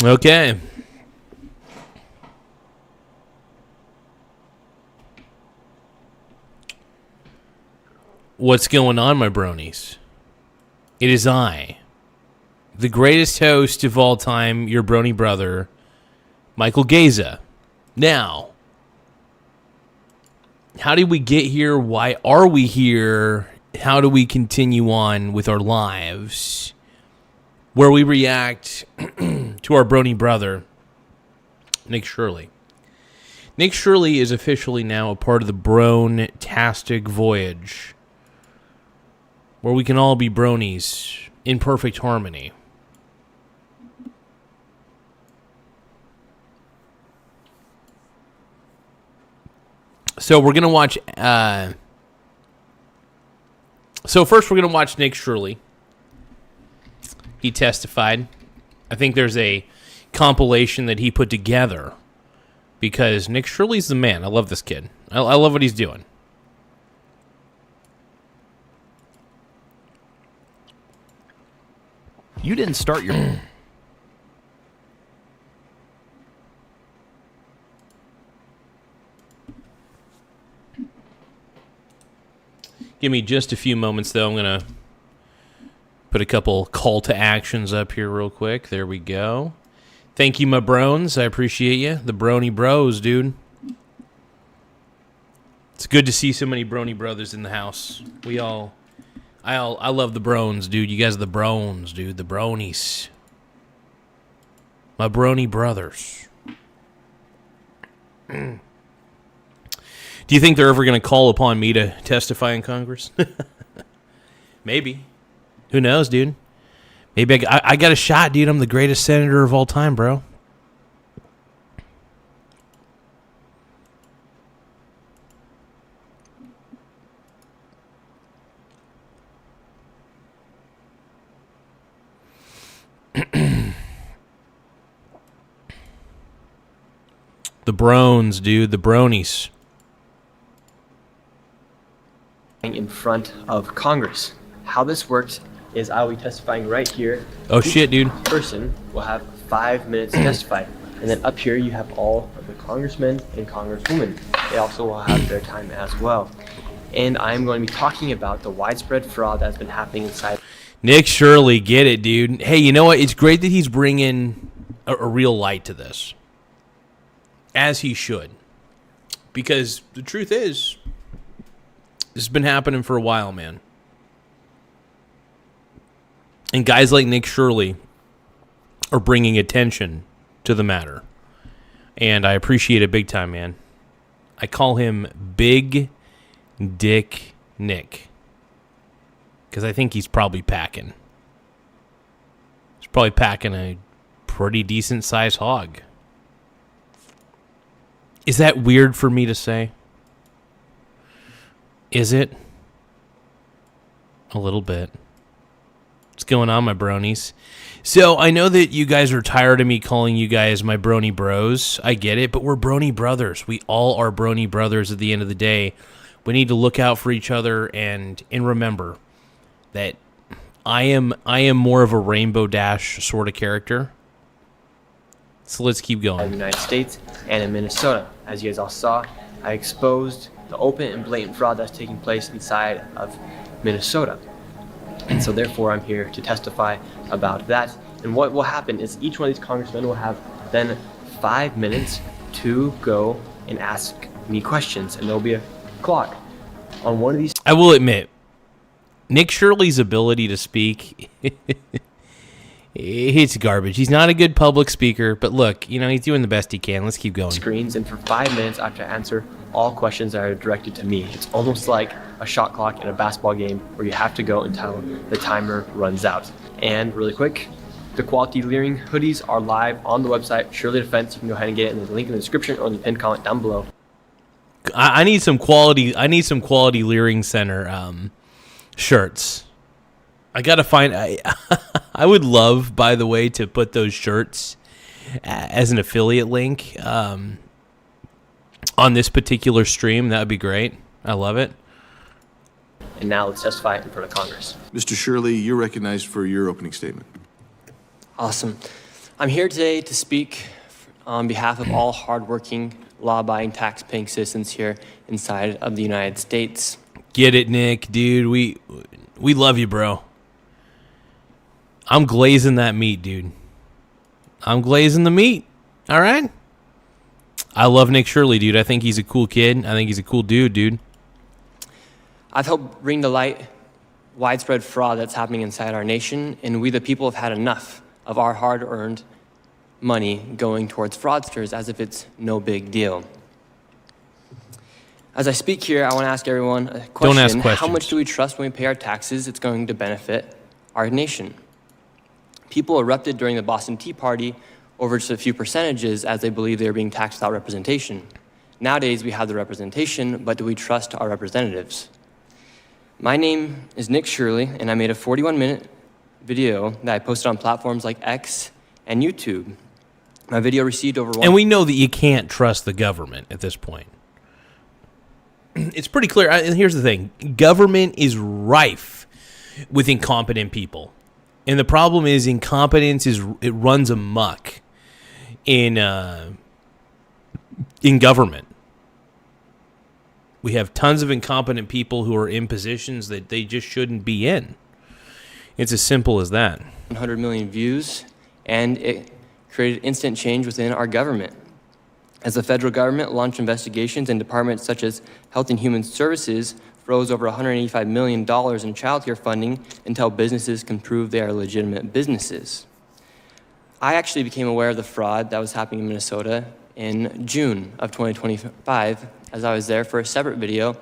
Okay. What's going on, my bronies? It is I, the greatest host of all time, your brony brother, Michael Garza. Now, how did we get here? Why are we here? How do we continue on with our lives? Where we react to our brony brother, Nick Shirley. Nick Shirley is officially now a part of the Bro-tastic voyage, where we can all be bronies in perfect harmony. So we're going to watch... So first we're going to watch Nick Shirley. He testified. I think there's a compilation that he put together because Nick Shirley's the man. I love this kid. I love what he's doing. You didn't start your... Give me just a few moments, though. I'm going to put a couple call to actions up here real quick. There we go. Thank you, my brones. I appreciate you. The brony bros, dude. It's good to see so many brony brothers in the house. I love the brones, dude. You guys are the brones, dude. The bronies. My brony brothers. Do you think they're ever going to call upon me to testify in Congress? Maybe. Who knows, dude? Maybe I got a shot, dude. I'm the greatest senator of all time, bro. The brones, dude. The bronies. In front of Congress. How this works is I will be testifying right here. Oh shit, dude. Each person will have 5 minutes to testify. And then up here you have all of the congressmen and congresswomen. They also will have their time as well. And I'm going to be talking about the widespread fraud that's been happening inside. Nick Shirley, get it, dude. Hey, you know what? It's great that he's bringing a real light to this. As he should. Because the truth is, this has been happening for a while, man. And guys like Nick Shirley are bringing attention to the matter. And I appreciate it big time, man. I call him Big Dick Nick. Because I think he's probably packing. He's probably packing a pretty decent sized hog. Is that weird for me to say? Is it? A little bit. What's going on, my bronies? So, I know that you guys are tired of me calling you guys my brony bros. I get it, but we're brony brothers. We all are brony brothers at the end of the day. We need to look out for each other and remember that I am more of a Rainbow Dash sort of character. So let's keep going. In the United States and in Minnesota. As you guys all saw, I exposed the open and blatant fraud that's taking place inside of Minnesota. And so therefore I'm here to testify about that. And what will happen is each one of these congressmen will have then 5 minutes to go and ask me questions. And there'll be a clock on one of these. I will admit, Nick Shirley's ability to speak, it's garbage. He's not a good public speaker, but look, you know, he's doing the best he can. Let's keep going. Screens, and for 5 minutes I have to answer all questions that are directed to me. It's almost like a shot clock in a basketball game where you have to go until the timer runs out. And really quick, the quality leering hoodies are live on the website, Shirley Defense. You can go ahead and get it in the link in the description or in the pinned comment down below. I need some quality Leering Center shirts. I gotta find. I would love, by the way, to put those shirts as an affiliate link on this particular stream. That would be great. I love it. And now let's testify in front of Congress. Mr. Shirley, you're recognized for your opening statement. Awesome. I'm here today to speak on behalf of all hardworking, law-abiding, tax-paying citizens here inside of the United States. Get it, Nick, dude. We love you, bro. I'm glazing that meat, dude. I'm glazing the meat. All right? I love Nick Shirley, dude. I think he's a cool kid. I think he's a cool dude. I've helped bring to light widespread fraud that's happening inside our nation, and we the people have had enough of our hard-earned money going towards fraudsters as if it's no big deal. As I speak here, I want to ask everyone a question. Don't ask questions. How much do we trust when we pay our taxes it's going to benefit our nation? People erupted during the Boston Tea Party over just a few percentages as they believed they were being taxed without representation. Nowadays, we have the representation, but do we trust our representatives? My name is Nick Shirley, and I made a 41-minute video that I posted on platforms like X and YouTube. My video received over And we know that you can't trust the government at this point. It's pretty clear. And here's the thing. Government is rife with incompetent people. And the problem is incompetence it runs amok in government. We have tons of incompetent people who are in positions that they just shouldn't be in. It's as simple as that. 100 million views, and it created instant change within our government. As the federal government launched investigations in departments such as Health and Human Services froze over $185 million in child care funding until businesses can prove they are legitimate businesses. I actually became aware of the fraud that was happening in Minnesota in June of 2025 as I was there for a separate video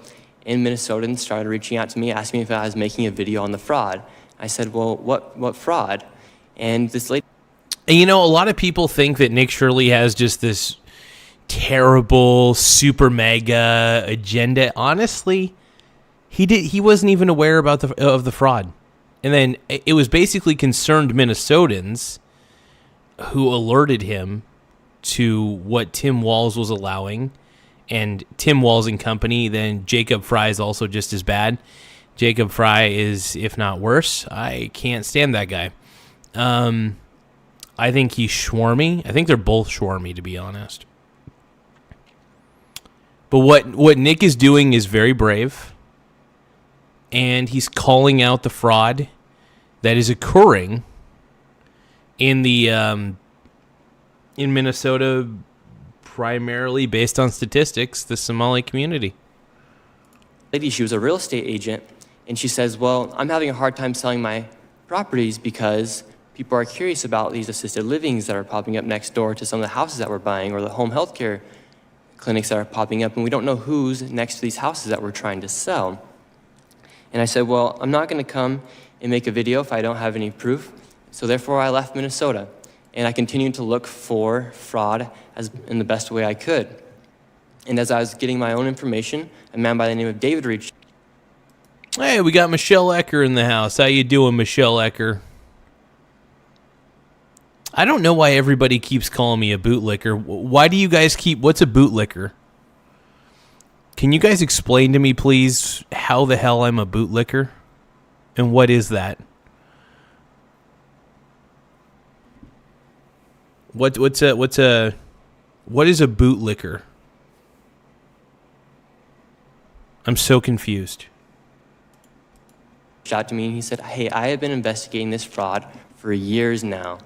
in Minnesota and started reaching out to me, asking me if I was making a video on the fraud. I said, well, what fraud? And this lady... And you know, a lot of people think that Nick Shirley has just this terrible, super mega agenda. Honestly, he wasn't even aware of the fraud. And then it was basically concerned Minnesotans who alerted him to what Tim Walz was allowing. And Tim Walz and company, then Jacob Fry is also just as bad. Jacob Fry is, if not worse. I can't stand that guy. I think he's schwarmy. I think they're both schwarmy, to be honest. But what Nick is doing is very brave. And he's calling out the fraud that is occurring in the in Minnesota, primarily based on statistics, the Somali community. She was a real estate agent, and she says, well, I'm having a hard time selling my properties because people are curious about these assisted livings that are popping up next door to some of the houses that we're buying, or the home health care clinics that are popping up, and we don't know who's next to these houses that we're trying to sell. And I said, well, I'm not going to come and make a video if I don't have any proof. So therefore, I left Minnesota, and I continued to look for fraud in the best way I could. And as I was getting my own information, a man by the name of David reached. Hey, we got Michelle Ecker in the house. How you doing, Michelle Ecker? I don't know why everybody keeps calling me a bootlicker. Why do you guys what's a bootlicker? Can you guys explain to me, please, how the hell I'm a bootlicker? And what is that? What is a bootlicker? I'm so confused. Out to me and he said, hey, I have been investigating this fraud for years now.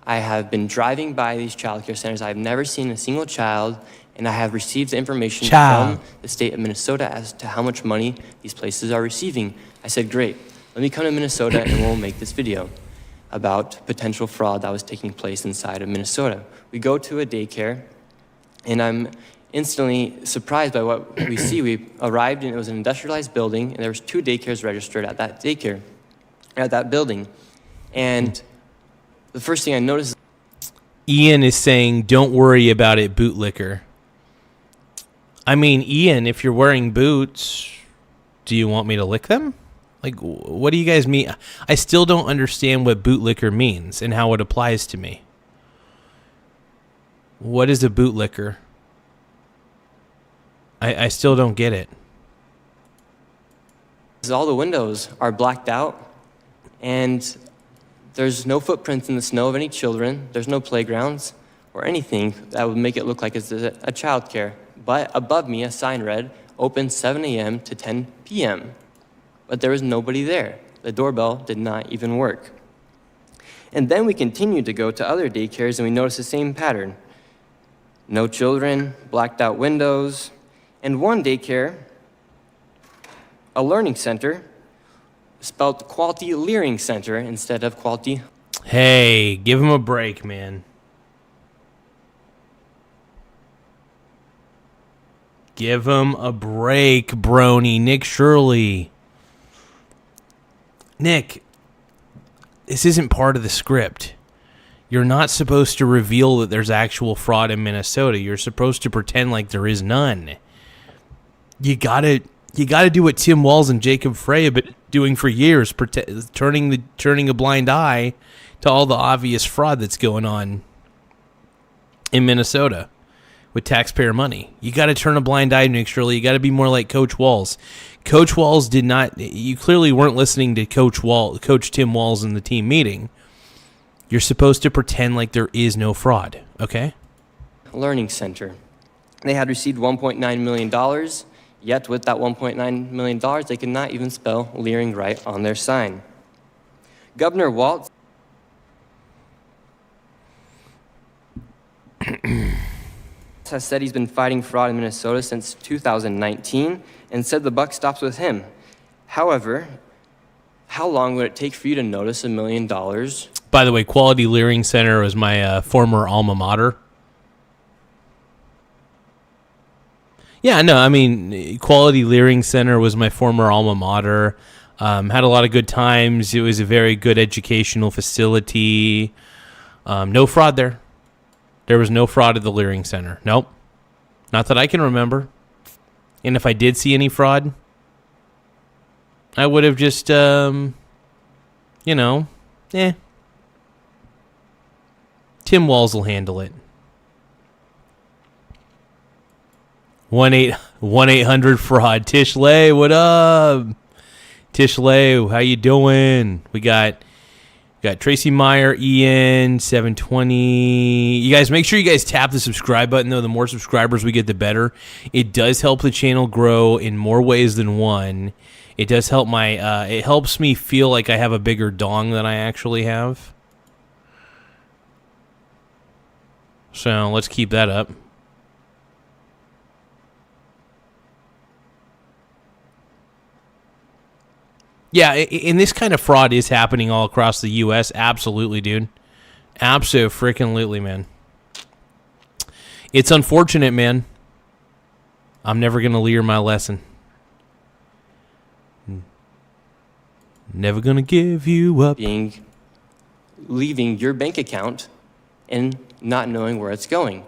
I have been driving by these child care centers. I've never seen a single child, and I have received information from the state of Minnesota as to how much money these places are receiving. I said, great, let me come to Minnesota and we'll make this video about potential fraud that was taking place inside of Minnesota. We go to a daycare, and I'm instantly surprised by what we see. We arrived, and it was an industrialized building, and there was 2 daycares registered at that building. And the first thing I noticed... Ian is saying, don't worry about it, bootlicker. I mean, Ian, if you're wearing boots, do you want me to lick them? Like, what do you guys mean? I still don't understand what bootlicker means and how it applies to me. What is a bootlicker? I still don't get it. All the windows are blacked out, and There's no footprints in the snow of any children. There's no playgrounds or anything that would make it look like it's a child care. But above me, a sign read, open 7 a.m. to 10 p.m. But there was nobody there. The doorbell did not even work. And then we continued to go to other daycares, and we noticed the same pattern. No children, blacked out windows, and one daycare, a learning center, spelled Quality Learning Center instead of Quality. Hey, give him a break, man. Give him a break, brony. Nick Shirley. Nick, this isn't part of the script. You're not supposed to reveal that there's actual fraud in Minnesota. You're supposed to pretend like there is none. You gotta do what Tim Walz and Jacob Frey have been doing for years, turning a blind eye to all the obvious fraud that's going on in Minnesota with taxpayer money. You got to turn a blind eye, Nick Shirley. You got to be more like Coach Walz. Coach Walz did not. You clearly weren't listening to Coach Tim Walz in the team meeting. You're supposed to pretend like there is no fraud. Okay. Learning Center. They had received $1.9 million. Yet with that $1.9 million, they could not even spell Leering right on their sign. Governor Walz has said he's been fighting fraud in Minnesota since 2019 and said the buck stops with him. However, how long would it take for you to notice $1 million? By the way, Quality Leering Center was my former alma mater. Yeah, no, I mean, Quality Leering Center was my former alma mater. Had a lot of good times. It was a very good educational facility. No fraud there. There was no fraud at the Leering Center. Nope. Not that I can remember. And if I did see any fraud, I would have just, Tim Walz will handle it. 1-800-FRAUD. Tish Lay, what up? Tish Lay, how you doing? We got Tracy Meyer, Ian, 720. You guys, make sure you guys tap the subscribe button, though. The more subscribers we get, the better. It does help the channel grow in more ways than one. It does help it helps me feel like I have a bigger dong than I actually have. So let's keep that up. Yeah, and this kind of fraud is happening all across the U.S. Absolutely, dude. Abso-freaking-lutely, man. It's unfortunate, man. I'm never going to learn my lesson. Never going to give you up. Leaving your bank account and not knowing where it's going.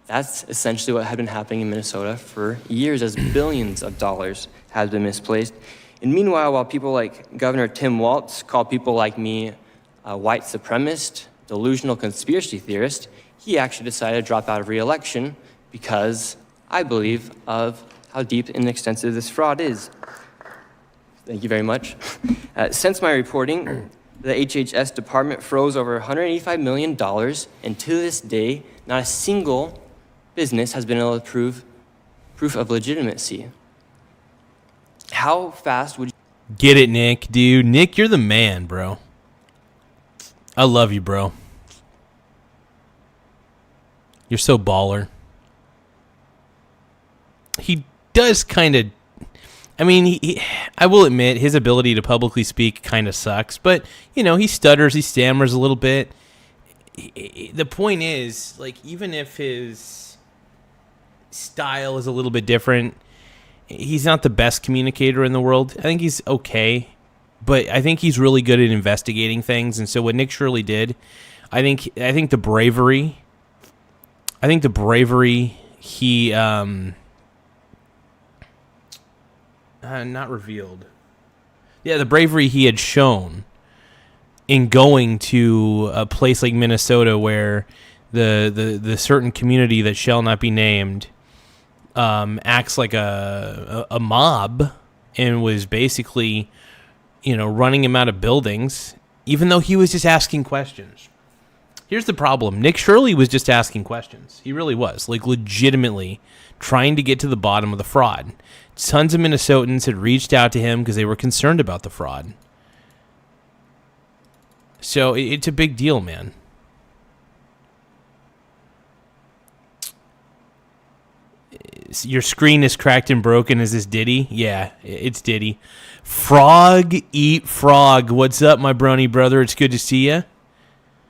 That's essentially what had been happening in Minnesota for years as billions of dollars had been misplaced. And meanwhile, while people like Governor Tim Walz call people like me a white supremacist, delusional conspiracy theorist, he actually decided to drop out of re-election because I believe of how deep and extensive this fraud is. Thank you very much. Since my reporting, the HHS department froze over $185 million, and to this day, not a single business has been able to prove proof of legitimacy. How fast would you... Get it, Nick, dude. Nick, you're the man, bro. I love you, bro. You're so baller. He does kind of... I mean, I will admit, his ability to publicly speak kind of sucks. But, he stutters, he stammers a little bit. The point is, like, even if his style is a little bit different... He's not the best communicator in the world. I think he's okay, but I think he's really good at investigating things. And so what Nick Shirley did, I think the bravery he not revealed. Yeah, the bravery he had shown in going to a place like Minnesota where the certain community that shall not be named acts like a mob and was basically, running him out of buildings even though he was just asking questions. Here's the problem. Nick Shirley was just asking questions. He really was, like legitimately trying to get to the bottom of the fraud. Tons of Minnesotans had reached out to him because they were concerned about the fraud. So it's a big deal, man. Your screen is cracked and broken. Is this Diddy? Yeah, it's Diddy. Frog eat frog. What's up, my brony brother? It's good to see you.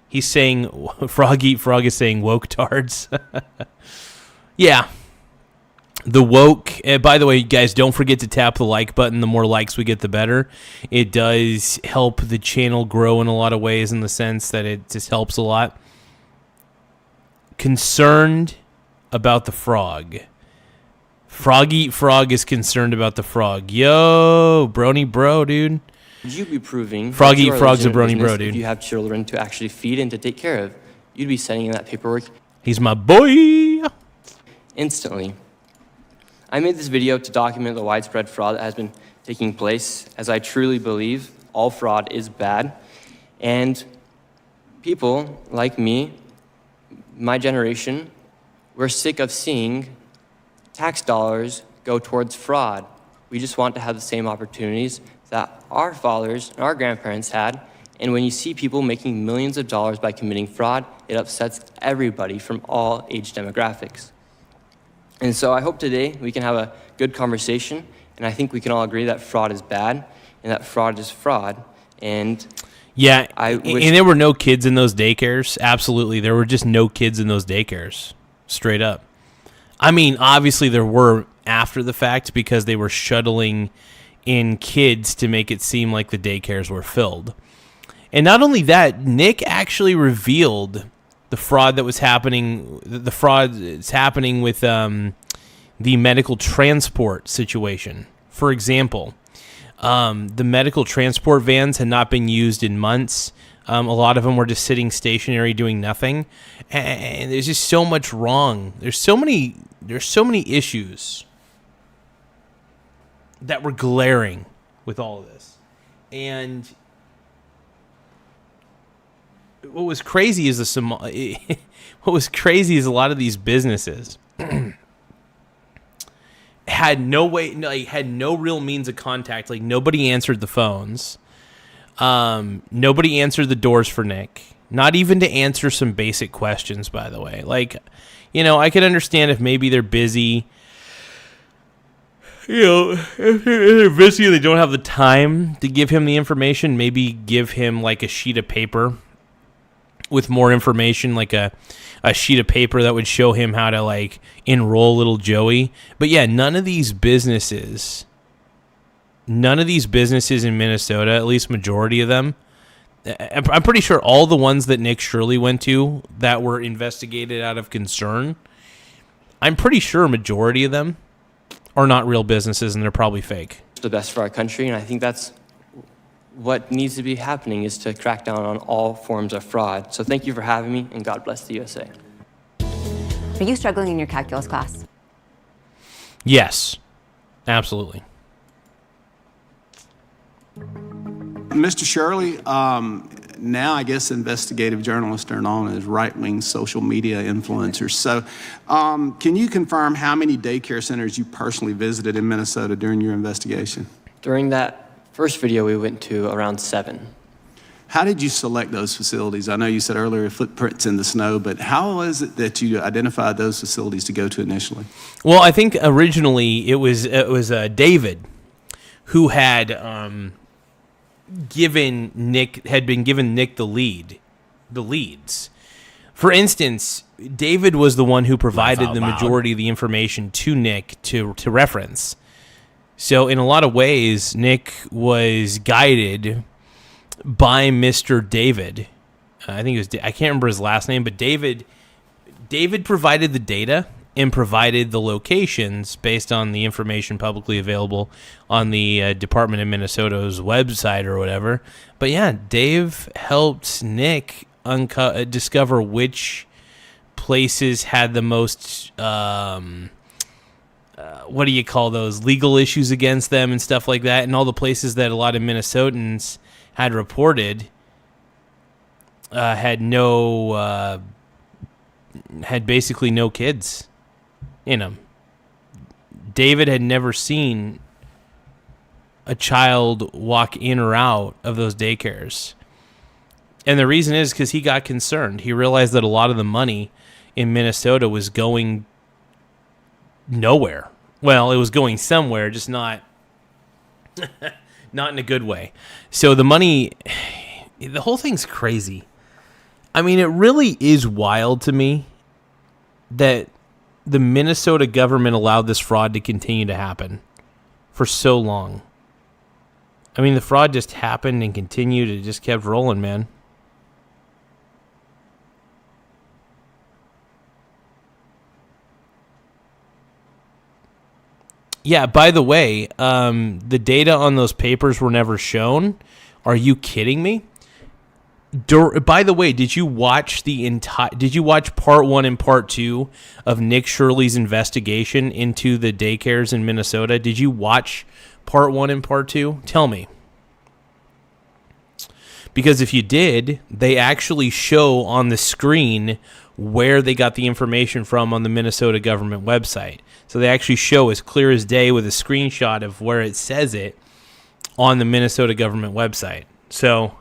He's saying, Frog eat frog is saying woke tards. Yeah. The woke. By the way, guys, don't forget to tap the like button. The more likes we get, the better. It does help the channel grow in a lot of ways, in the sense that it just helps a lot. Concerned about the frog. Frog eat frog is concerned about the frog. Yo, brony bro, dude. Would you be proving Frog eat frog's a brony bro, dude. If you have children to actually feed and to take care of, you'd be sending in that paperwork. He's my boy. Instantly. I made this video to document the widespread fraud that has been taking place, as I truly believe all fraud is bad. And people like me, my generation, we're sick of seeing tax dollars go towards fraud. We just want to have the same opportunities that our fathers and our grandparents had. And when you see people making millions of dollars by committing fraud, it upsets everybody from all age demographics. And so I hope today we can have a good conversation, and I think we can all agree that fraud is bad and that fraud is fraud. And yeah, and there were no kids in those daycares. Absolutely, there were just no kids in those daycares. Straight up. I mean, obviously there were after the fact, because they were shuttling in kids to make it seem like the daycares were filled. And not only that, Nick actually revealed the fraud that was happening. The fraud is happening with the medical transport situation. For example, the medical transport vans had not been used in months. A lot of them were just sitting stationary doing nothing. And there's just so much wrong. There's so many issues that were glaring with all of this. And what was crazy is a lot of these businesses had no real means of contact. Like, nobody answered the phones. Nobody answered the doors for Nick. Not even to answer some basic questions, by the way. Like, I could understand if maybe they're busy. If they're busy and they don't have the time to give him the information, maybe give him like a sheet of paper with more information, like a sheet of paper that would show him how to like enroll little Joey. But yeah, none of these businesses in Minnesota, at least majority of them, I'm pretty sure all the ones that Nick Shirley went to that were investigated out of concern, I'm pretty sure a majority of them are not real businesses, and they're probably fake. The best for our country, and I think that's what needs to be happening, is to crack down on all forms of fraud. So thank you for having me, and God bless the USA. Are you struggling in your calculus class? Yes, absolutely. Mr. Shirley, now I guess investigative journalists are known as right-wing social media influencers. So can you confirm how many daycare centers you personally visited in Minnesota during your investigation? During that first video, we went to around 7. How did you select those facilities? I know you said earlier footprints in the snow, but how is it that you identified those facilities to go to initially? Well, I think originally it was David who had been given Nick the leads. For instance, David was the one who provided the majority of the information to Nick to reference. So in a lot of ways, Nick was guided by Mr. David. I think it was, I can't remember his last name, but David provided the data and provided the locations based on the information publicly available on the Department of Minnesota's website or whatever. But yeah, Dave helped Nick discover which places had the most, what do you call those, legal issues against them and stuff like that. And all the places that a lot of Minnesotans had reported had basically no kids in him. David had never seen a child walk in or out of those daycares. And the reason is because he got concerned. He realized that a lot of the money in Minnesota was going nowhere. Well, it was going somewhere, just not in a good way. So the money, the whole thing's crazy. I mean, it really is wild to me that the Minnesota government allowed this fraud to continue to happen for so long. I mean, the fraud just happened and continued. It just kept rolling, man. Yeah, by the way, the data on those papers were never shown. Are you kidding me? By the way, did you watch part 1 and part 2 of Nick Shirley's investigation into the daycares in Minnesota? Did you watch part 1 and part 2? Tell me. Because if you did, they actually show on the screen where they got the information from on the Minnesota government website. So they actually show as clear as day with a screenshot of where it says it on the Minnesota government website. So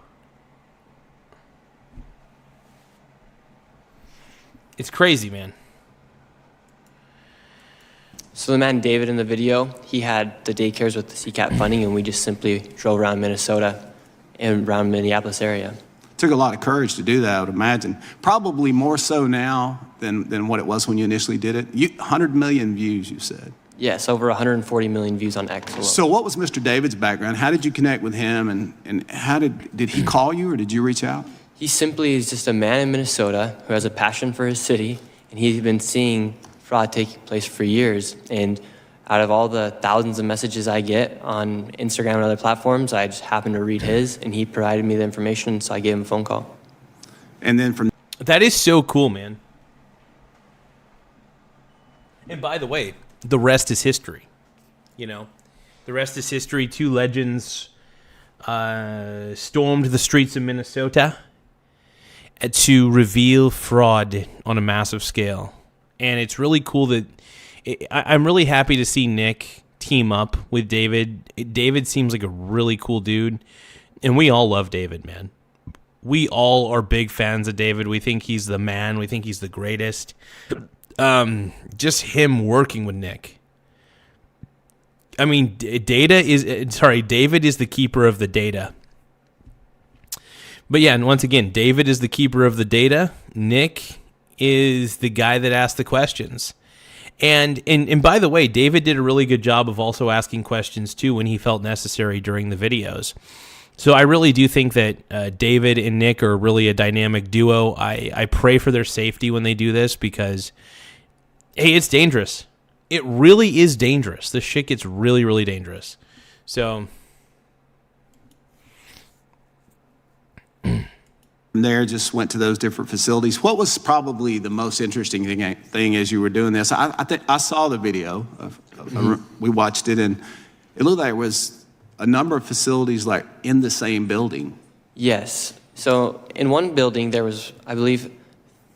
it's crazy, man. So the man David in the video, he had the daycares with the CCAP funding, and we just simply drove around Minnesota and around Minneapolis area. Took a lot of courage to do that, I would imagine. Probably more so now than what it was when you initially did it. 100 million views, you said. Yes, over 140 million views on X alone. So what was Mr. David's background? How did you connect with him, and how did he call you, or did you reach out? He simply is just a man in Minnesota who has a passion for his city, and he's been seeing fraud taking place for years. And out of all the thousands of messages I get on Instagram and other platforms, I just happened to read his, and he provided me the information, so I gave him a phone call. And then from... That is so cool, man. And by the way, the rest is history. You know, the rest is history. Two legends stormed the streets of Minnesota to reveal fraud on a massive scale. And it's really cool that I'm really happy to see Nick team up with David. David seems like a really cool dude. And we all love David, man. We all are big fans of David. We think he's the man. We think he's the greatest. Just him working with Nick. I mean, David is the keeper of the data. But yeah, and once again, David is the keeper of the data. Nick is the guy that asked the questions. And by the way, David did a really good job of also asking questions too when he felt necessary during the videos. So I really do think that David and Nick are really a dynamic duo. I pray for their safety when they do this because, hey, it's dangerous. It really is dangerous. This shit gets really, really dangerous. So... there, just went to those different facilities. What was probably the most interesting thing as you were doing this? I think I saw the video. We watched it, and it looked like there was a number of facilities like in the same building. Yes. So in one building, there was, I believe,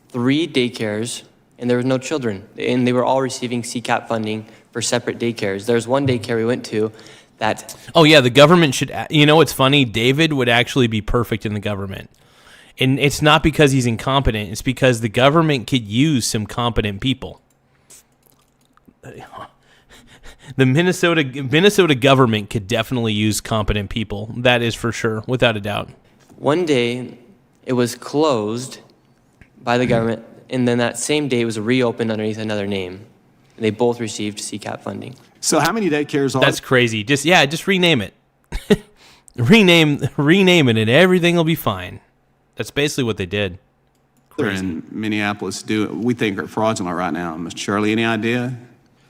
3 daycares, and there was no children. And they were all receiving CCAP funding for separate daycares. There's one daycare we went to that... Oh, yeah, the government should... You know what's funny? David would actually be perfect in the government. And it's not because he's incompetent. It's because the government could use some competent people. The Minnesota government could definitely use competent people. That is for sure, without a doubt. One day, it was closed by the government, and then that same day, it was reopened underneath another name. And they both received CCAP funding. So how many daycares are... That's crazy. Just rename it. rename it, and everything will be fine. That's basically what they did. Crazy. In Minneapolis we think are fraudulent right now. Mr. Shirley, any idea?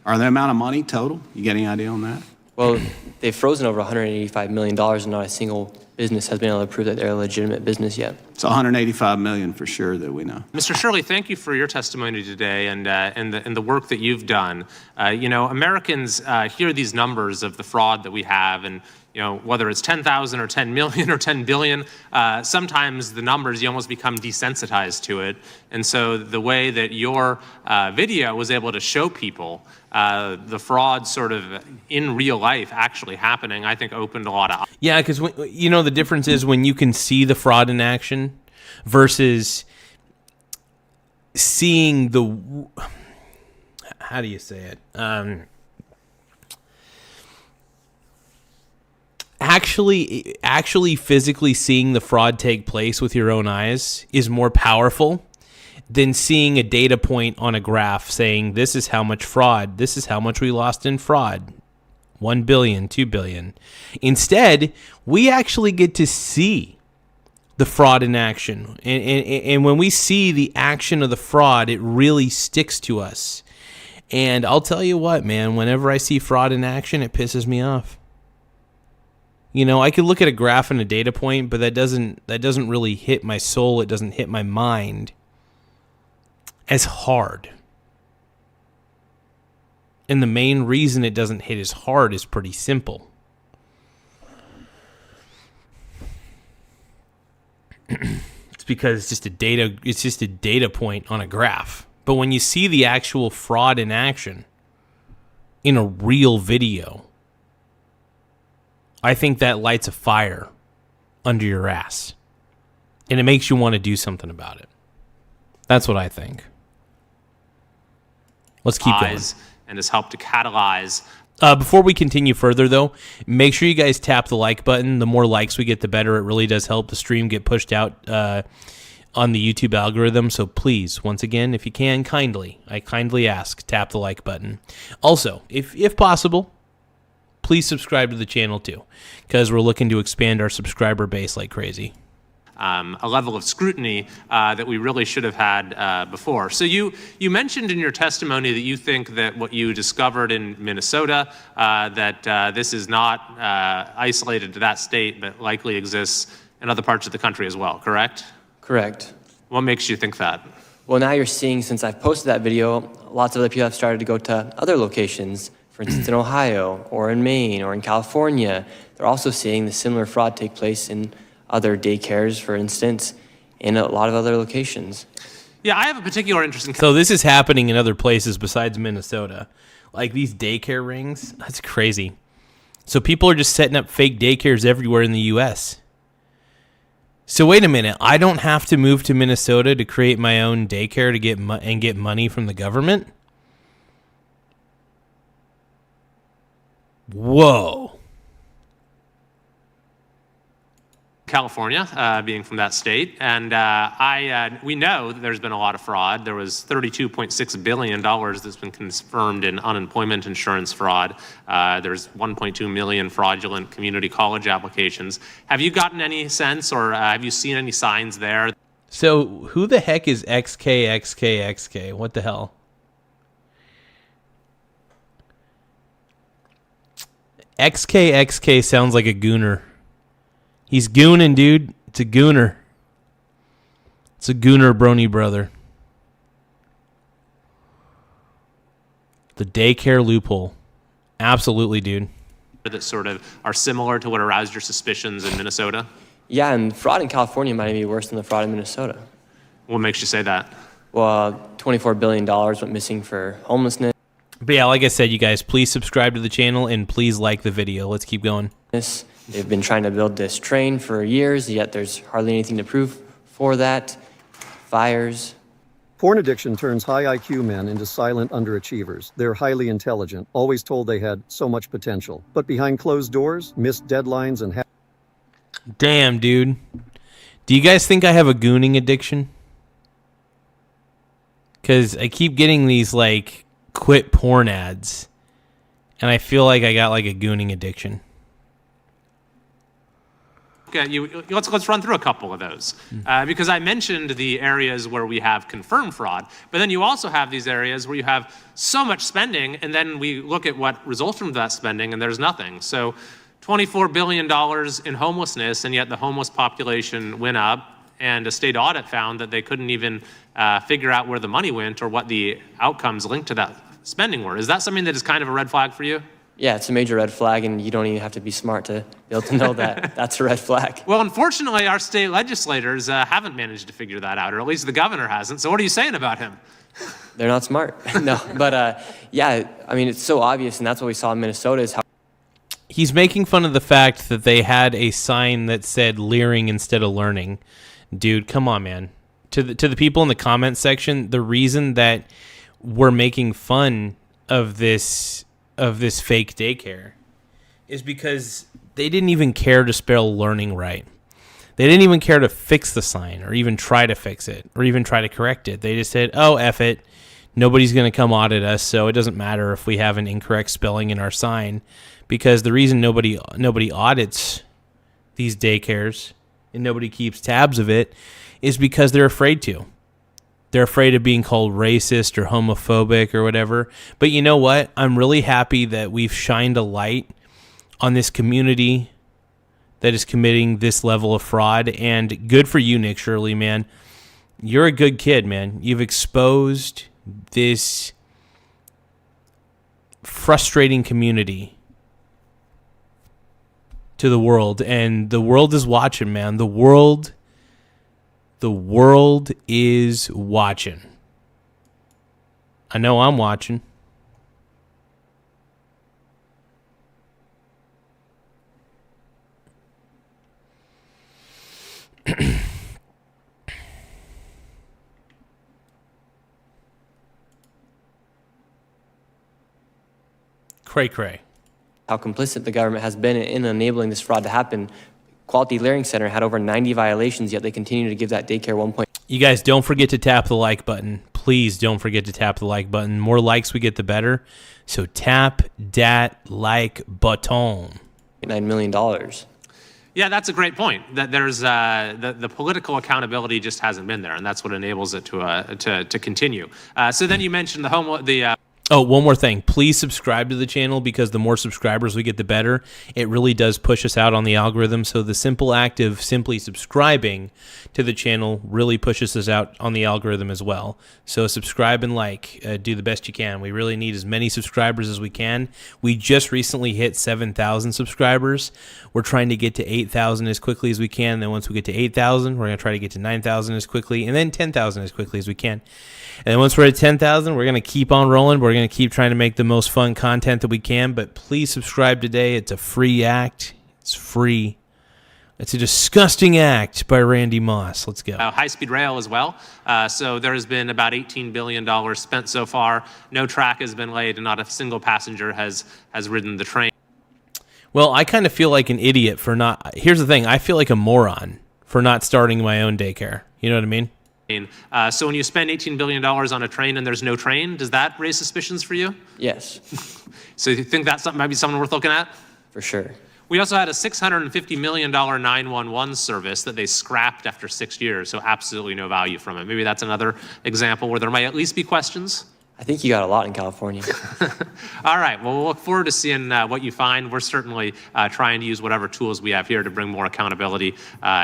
Or the amount of money total? You get any idea on that? Well, they've frozen over $185 million, and not a single business has been able to prove that they're a legitimate business yet. It's $185 million for sure that we know. Mr. Shirley, thank you for your testimony today and the work that you've done. Americans hear these numbers of the fraud that we have, and whether it's 10,000 or 10 million or 10 billion, sometimes the numbers, you almost become desensitized to it. And so the way that your video was able to show people the fraud sort of in real life actually happening, I think opened a lot of... Yeah, because, the difference is when you can see the fraud in action versus seeing the... How do you say it? Actually physically seeing the fraud take place with your own eyes is more powerful than seeing a data point on a graph saying this is how much fraud, this is how much we lost in fraud, 1 billion, 2 billion. Instead, we actually get to see the fraud in action. And when we see the action of the fraud, it really sticks to us. And I'll tell you what, man, whenever I see fraud in action, it pisses me off. I could look at a graph and a data point, but that doesn't really hit my soul. It doesn't hit my mind as hard. And the main reason it doesn't hit as hard is pretty simple. It's because it's just a data point on a graph. But when you see the actual fraud in action in a real video, I think that lights a fire under your ass. And it makes you want to do something about it. That's what I think. Let's keep going. And has helped to catalyze. Before we continue further, though, make sure you guys tap the like button. The more likes we get, the better. It really does help the stream get pushed out on the YouTube algorithm. So please, once again, if you can, I kindly ask, tap the like button. Also, if possible, please subscribe to the channel too, because we're looking to expand our subscriber base like crazy. A level of scrutiny that we really should have had before. So you mentioned in your testimony that you think that what you discovered in Minnesota, that this is not isolated to that state, but likely exists in other parts of the country as well, correct? Correct. What makes you think that? Well, now you're seeing, since I've posted that video, lots of other people have started to go to other locations. For instance, in Ohio, or in Maine, or in California. They're also seeing the similar fraud take place in other daycares, for instance, in a lot of other locations. Yeah, I have a particular interest in... So this is happening in other places besides Minnesota. Like these daycare rings, that's crazy. So people are just setting up fake daycares everywhere in the U.S. So wait a minute, I don't have to move to Minnesota to create my own daycare to get money from the government? Whoa. California, being from that state, and we know that there's been a lot of fraud. There was $32.6 billion that's been confirmed in unemployment insurance fraud. There's 1.2 million fraudulent community college applications. Have you gotten any sense, or have you seen any signs there? So who the heck is XKXKXK? What the hell? XKXK sounds like a gooner. He's gooning, dude. It's a gooner. It's a gooner brony brother. The daycare loophole. Absolutely, dude. That sort of are similar to what aroused your suspicions in Minnesota? Yeah, and fraud in California might be worse than the fraud in Minnesota. What makes you say that? Well, $24 billion went missing for homelessness. But yeah, like I said, you guys, please subscribe to the channel and please like the video. Let's keep going. They've been trying to build this train for years, yet there's hardly anything to prove for that. Fires. Porn addiction turns high IQ men into silent underachievers. They're highly intelligent, always told they had so much potential. But behind closed doors, missed deadlines and... Damn, dude. Do you guys think I have a gooning addiction? Because I keep getting these, like, quit porn ads. And I feel like I got, like, a gooning addiction. Okay, let's run through a couple of those. Because I mentioned the areas where we have confirmed fraud, but then you also have these areas where you have so much spending, and then we look at what results from that spending, and there's nothing. So $24 billion in homelessness, and yet the homeless population went up, and a state audit found that they couldn't even figure out where the money went or what the outcomes linked to that spending were. Is that something that is kind of a red flag for you? Yeah, it's a major red flag, and you don't even have to be smart to be able to know that that's a red flag. Well, unfortunately, our state legislators haven't managed to figure that out, or at least the governor hasn't. So what are you saying about him? They're not smart. No, but yeah, I mean, it's so obvious, and that's what we saw in Minnesota is how He's making fun of the fact that they had a sign that said leering instead of learning. Dude, come on, man. To the people in the comment section, the reason that we're making fun of this fake daycare is because they didn't even care to spell learning right. They didn't even care to fix the sign or even try to fix it or even try to correct it. They just said, oh, F it. Nobody's going to come audit us, so it doesn't matter if we have an incorrect spelling in our sign. Because the reason nobody audits these daycares and nobody keeps tabs of it is because they're afraid to. They're afraid of being called racist or homophobic or whatever. But you know what? I'm really happy that we've shined a light on this community that is committing this level of fraud. And good for you, Nick Shirley, man. You're a good kid, man. You've exposed this frustrating community to the world, and the world is watching, man. The world is watching. I know I'm watching. Cray. how complicit the government has been in enabling this fraud to happen. Quality Learning Center had over 90 violations, yet they continue to give that daycare 1. You guys don't forget to tap the like button. Please don't forget to tap the like button. The more likes we get, the better. So tap that like button. $9 million. Yeah, that's a great point. That there's the political accountability just hasn't been there, and that's what enables it to continue. So then you mentioned Oh, one more thing. Please subscribe to the channel, because the more subscribers we get, the better. It really does push us out on the algorithm. So the simple act of simply subscribing to the channel really pushes us out on the algorithm as well. So subscribe and like. Do the best you can. We really need as many subscribers as we can. We just recently hit 7,000 subscribers. We're trying to get to 8,000 as quickly as we can. Then once we get to 8,000, we're going to try to get to 9,000 as quickly, and then 10,000 as quickly as we can. And then once we're at 10,000, we're going to keep on rolling. We're going to keep trying to make the most fun content that we can. But please subscribe today. It's a free act. It's free. It's a disgusting act by Randy Moss. Let's go. High-speed rail as well. So there has been about $18 billion spent so far. No track has been laid, and not a single passenger has ridden the train. Well, I kind of feel like an idiot for not... Here's the thing. I feel like a moron for not starting my own daycare. You know what I mean? So when you spend $18 billion on a train and there's no train, does that raise suspicions for you? Yes. So you think that might be something worth looking at? For sure. We also had a $650 million 911 service that they scrapped after 6 years, so absolutely no value from it. Maybe that's another example where there might at least be questions. I think you got a lot in California. All right. Well, we'll look forward to seeing what you find. We're certainly trying to use whatever tools we have here to bring more accountability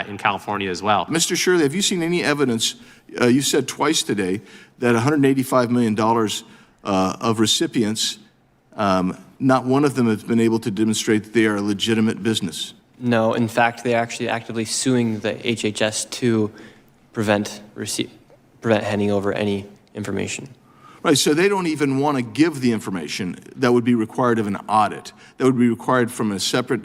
in California as well. Mr. Shirley, have you seen any evidence? You said twice today that $185 million of recipients, not one of them has been able to demonstrate that they are a legitimate business. No, in fact, they're actually actively suing the HHS to prevent handing over any information. Right, so they don't even want to give the information that would be required of an audit, that would be required from a separate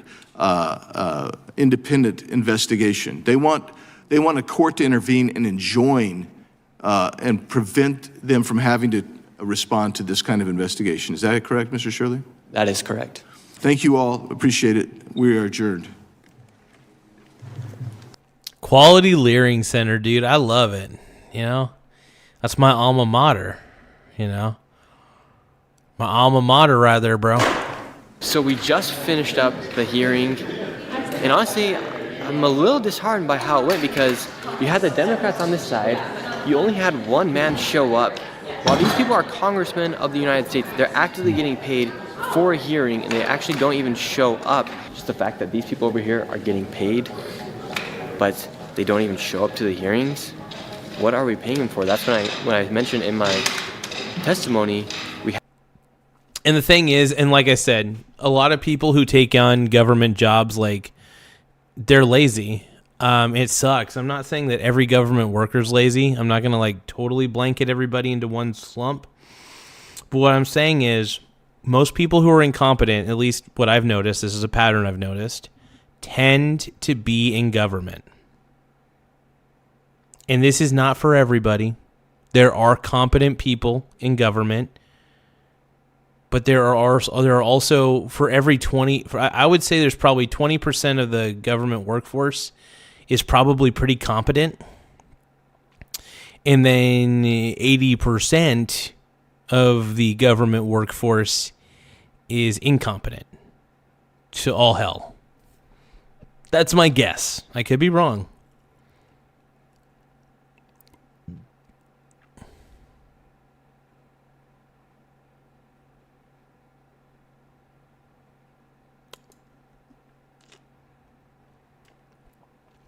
independent investigation. They want a court to intervene and enjoin and prevent them from having to respond to this kind of investigation. Is that correct, Mr. Shirley? That is correct. Thank you all. Appreciate it. We are adjourned. Quality Learning Center, dude. I love it. You know, that's my alma mater. You know, my alma mater right there, bro. So we just finished up the hearing, and honestly, I'm a little disheartened by how it went, because you had the Democrats on this side, you only had one man show up. While these people are congressmen of the United States, they're actively getting paid for a hearing, and they actually don't even show up. Just the fact that these people over here are getting paid, but they don't even show up to the hearings. What are we paying them for? That's when I mentioned in my testimony, And the thing is, and like I said, a lot of people who take on government jobs, like, they're lazy. It sucks. I'm not saying that every government worker's lazy. I'm not going to like totally blanket everybody into one slump. But what I'm saying is most people who are incompetent, at least what I've noticed, this is a pattern I've noticed, tend to be in government. And this is not for everybody. There are competent people in government, but there are also for every 20, I would say there's probably 20% of the government workforce is probably pretty competent. And then 80% of the government workforce is incompetent. To all hell. That's my guess. I could be wrong.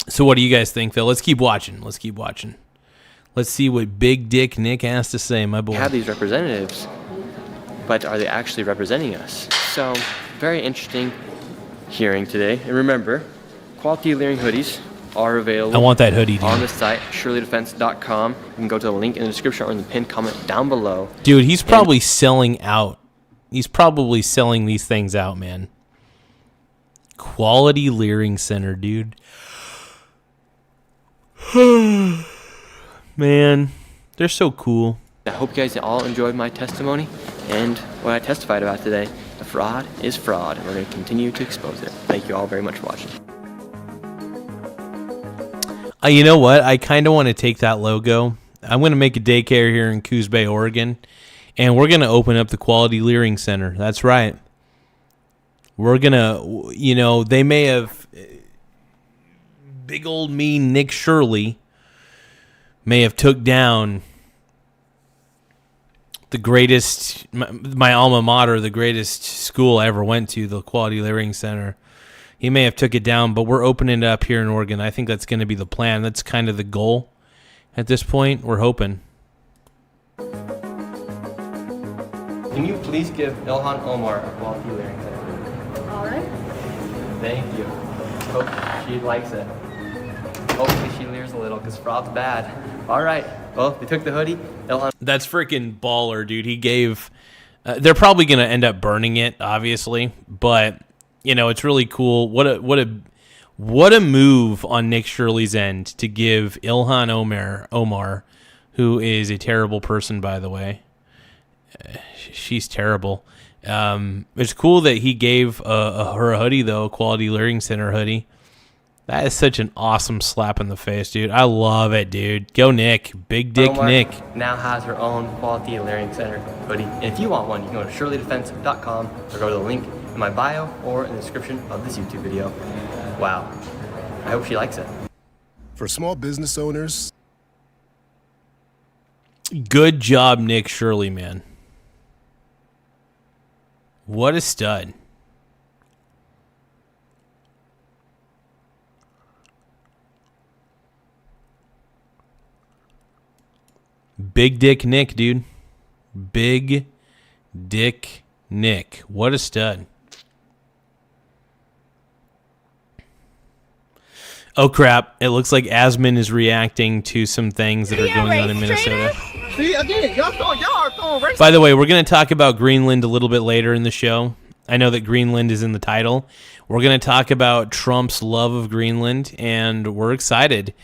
So what do you guys think, Phil? Let's keep watching. Let's see what Big Dick Nick has to say, my boy. We have these representatives, but are they actually representing us? So, very interesting hearing today. And remember, quality layering hoodies are available. I want that hoodie, dude. On the site, shirleydefense.com. You can go to the link in the description or in the pinned comment down below. Dude, he's probably selling out. He's probably selling these things out, man. Quality Leering Center, dude. Man, they're so cool. I hope you guys all enjoyed my testimony and what I testified about today. The fraud is fraud, and we're going to continue to expose it. Thank you all very much for watching. You know what? I kind of want to take that logo. I'm going to make a daycare here in Coos Bay, Oregon, and we're going to open up the Quality Leering Center. That's right. We're going to, you know, they may have... Big old mean Nick Shirley may have took down the greatest, my alma mater, the greatest school I ever went to, the Quality Leering Center. He may have took it down, but we're opening it up here in Oregon. I think that's going to be the plan. That's kind of the goal at this point. We're hoping. Can you please give Ilhan Omar a Quality Leering Center? All right. Thank you. Hope she likes it. Hopefully she leers a little because fraud's bad. All right. Well, they took the hoodie. That's freaking baller, dude. He gave... they're probably going to end up burning it, obviously. But, you know, it's really cool. What a move on Nick Shirley's end to give Ilhan Omar, who is a terrible person, by the way. She's terrible. It's cool that he gave her a hoodie, though, a Quality Leering Center hoodie. That is such an awesome slap in the face, dude. I love it, dude. Go Nick. Big Dick Omar Nick. now has her own Quality Leering Center hoodie. And if you want one, you can go to shirleydefense.com or go to the link in my bio or in the description of this YouTube video. Wow. I hope she likes it. For small business owners. Good job, Nick Shirley, man. What a stud. Big Dick Nick, dude. Big Dick Nick. What a stud. Oh, crap. It looks like Asman is reacting to some things that are going on in Minnesota. See, again, y'all are throwing race. By the way, we're going to talk about Greenland a little bit later in the show. I know that Greenland is in the title. We're going to talk about Trump's love of Greenland, and we're excited.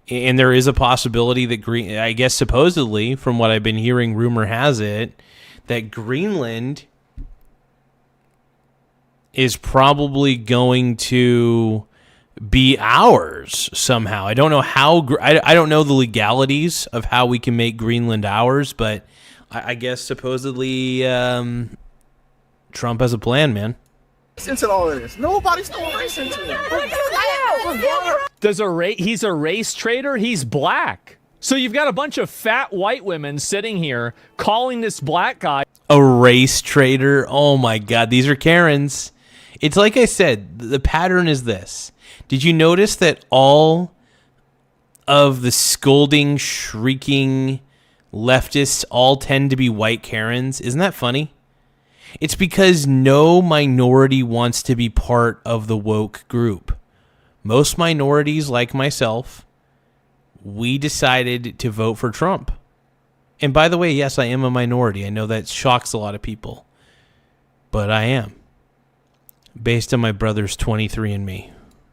And there is a possibility that I guess supposedly, from what I've been hearing, rumor has it, that Greenland is probably going to be ours somehow. I don't know how. I don't know the legalities of how we can make Greenland ours, but I guess supposedly Trump has a plan, man. Into all of this, nobody's throwing race into it. He's a race traitor. He's black. So you've got a bunch of fat white women sitting here calling this black guy a race traitor. Oh my God, these are Karens. It's like I said, the pattern is this. Did you notice that all of the scolding, shrieking leftists all tend to be white Karens? Isn't that funny? It's because no minority wants to be part of the woke group. Most minorities, like myself, we decided to vote for Trump. And by the way, yes, I am a minority. I know that shocks a lot of people. But I am. Based on my brother's 23andMe.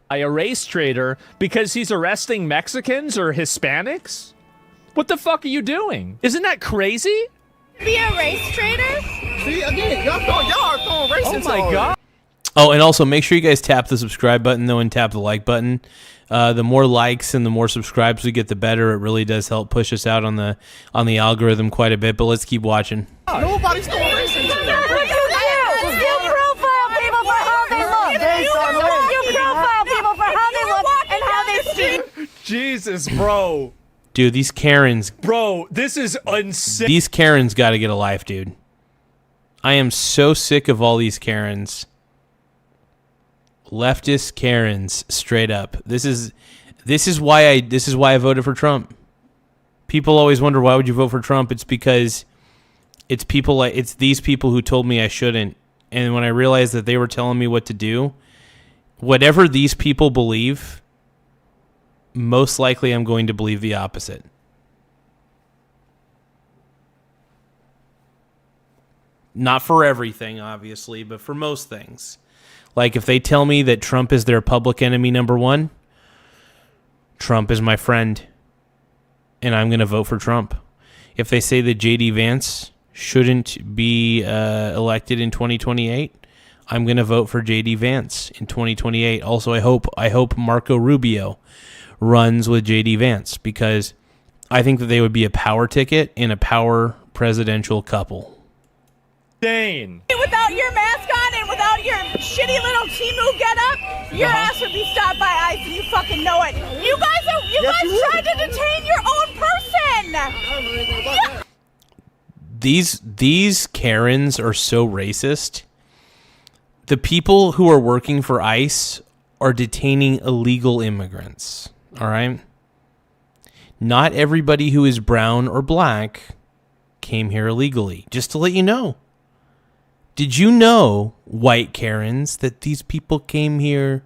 A race traitor because he's arresting Mexicans or Hispanics? What the fuck are you doing? Isn't that crazy? Be a race traitor? See, again, y'all are throwing race Oh into my all god. Oh, and also make sure you guys tap the subscribe button, though, and tap the like button. The more likes and the more subscribes we get, the better. It really does help push us out on the algorithm quite a bit. But let's keep watching. Nobody's throwing race into it. You profile people for how they look. You profile people for how they look and how they speak. Jesus, bro. Dude, these Karens. Bro, this is insane. These Karens got to get a life, dude. I am so sick of all these Karens. Leftist Karens, straight up. This is why I voted for Trump. People always wonder, why would you vote for Trump? It's because it's these people who told me I shouldn't. And when I realized that they were telling me what to do, whatever these people believe, most likely I'm going to believe the opposite. Not for everything, obviously, but for most things. Like if they tell me that Trump is their public enemy number one, Trump is my friend, and I'm going to vote for Trump. If they say that J.D. Vance shouldn't be elected in 2028, I'm going to vote for J.D. Vance in 2028. Also, I hope Marco Rubio runs with J.D. Vance, because I think that they would be a power ticket and a power presidential couple. Dane. Without your mask on and without your shitty little Timu getup, your ass would be stopped by ICE and you fucking know it. You guys tried to detain your own person. These Karens are so racist. The people who are working for ICE are detaining illegal immigrants. All right? Not everybody who is brown or black came here illegally. Just to let you know. Did you know, white Karens, that these people came here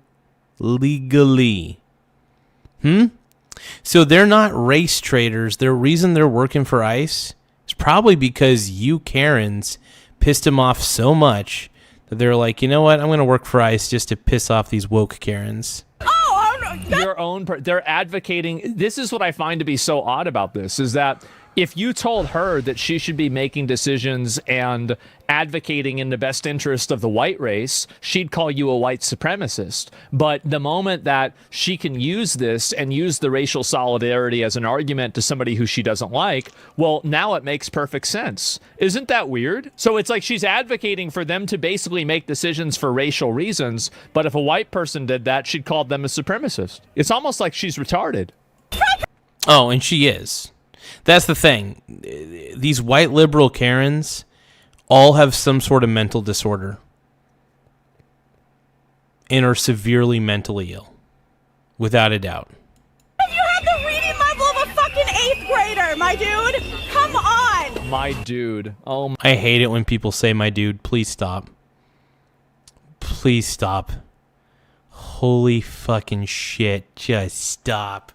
legally? So they're not race traitors. The reason they're working for ICE is probably because you Karens pissed them off so much that they're like, you know what? I'm going to work for ICE just to piss off these woke Karens. They're advocating. This is what I find to be so odd about this, is that if you told her that she should be making decisions and advocating in the best interest of the white race, she'd call you a white supremacist. But the moment that she can use this and use the racial solidarity as an argument to somebody who she doesn't like, well, now it makes perfect sense. Isn't that weird? So it's like she's advocating for them to basically make decisions for racial reasons, but if a white person did that, she'd call them a supremacist. It's almost like she's retarded. Oh, and she is. That's the thing. These white liberal Karens all have some sort of mental disorder and are severely mentally ill, without a doubt. You have the reading level of a fucking 8th grader, my dude. Come on. My dude. Oh, I hate it when people say my dude. Please stop. Please stop. Holy fucking shit. Just stop.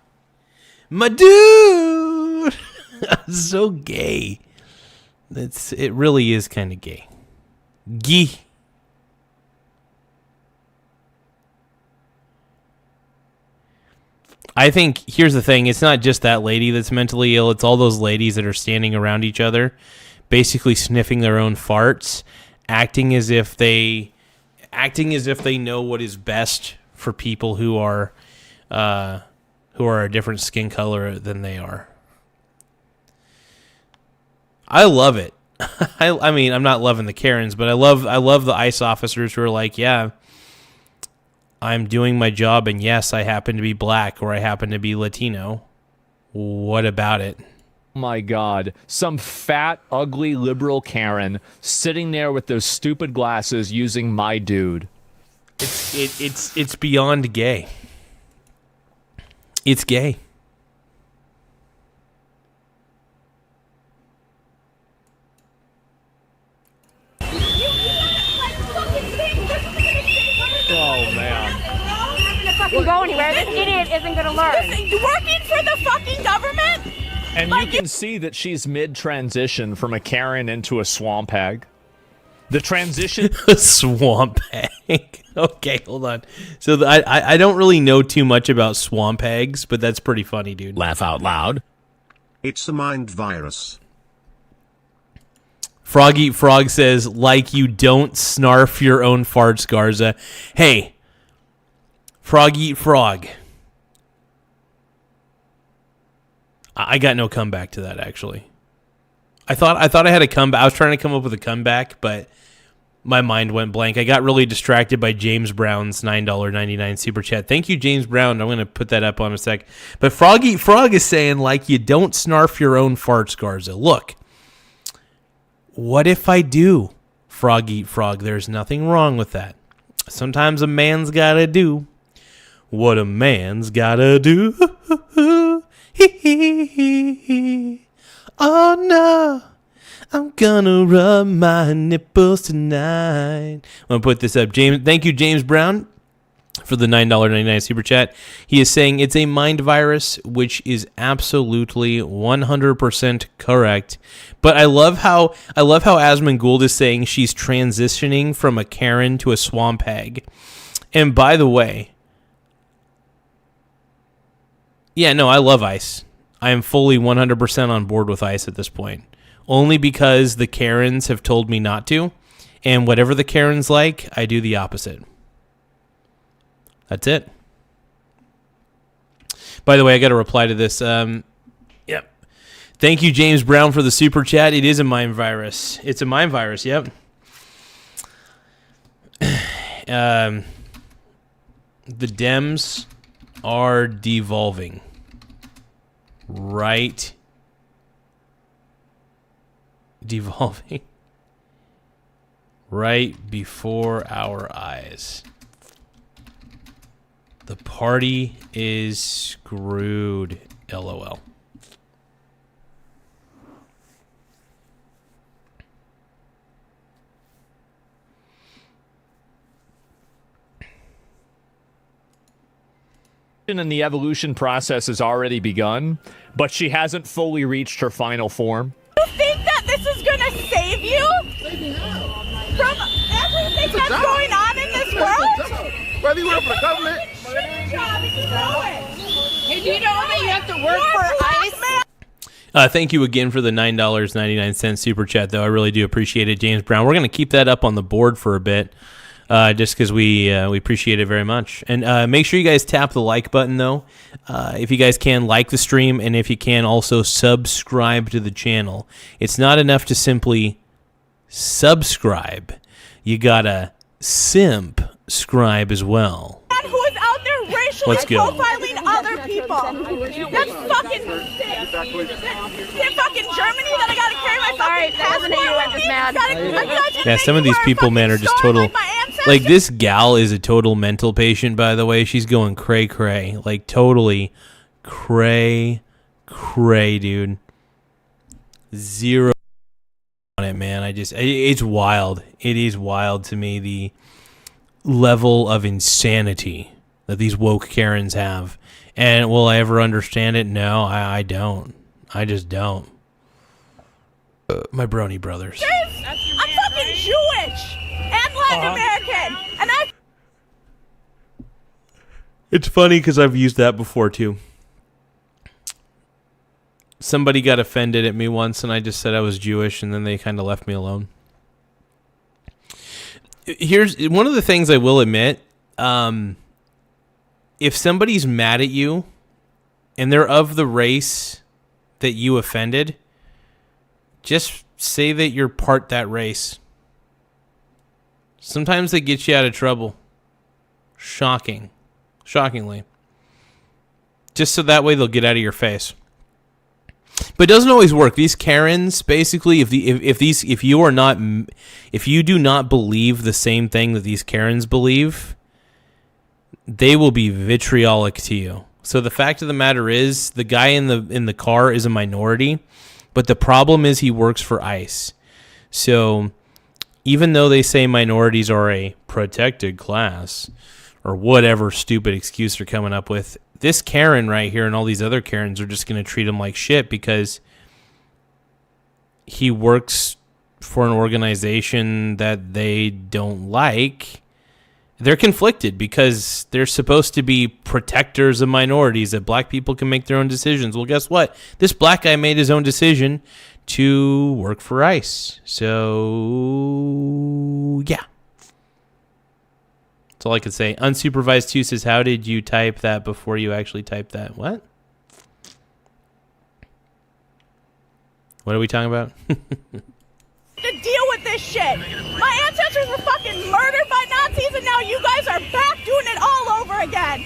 My dude. So gay. It really is kind of gay. Gee. I think, here's the thing, it's not just that lady that's mentally ill, it's all those ladies that are standing around each other, basically sniffing their own farts, acting as if they know what is best for people who are a different skin color than they are. I love it. I mean, I'm not loving the Karens, but I love the ICE officers who are like, yeah, I'm doing my job, and yes, I happen to be black or I happen to be Latino. What about it? My God. Some fat, ugly liberal Karen sitting there with those stupid glasses using my dude. It's beyond gay. It's gay. go anywhere. This idiot isn't going to learn. Working for the fucking government? And you can see that she's mid-transition from a Karen into a swamp hag. The transition... A swamp hag. Okay, hold on. So I don't really know too much about swamp hags, but that's pretty funny, dude. Laugh out loud. It's a mind virus. Frog Eat Frog says, like you don't snarf your own farts, Garza. Hey, Frog Eat Frog. I got no comeback to that, actually. I thought I had a comeback. I was trying to come up with a comeback, but my mind went blank. I got really distracted by James Brown's $9.99 super chat. Thank you, James Brown. I'm going to put that up on a sec. But Frog Eat Frog is saying, like, you don't snarf your own farts, Garza. Look, what if I do, Frog Eat Frog? There's nothing wrong with that. Sometimes a man's got to do what a man's got to do. Oh, no. I'm gonna rub my nipples tonight. I'm gonna put this up. James, thank you, James Brown, for the $9.99 super chat. He is saying it's a mind virus, which is absolutely 100% correct. But I love how Asmongold is saying she's transitioning from a Karen to a swamp hag. And by the way, yeah, no, I love ICE. I am fully 100% on board with ICE at this point. Only because the Karens have told me not to. And whatever the Karens like, I do the opposite. That's it. By the way, I got to reply to this. Yep. Thank you, James Brown, for the super chat. It is a mind virus. It's a mind virus, yep. The Dems are devolving. Right. Devolving right before our eyes. The party is screwed. LOL. And the evolution process has already begun, but she hasn't fully reached her final form. You think that this is gonna save you from everything that's going on in this world? Whether you work for the government, Hey, do you know that you have to work for ICE? Thank you again for the $9.99 super chat, though. I really do appreciate it, James Brown. We're going to keep that up on the board for a bit, just because we appreciate it very much. And make sure you guys tap the like button, though. If you guys can, like the stream, and if you can, also subscribe to the channel. It's not enough to simply subscribe. You gotta simp-scribe as well. Who is out there racially Let's go. profiling other people? That's fucking sick. In fucking Germany that I gotta carry my fucking passport with me? Yeah, some of these people, man, are just total. Like, this gal is a total mental patient, by the way. She's going cray-cray. Like, totally cray-cray, dude. Zero on it, man. It's wild. It is wild to me, the level of insanity that these woke Karens have. And will I ever understand it? No, I don't. I just don't. My brony brothers. I'm fucking Jewish and Latin American, and It's funny because I've used that before too. Somebody got offended at me once, and I just said I was Jewish, and then they kind of left me alone. Here's one of the things I will admit. If somebody's mad at you, and they're of the race that you offended, just say that you're part that race. Sometimes they get you out of trouble. Shockingly. Just so that way they'll get out of your face. But it doesn't always work. These Karens, basically, if you do not believe the same thing that these Karens believe, they will be vitriolic to you. So the fact of the matter is, the guy in the car is a minority, but the problem is he works for ICE. So even though they say minorities are a protected class, or whatever stupid excuse they're coming up with. This Karen right here and all these other Karens are just going to treat him like shit because he works for an organization that they don't like. They're conflicted because they're supposed to be protectors of minorities, that black people can make their own decisions. Well, guess what? This black guy made his own decision to work for ICE. So, yeah. That's all I could say. Unsupervised 2 says, how did you type that before you actually typed that? What? What are we talking about? To deal with this shit. My ancestors were fucking murdered by Nazis, and now you guys are back doing it all over again.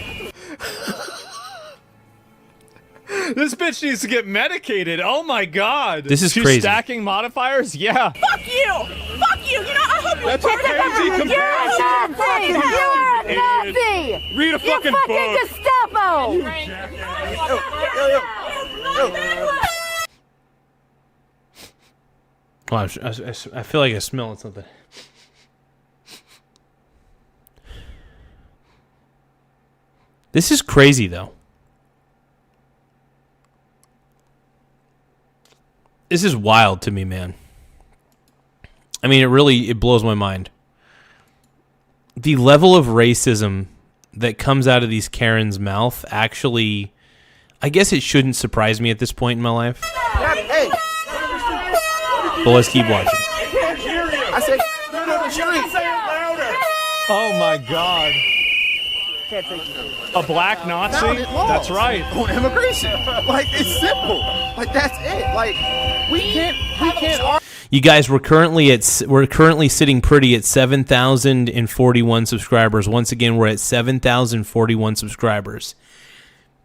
This bitch needs to get medicated. Oh my god. This is She's crazy. stacking modifiers? Yeah. Fuck you. Fuck you. You know, I hope you That's a crazy comparison. You're a Nazi. Read a fucking book. Gestapo. Oh, I feel like I smell something. This is crazy, though. This is wild to me, man. I mean, it blows my mind. The level of racism that comes out of these Karens' mouth actually, I guess it shouldn't surprise me at this point in my life. Hey. But let's keep watching. I said, Oh my god. A black Nazi? That's right. On immigration. Like, it's simple. Like, that's it. Like, we can't argue. You guys, we're currently sitting pretty at 7,041 subscribers. Once again, we're at 7,041 subscribers.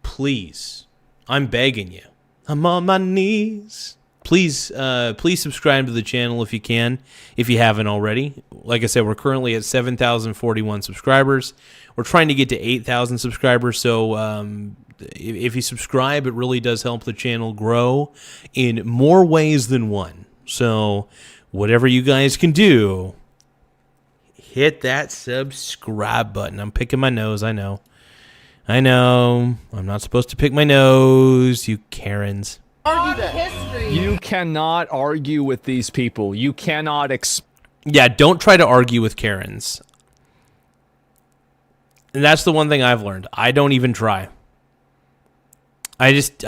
Please, I'm begging you. I'm on my knees. Please subscribe to the channel if you can, if you haven't already. Like I said, we're currently at 7,041 subscribers. We're trying to get to 8,000 subscribers, so if you subscribe, it really does help the channel grow in more ways than one. So whatever you guys can do, hit that subscribe button. I'm picking my nose, I know. I'm not supposed to pick my nose, you Karens. You cannot argue with these people. You cannot Yeah, don't try to argue with Karens. And that's the one thing I've learned. I don't even try. I just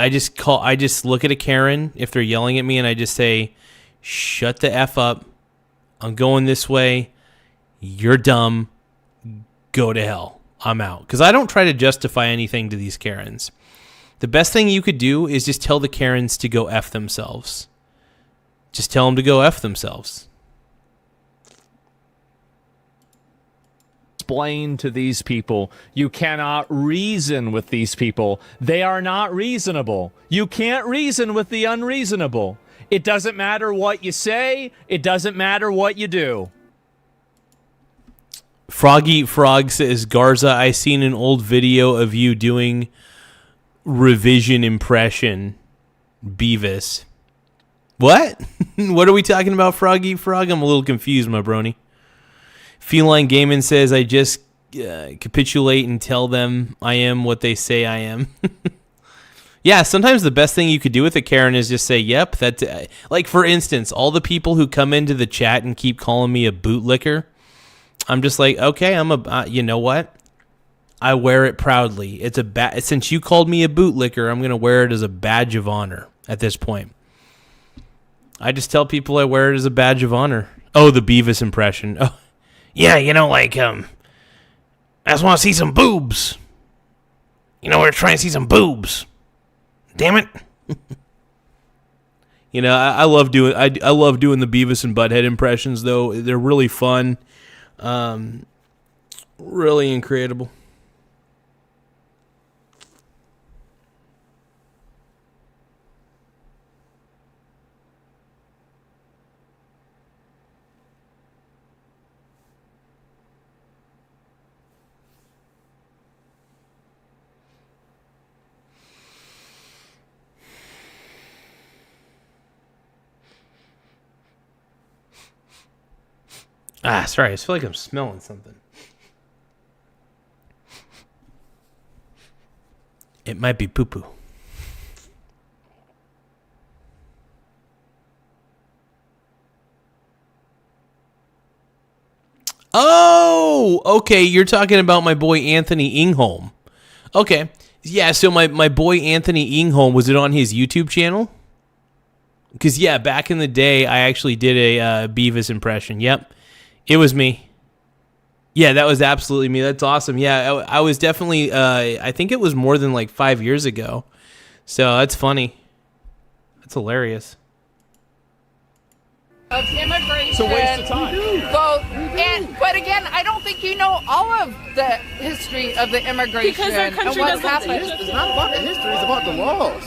look at a Karen if they're yelling at me and I just say, "Shut the F up. I'm going this way. You're dumb. Go to hell. I'm out." Cuz I don't try to justify anything to these Karens. The best thing you could do is just tell the Karens to go F themselves. Just tell them to go F themselves. explain to these people. You cannot reason with these people. They are not reasonable. You can't reason with the unreasonable. It doesn't matter what you say. It doesn't matter what you do. Froggy Frog says, Garza, I seen an old video of you doing revision impression Beavis. What? What are we talking about, Froggy Frog? I'm a little confused, my brony. Feline Gaiman says, I just capitulate and tell them I am what they say I am. Yeah, sometimes the best thing you could do with a Karen is just say, yep, that's... like, for instance, all the people who come into the chat and keep calling me a bootlicker, I'm just like, okay, I'm a... you know what? I wear it proudly. It's a since you called me a bootlicker, I'm going to wear it as a badge of honor at this point. I just tell people I wear it as a badge of honor. Oh, the Beavis impression. Oh, yeah, you know, like, I just want to see some boobs. You know, we're trying to see some boobs. Damn it. You know, I love doing the Beavis and Butthead impressions, though. They're really fun. Really incredible. Ah, sorry. I feel like I'm smelling something. It might be poo-poo. Oh, okay. You're talking about my boy Anthony Ingholm. Okay. Yeah, so my boy Anthony Ingholm, was it on his YouTube channel? Because, yeah, back in the day, I actually did a Beavis impression. Yep. It was me. Yeah, that was absolutely me. That's awesome. Yeah, I was definitely, I think it was more than like 5 years ago. So that's funny. That's hilarious. Of immigration. It's a waste of time. Vote. But again, I don't think you know all of the history of the immigration. Because our country It's not about the history, it's about the laws.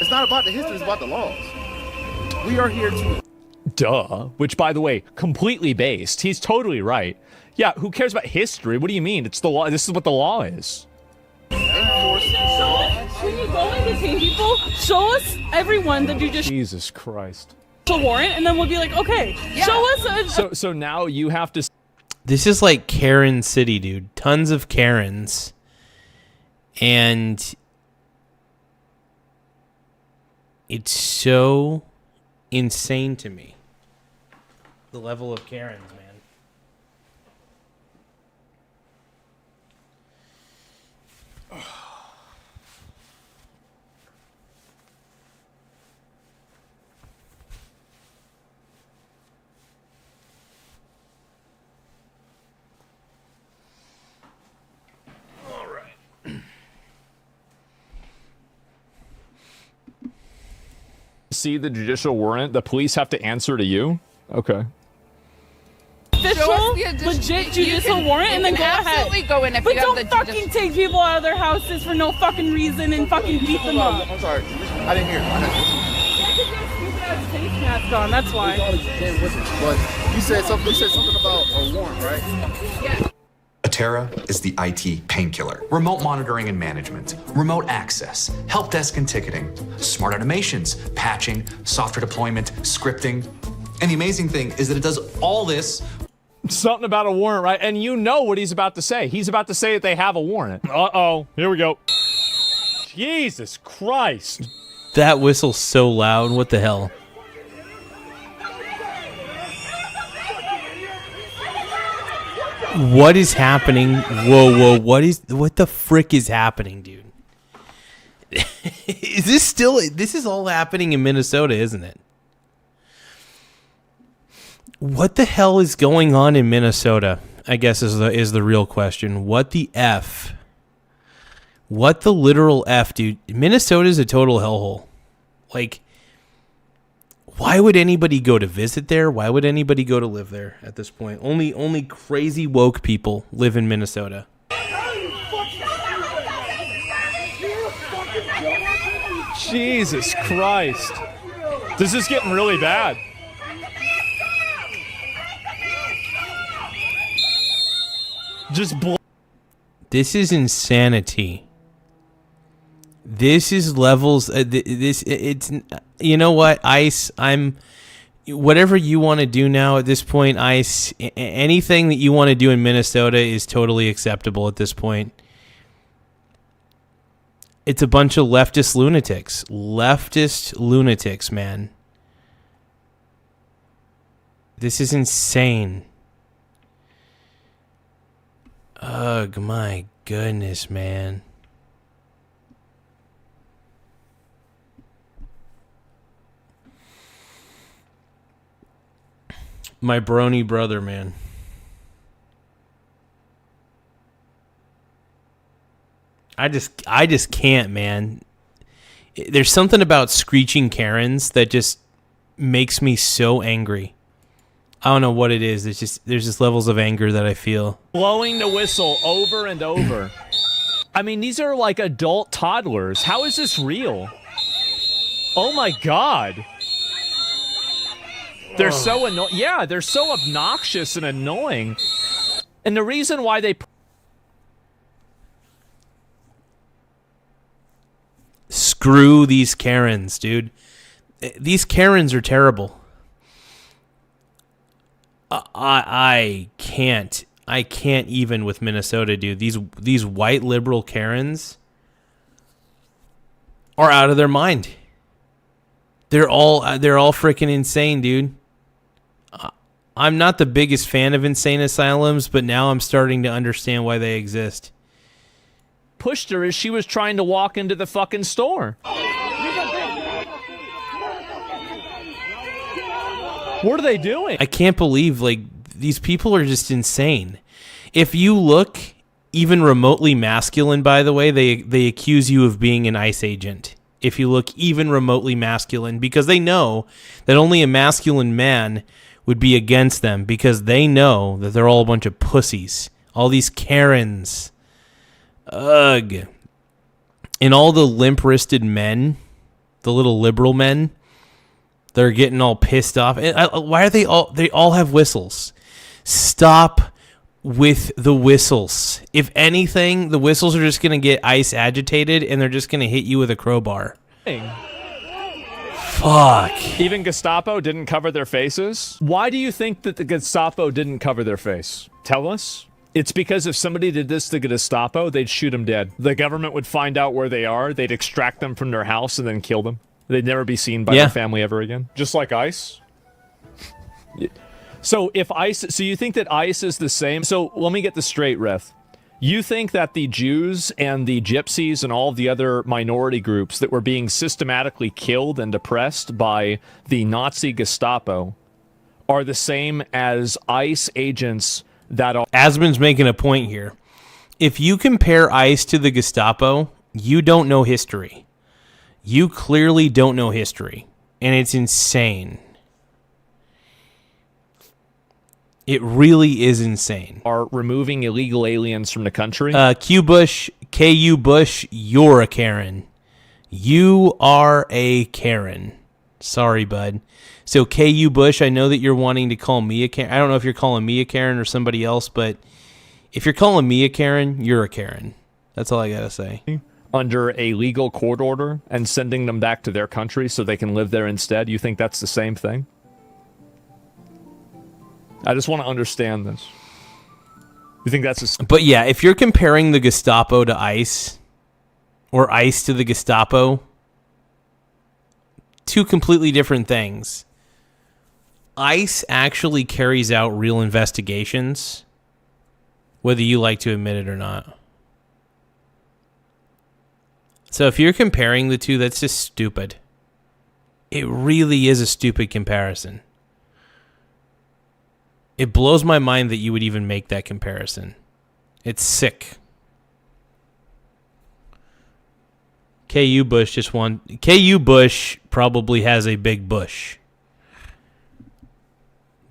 It's not about the history, it's about the laws. We are here to... Duh. Which, by the way, completely based. He's totally right. Yeah, who cares about history? What do you mean? It's the law. This is what the law is. When you go and detain people, show us everyone that you just... Jesus Christ. A warrant, and then we'll be like, okay, show us So now you have to... This is like Karen City, dude. Tons of Karens. And it's so insane to me. The level of Karens, man. See the judicial warrant? The police have to answer to you? Okay. official, legit judicial warrant, and then go ahead. Absolutely go in if but you have the don't fucking take people out of their houses for no fucking reason and fucking beat them up. I'm sorry. I didn't hear. Face mask on, that's why. But you said something about a warrant, right? Yeah. Atera is the IT painkiller. Remote monitoring and management, remote access, help desk and ticketing, smart automations, patching, software deployment, scripting. And the amazing thing is that it does all this. Something about a warrant, right? And you know what he's about to say. He's about to say that they have a warrant. Uh-oh. Here we go. Jesus Christ. That whistle's so loud. What the hell? What is happening? Whoa, what the frick is happening, dude? Is this is all happening in Minnesota, isn't it? What the hell is going on in Minnesota? I guess is the real question. What the F? What the literal F, dude? Minnesota is a total hellhole. Like, why would anybody go to visit there? Why would anybody go to live there at this point? Only crazy woke people live in Minnesota. Jesus Christ. This is getting really bad. This is insanity. This is levels. It's you know what, ICE. Whatever you want to do now at this point, ICE. Anything that you want to do in Minnesota is totally acceptable at this point. It's a bunch of leftist lunatics, man. This is insane. Ugh, my goodness, man. My brony brother, man. I just can't, man. There's something about screeching Karens that just makes me so angry. I don't know what it is. There's just levels of anger that I feel. Blowing the whistle over and over. I mean, these are like adult toddlers. How is this real? Oh my God. They're so annoying. Yeah, they're so obnoxious and annoying. And the reason why they... Screw these Karens, dude. These Karens are terrible. I can't even with Minnesota, dude. These white liberal Karens are out of their mind. They're all freaking insane, dude. I'm not the biggest fan of insane asylums, but now I'm starting to understand why they exist. Pushed her as she was trying to walk into the fucking store. What are they doing? I can't believe, like, these people are just insane. If you look even remotely masculine, by the way, they accuse you of being an ICE agent. If you look even remotely masculine, because they know that only a masculine man would be against them, because they know that they're all a bunch of pussies. All these Karens. Ugh. And all the limp-wristed men, the little liberal men, they're getting all pissed off. Why are they all have whistles? Stop with the whistles. If anything, the whistles are just going to get ICE agitated, and they're just going to hit you with a crowbar. Fuck. Even Gestapo didn't cover their faces? Why do you think that the Gestapo didn't cover their face? Tell us. It's because if somebody did this to Gestapo, they'd shoot them dead. The government would find out where they are, they'd extract them from their house, and then kill them. They'd never be seen by their family ever again. Just like ICE? So if ICE, so you think that ICE is the same? So let me get this straight, Ref. You think that the Jews and the Gypsies and all of the other minority groups that were being systematically killed and oppressed by the Nazi Gestapo are the same as ICE agents that are... Asman's making a point here. If you compare ICE to the Gestapo, you don't know history. You clearly don't know history, and it's insane. It really is insane. Are removing illegal aliens from the country? Q Bush, KU Bush, you're a Karen. You are a Karen. Sorry, bud. So KU Bush, I know that you're wanting to call me a Karen. I don't know if you're calling me a Karen or somebody else, but if you're calling me a Karen, you're a Karen. That's all I gotta say. Under a legal court order and sending them back to their country so they can live there instead? You think that's the same thing? I just want to understand this. You think that's But yeah, if you're comparing the Gestapo to ICE, or ICE to the Gestapo, two completely different things. ICE actually carries out real investigations, whether you like to admit it or not. So if you're comparing the two, that's just stupid. It really is a stupid comparison. It blows my mind that you would even make that comparison. It's sick. KU Bush just won. KU Bush probably has a big bush.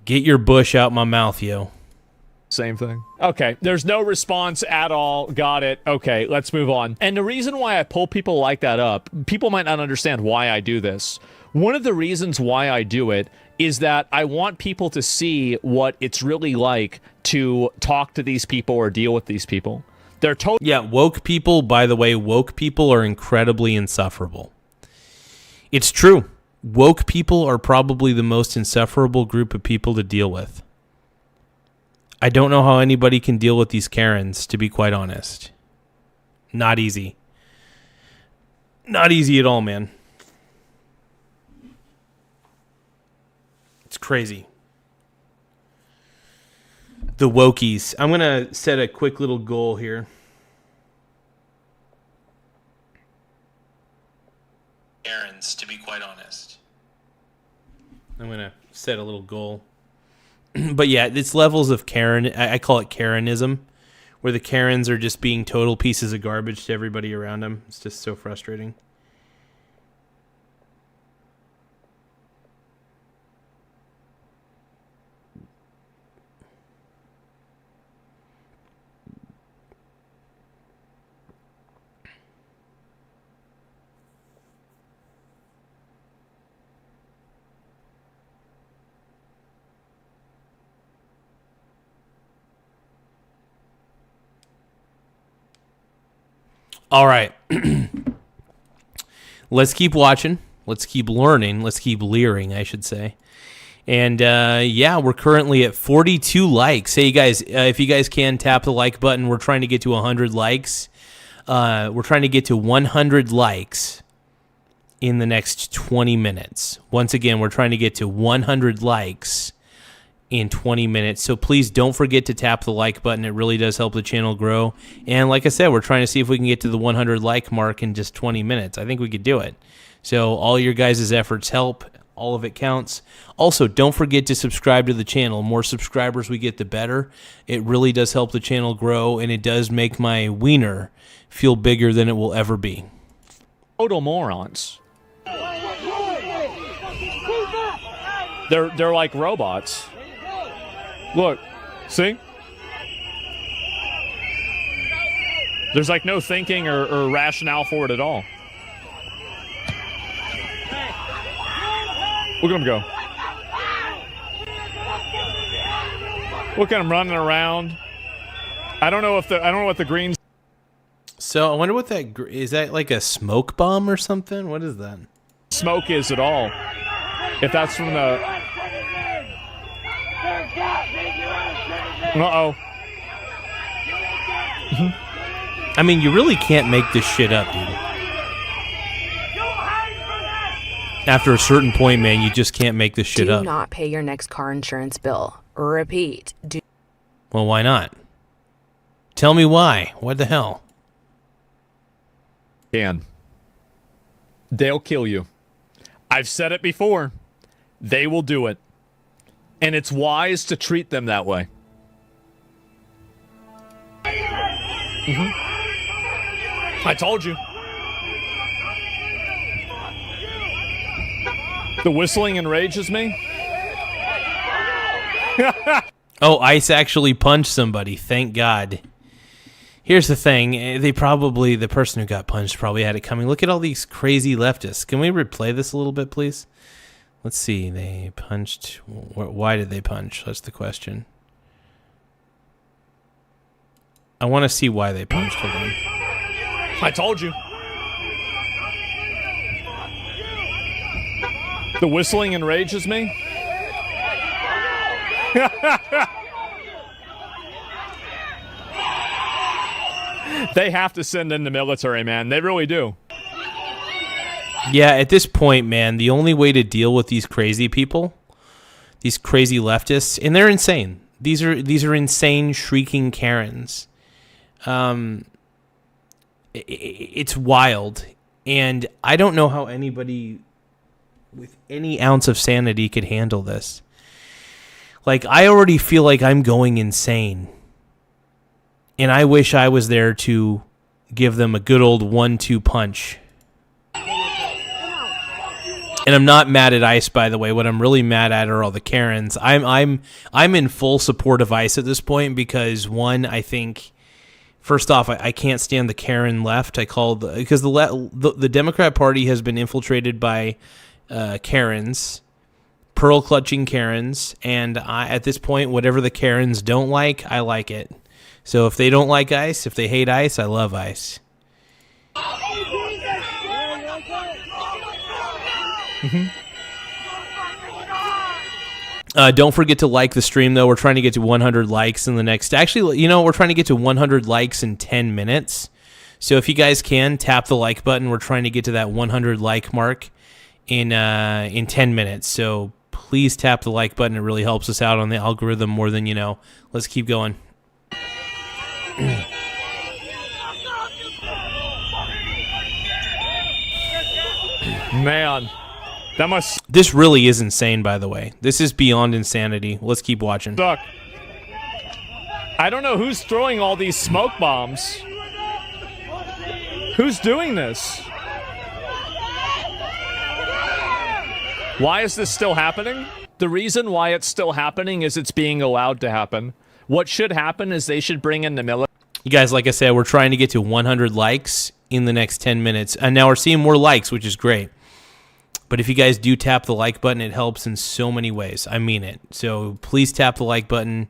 Get your bush out my mouth, yo. Same thing. Okay, there's no response at all. Got it. Okay, let's move on. And the reason why I pull people like that up, people might not understand why I do this. One of the reasons why I do it is that I want people to see what it's really like to talk to these people or deal with these people. They're Yeah, woke people, by the way, woke people are incredibly insufferable. It's true. Woke people are probably the most insufferable group of people to deal with. I don't know how anybody can deal with these Karens, to be quite honest. Not easy. Not easy at all, man. It's crazy. The wokies. I'm going to set a quick little goal here. Karens, to be quite honest. I'm going to set a little goal. But yeah, it's levels of Karen. I call it Karenism, where the Karens are just being total pieces of garbage to everybody around them. It's just so frustrating. All right. Let's keep watching. Let's keep learning. Let's keep leering, I should say. And yeah, we're currently at 42 likes. Hey, guys, if you guys can tap the like button, we're trying to get to 100 likes. We're trying to get to 100 likes in the next 20 minutes. Once again, we're trying to get to 100 likes in 20 minutes. So please don't forget to tap the like button. It really does help the channel grow. And like I said, we're trying to see if we can get to the 100 like mark in just 20 minutes. I think we could do it. So all your guys' efforts help. All of it counts. Also, don't forget to subscribe to the channel. More subscribers we get, the better. It really does help the channel grow, and it does make my wiener feel bigger than it will ever be. Total morons. They're like robots. Look, see? There's like no thinking or rationale for it at all. Look at him go. Look at him running around. I don't know what the greens. So I wonder what that is. That like a smoke bomb or something? What is that? Smoke is at all. If that's from the. Uh-oh. I mean, you really can't make this shit up, dude. After a certain point, man, you just can't make this shit up. Do not pay your next car insurance bill. Repeat. Well, why not? Tell me why. What the hell? They'll kill you. I've said it before. They will do it. And it's wise to treat them that way. I told you. The whistling enrages me. Oh, Ice actually punched somebody. Thank God. Here's the thing. The person who got punched probably had it coming. Look at all these crazy leftists. Can we replay this a little bit, please? Let's see. They punched. Why did they punch? That's the question. I want to see why they punched. Hold on. I told you. The whistling enrages me. They have to send in the military, man. They really do. Yeah, at this point, man, the only way to deal with these crazy people, these crazy leftists, and they're insane. These are insane, shrieking Karens. It's wild, and I don't know how anybody with any ounce of sanity could handle this. Like, I already feel like I'm going insane, and I wish I was there to give them a good old 1-2 punch. And I'm not mad at ICE, by the way. What I'm really mad at are all the Karens. I'm in full support of ICE at this point because, one, I think, first off, I can't stand the Karen left. Because the Democrat Party has been infiltrated by Karens, pearl clutching Karens, and at this point, whatever the Karens don't like, I like it. So if they don't like ICE, if they hate ICE, I love ICE. Don't forget to like the stream, though. We're trying to get to 100 likes in the next... Actually, we're trying to get to 100 likes in 10 minutes. So if you guys can, tap the like button. We're trying to get to that 100 like mark in 10 minutes. So please tap the like button. It really helps us out on the algorithm more than you know. Let's keep going. Man. This really is insane, by the way. This is beyond insanity. Let's keep watching. Suck. I don't know who's throwing all these smoke bombs. Who's doing this? Why is this still happening? The reason why it's still happening is it's being allowed to happen. What should happen is they should bring in the military. You guys, like I said, we're trying to get to 100 likes in the next 10 minutes. And now we're seeing more likes, which is great. But if you guys do tap the like button, it helps in so many ways. I mean it. So please tap the like button.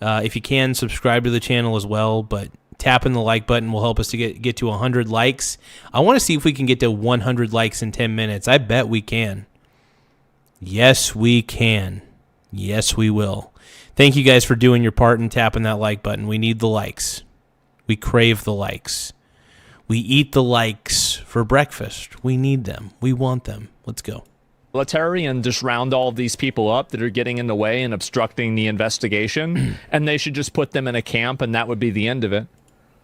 If you can, subscribe to the channel as well. But tapping the like button will help us to get to 100 likes. I want to see if we can get to 100 likes in 10 minutes. I bet we can. Yes, we can. Yes, we will. Thank you guys for doing your part and tapping that like button. We need the likes. We crave the likes. We eat the likes for breakfast. We need them. We want them. Let's go. Military and just round all of these people up that are getting in the way and obstructing the investigation, and they should just put them in a camp, and that would be the end of it.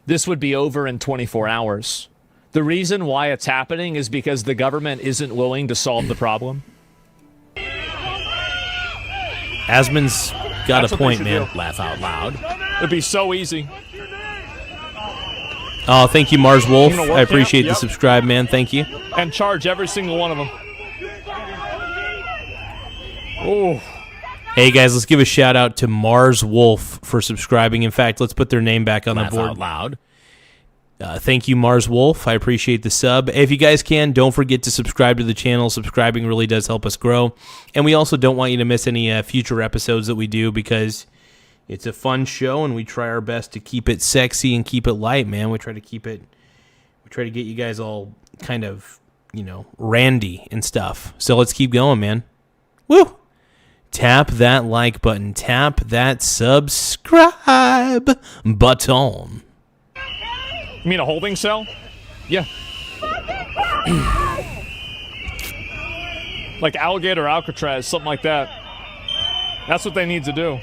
This would be over in 24 hours. The reason why it's happening is because the government isn't willing to solve the problem. Asmon's got That's a what they point, should man. do. Laugh out loud. It'd be so easy. Oh, thank you, Mars Wolf. You know, work I appreciate camp? the Yep. subscribe, man. Thank you. And charge every single one of them. Oh. Hey, guys, let's give a shout-out to Mars Wolf for subscribing. In fact, let's put their name back on the board. Out loud. Thank you, Mars Wolf. I appreciate the sub. If you guys can, don't forget to subscribe to the channel. Subscribing really does help us grow. And we also don't want you to miss any future episodes that we do because it's a fun show and we try our best to keep it sexy and keep it light, man. We try to get you guys all kind of, randy and stuff. So let's keep going, man. Woo! Tap that like button. Tap that subscribe button. You mean a holding cell? Yeah. Like alligator Alcatraz, something like that. That's what they need to do.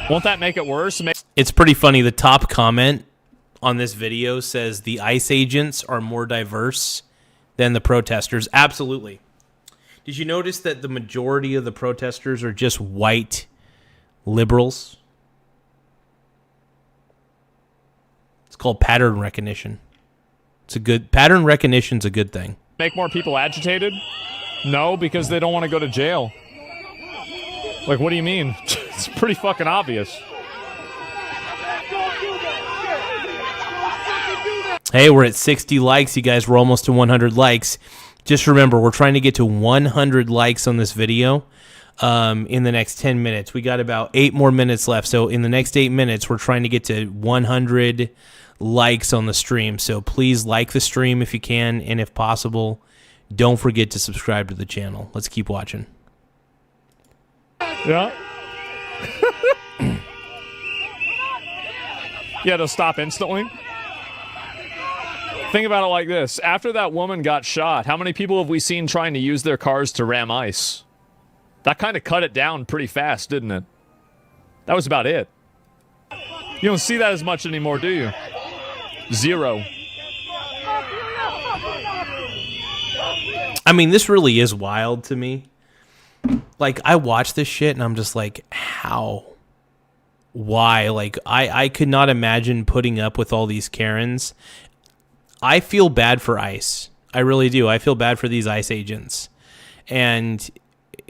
Won't that make it worse? It's pretty funny. The top comment on this video says the ICE agents are more diverse than the protesters. Absolutely. Did you notice that the majority of the protesters are just white liberals? It's called pattern recognition. Pattern recognition's a good thing. Make more people agitated? No, because they don't want to go to jail. Like, what do you mean? It's pretty fucking obvious. Hey, we're at 60 likes, you guys. We're almost to 100 likes. Just remember, we're trying to get to 100 likes on this video in the next 10 minutes. We got about 8 more minutes left. So in the next 8 minutes, we're trying to get to 100 likes on the stream. So please like the stream if you can. And if possible, don't forget to subscribe to the channel. Let's keep watching. Yeah. Yeah, to stop instantly. Think about it like this. After that woman got shot, how many people have we seen trying to use their cars to ram ice? That kind of cut it down pretty fast, didn't it? That was about it. You don't see that as much anymore, do you? Zero. I mean, this really is wild to me. Like, I watch this shit and I'm just like, how? Why? Like, I could not imagine putting up with all these Karens. I feel bad for ICE. I really do. I feel bad for these ICE agents. And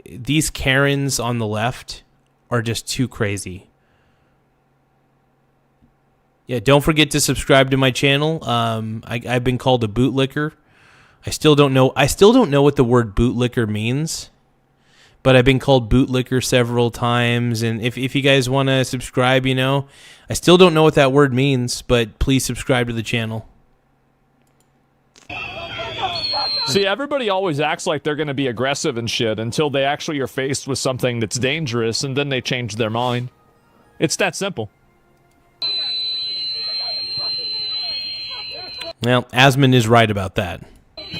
these Karens on the left are just too crazy. Yeah, don't forget to subscribe to my channel. I've been called a bootlicker. I still don't know what the word bootlicker means. But I've been called bootlicker several times. And if you guys want to subscribe, I still don't know what that word means. But please subscribe to the channel. See, everybody always acts like they're going to be aggressive and shit until they actually are faced with something that's dangerous, and then they change their mind. It's that simple. Well, Asmon is right about that.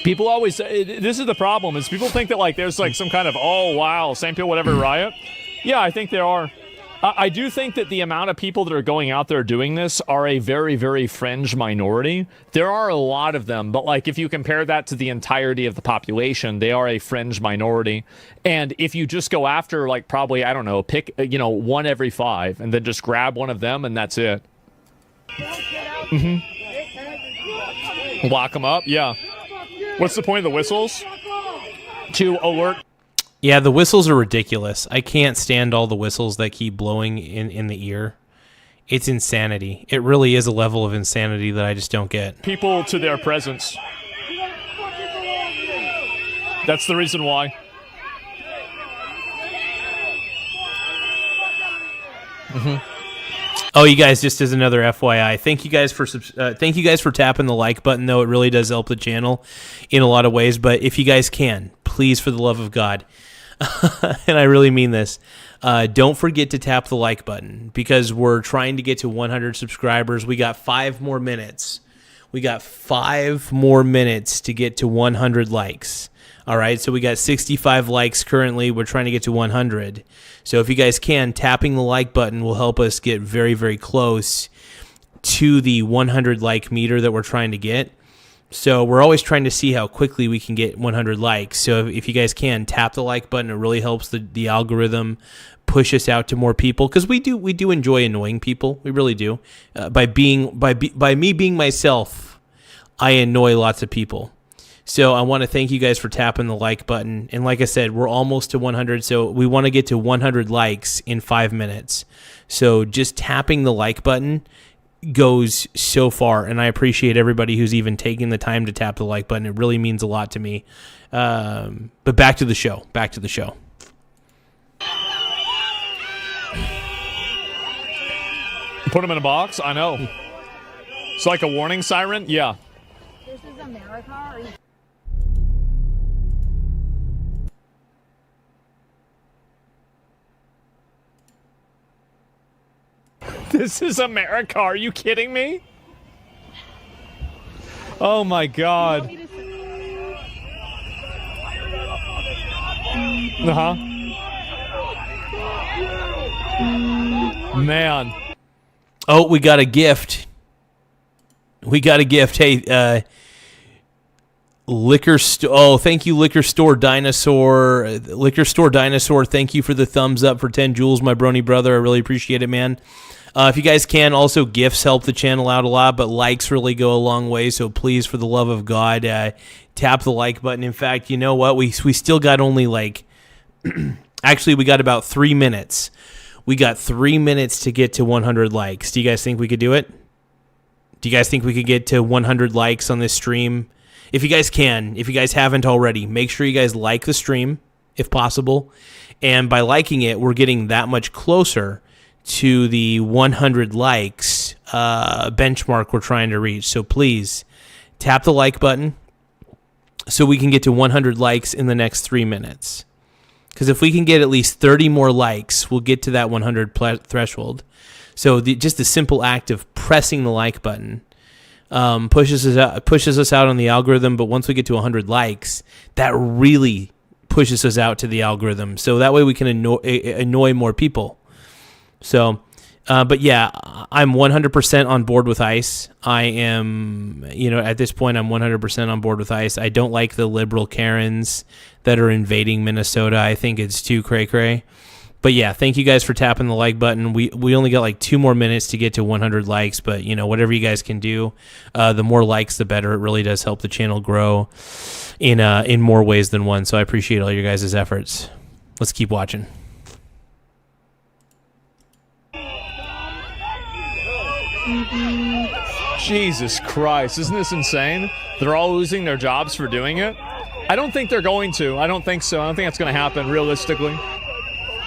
People always say, this is the problem, is people think that like there's like some kind of, oh wow, St. Peel whatever riot. Yeah, I think there are. I do think that the amount of people that are going out there doing this are a very, very fringe minority. There are a lot of them, but like if you compare that to the entirety of the population, they are a fringe minority. And if you just go after like probably, I don't know, pick, one every 5 and then just grab one of them and that's it. Mm-hmm. Lock them up, yeah. What's the point of the whistles? To alert. Yeah, the whistles are ridiculous. I can't stand all the whistles that keep blowing in the ear. It's insanity. It really is a level of insanity that I just don't get. People to their presence. That's the reason why. Mm-hmm. Oh, you guys, just as another FYI, thank you guys for tapping the like button, though. It really does help the channel in a lot of ways. But if you guys can, please, for the love of God, and I really mean this. Don't forget to tap the like button because we're trying to get to 100 subscribers. We got 5 more minutes. We got 5 more minutes to get to 100 likes. All right, so we got 65 likes currently. We're trying to get to 100. So if you guys can, tapping the like button will help us get very, very close to the 100 like meter that we're trying to get. So we're always trying to see how quickly we can get 100 likes. So if you guys can, tap the like button. It really helps the algorithm push us out to more people because we do enjoy annoying people. We really do. By me being myself, I annoy lots of people. So I want to thank you guys for tapping the like button. And like I said, we're almost to 100. So we want to get to 100 likes in 5 minutes. So just tapping the like button goes so far. And I appreciate everybody who's even taking the time to tap the like button. It really means a lot to me. But back to the show. Put him in a box? I know. It's like a warning siren? Yeah. This is America. This is America. Are you kidding me? Oh my God. Uh-huh. Man. Oh, we got a gift. Hey, Liquor Store. Oh, thank you, Liquor Store Dinosaur. Liquor Store Dinosaur, thank you for the thumbs up for 10 jewels, my brony brother. I really appreciate it, man. If you guys can, also gifts help the channel out a lot, but likes really go a long way. So please, for the love of God, tap the like button. In fact, you know what? We still got only like, actually, we got about 3 minutes. We got 3 minutes to get to 100 likes. Do you guys think we could do it? Do you guys think we could get to 100 likes on this stream? If you guys can, if you guys haven't already, make sure you guys like the stream if possible. And by liking it, we're getting that much closer to the 100 likes benchmark we're trying to reach. So please tap the like button so we can get to 100 likes in the next 3 minutes. Because if we can get at least 30 more likes, we'll get to that 100 threshold. So just the simple act of pressing the like button pushes us out on the algorithm. But once we get to 100 likes, that really pushes us out to the algorithm. So that way we can annoy more people. So, but yeah, I'm 100% on board with ICE. I am, at this point, I'm 100% on board with ICE. I don't like the liberal Karens that are invading Minnesota. I think it's too cray-cray. But yeah, thank you guys for tapping the like button. We only got like 2 more minutes to get to 100 likes, but whatever you guys can do, the more likes, the better. It really does help the channel grow in more ways than one. So I appreciate all your guys' efforts. Let's keep watching. Jesus Christ, isn't this insane? They're all losing their jobs for doing it? I don't think they're going to. I don't think so. I don't think that's going to happen realistically.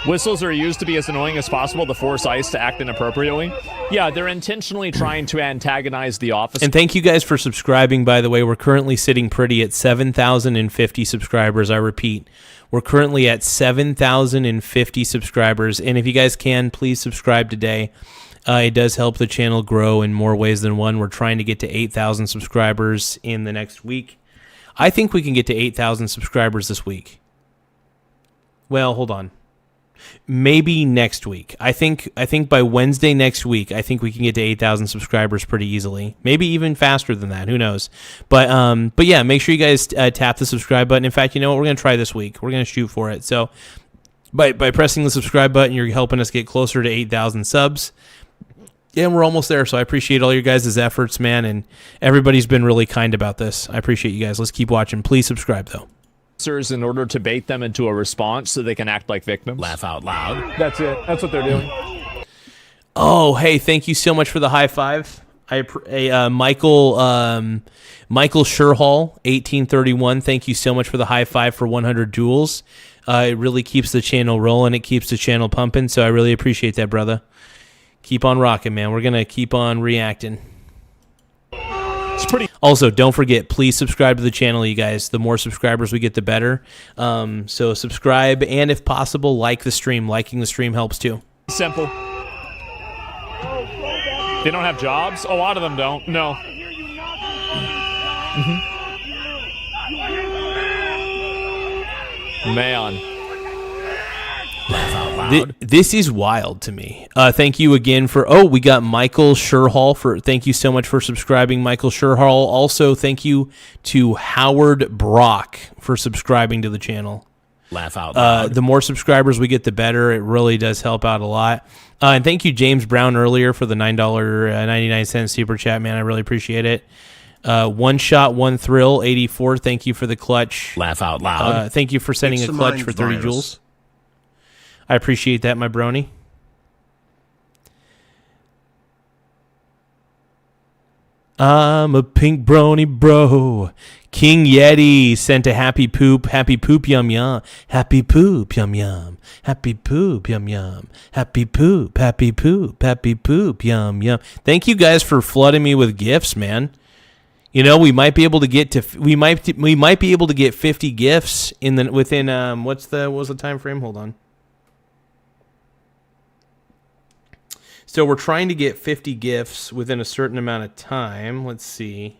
Whistles are used to be as annoying as possible to force ICE to act inappropriately. Yeah, they're intentionally trying to antagonize the office. And thank you guys for subscribing, by the way. We're currently sitting pretty at 7,050 subscribers. I repeat, we're currently at 7,050 subscribers. And if you guys can, please subscribe today. It does help the channel grow in more ways than one. We're trying to get to 8,000 subscribers in the next week. I think we can get to 8,000 subscribers this week. Well, hold on. Maybe next week. I think by Wednesday next week, I think we can get to 8,000 subscribers pretty easily. Maybe even faster than that. Who knows? But yeah, make sure you guys tap the subscribe button. In fact, you know what? We're going to try this week. We're going to shoot for it. So by pressing the subscribe button, you're helping us get closer to 8,000 subs. Yeah, we're almost there, so I appreciate all your guys' efforts, man, and everybody's been really kind about this. I appreciate you guys. Let's keep watching. Please subscribe, though. In order to bait them into a response so they can act like victims. Laugh out loud. That's it. That's what they're doing. Oh, hey, thank you so much for the high five. Michael Shirley, 1831, thank you so much for the high five for 100 jewels. It really keeps the channel rolling. It keeps the channel pumping, so I really appreciate that, brother. Keep on rocking, man. We're going to keep on reacting. It's pretty. Also, don't forget, please subscribe to the channel, you guys. The more subscribers we get, the better. So subscribe, and if possible, like the stream. Liking the stream helps too. Simple. They don't have jobs? A lot of them don't. No. Man. This is wild to me. Thank you again for... Oh, we got Michael Shirley for... Thank you so much for subscribing, Michael Shirley. Also, thank you to Howard Brock for subscribing to the channel. Laugh out loud. The more subscribers we get, the better. It really does help out a lot. And thank you, James Brown, earlier for the $9.99 super chat, man. I really appreciate it. One Shot, One Thrill, 84. Thank you for the clutch. Laugh out loud. Thank you for sending It's a the clutch mind for 30 virus. joules. I appreciate that, my brony. I'm a pink brony bro. King Yeti sent a happy poop yum yum. Happy poop yum yum. Happy poop yum yum. Happy poop yum yum. Thank you guys for flooding me with gifts, man. You know, we might be able to get to we might be able to get 50 gifts within what was the time frame? Hold on. So we're trying to get 50 gifts within a certain amount of time. Let's see.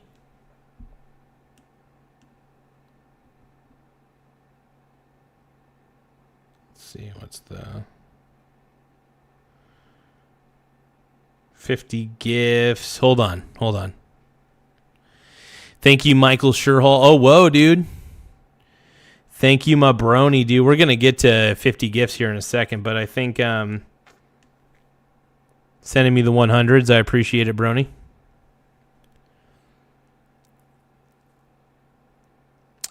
Let's see, what's the 50 gifts? Hold on. Thank you, Michael Shirley. Oh, whoa, dude. Thank you, my brony, dude. We're going to get to 50 gifts here in a second, but I think sending me the 100s, I appreciate it, brony.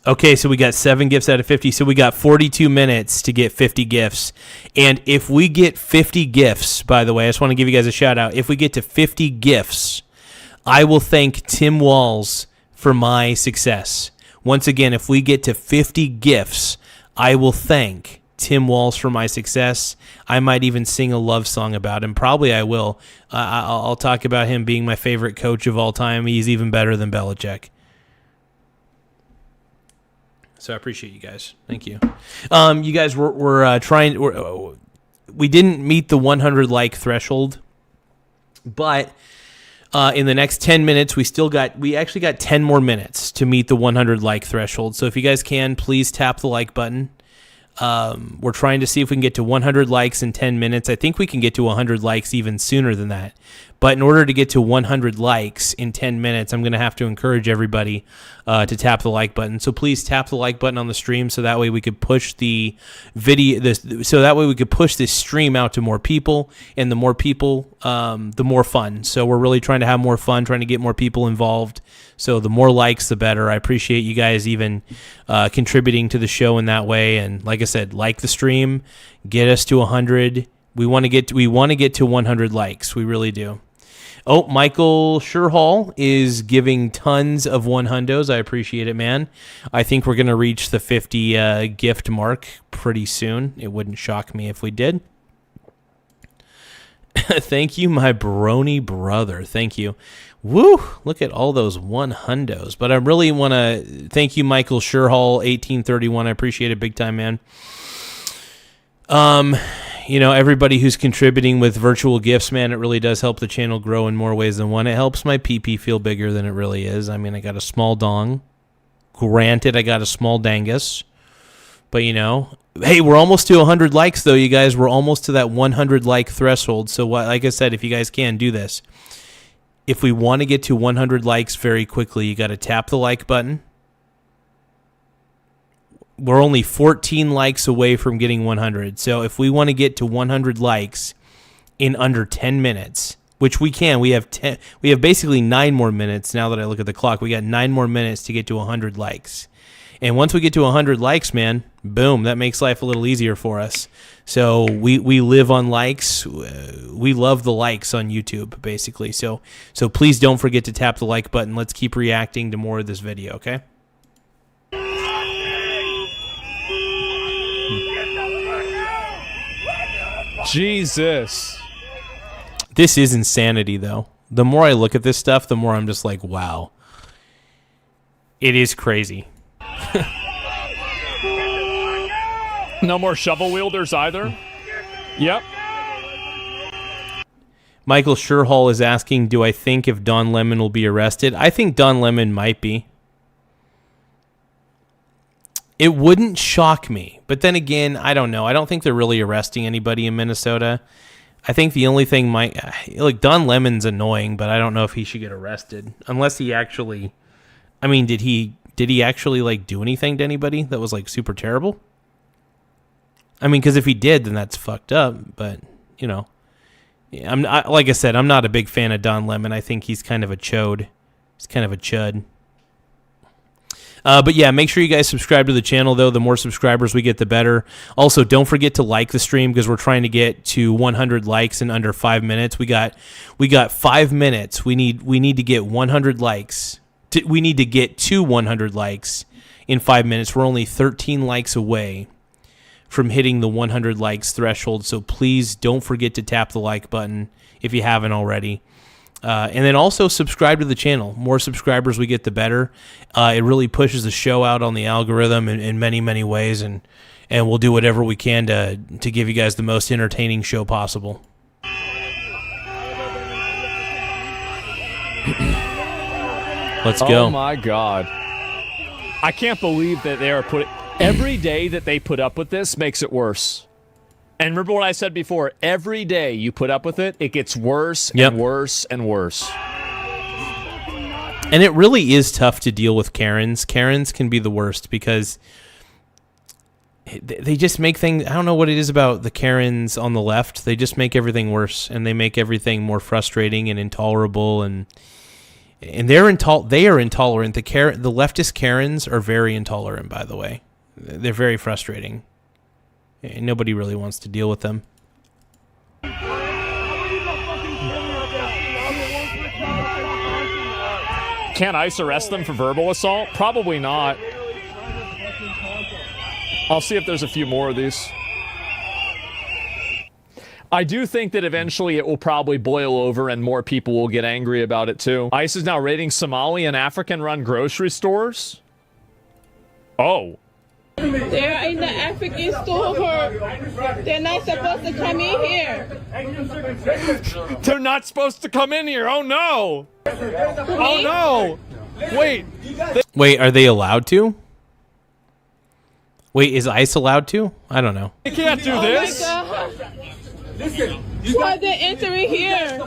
Okay, so we got 7 gifts out of 50. So we got 42 minutes to get 50 gifts. And if we get 50 gifts, by the way, I just want to give you guys a shout out. If we get to 50 gifts, I will thank Tim Walls for my success. Once again, if we get to 50 gifts, I will thank Tim Walls for my success. I might even sing a love song about him. Probably I will. I'll talk about him being my favorite coach of all time. He's even better than Belichick. So I appreciate you guys. Thank you. You guys were trying. We didn't meet the 100 like threshold, but in the next 10 minutes, we actually got 10 more minutes to meet the 100 like threshold. So if you guys can, please tap the like button. We're trying to see if we can get to 100 likes in 10 minutes. I think we can get to 100 likes even sooner than that. But in order to get to 100 likes in 10 minutes, I'm going to have to encourage everybody to tap the like button. So please tap the like button on the stream so that way we could push the video, so that way we could push this stream out to more people, and the more people, the more fun. So we're really trying to have more fun, trying to get more people involved. So the more likes, the better. I appreciate you guys even contributing to the show in that way. And like I said, like the stream, get us to 100. We want to get to 100 likes. We really do. Oh, Michael Shirley is giving tons of 100s. I appreciate it, man. I think we're going to reach the 50 gift mark pretty soon. It wouldn't shock me if we did. Thank you, my brony brother. Thank you. Woo! Look at all those 100s. But I really want to thank you, Michael Shirley, 1831. I appreciate it big time, man. You know, everybody who's contributing with virtual gifts, man, it really does help the channel grow in more ways than one. It helps my PP feel bigger than it really is. I mean, I got a small dong. Granted, I got a small dangus. But, you know, hey, we're almost to 100 likes, though, you guys. We're almost to that 100 like threshold. So, like I said, if you guys can, do this. If we want to get to 100 likes very quickly, you got to tap the like button. We're only 14 likes away from getting 100. So if we want to get to 100 likes in under 10 minutes, which we can, we have basically 9 more minutes now that I look at the clock. We got 9 more minutes to get to 100 likes. And once we get to 100 likes, man, boom, that makes life a little easier for us. So we live on likes. We love the likes on YouTube, basically. So please don't forget to tap the like button. Let's keep reacting to more of this video, okay? Jesus. This is insanity, though. The more I look at this stuff, the more I'm just like, wow. It is crazy. No more shovel wielders either. Yep. Michael Shirley is asking, do I think if Don Lemon will be arrested? I think Don Lemon might be. It wouldn't shock me. But then again, I don't know. I don't think they're really arresting anybody in Minnesota. I think the only thing Don Lemon's annoying, but I don't know if he should get arrested. Unless he actually, I mean, did he actually do anything to anybody that was super terrible? I mean, because if he did, then that's fucked up. But, like I said, I'm not a big fan of Don Lemon. I think he's kind of a chode. He's kind of a chud. But yeah, make sure you guys subscribe to the channel, though. The more subscribers we get, the better. Also, don't forget to like the stream because we're trying to get to 100 likes in under 5 minutes. We got 5 minutes. We need to get 100 likes. We need to get to 100 likes in 5 minutes. We're only 13 likes away from hitting the 100 likes threshold. So please don't forget to tap the like button if you haven't already. And then also subscribe to the channel. More subscribers we get, the better. It really pushes the show out on the algorithm in many, many ways, and we'll do whatever we can to give you guys the most entertaining show possible. Let's go. Oh my God. I can't believe that they are every day that they put up with this makes it worse. And remember what I said before, every day you put up with it, it gets worse and worse and worse. And it really is tough to deal with Karens. Karens can be the worst because they just make things, I don't know what it is about the Karens on the left. They just make everything worse, and they make everything more frustrating and intolerable, and they are intolerant. The leftist Karens are very intolerant, by the way. They're very frustrating. And nobody really wants to deal with them. Can ICE arrest them for verbal assault? Probably not. I'll see if there's a few more of these. I do think that eventually it will probably boil over and more people will get angry about it too. ICE is now raiding Somali and African-run grocery stores? Oh. They're in the African store. They're not supposed to come in here. They're not supposed to come in here. Oh no! Oh no! Wait. Wait, are they allowed to? Wait, is ICE allowed to? I don't know. They can't do this. Listen, why they're entering here?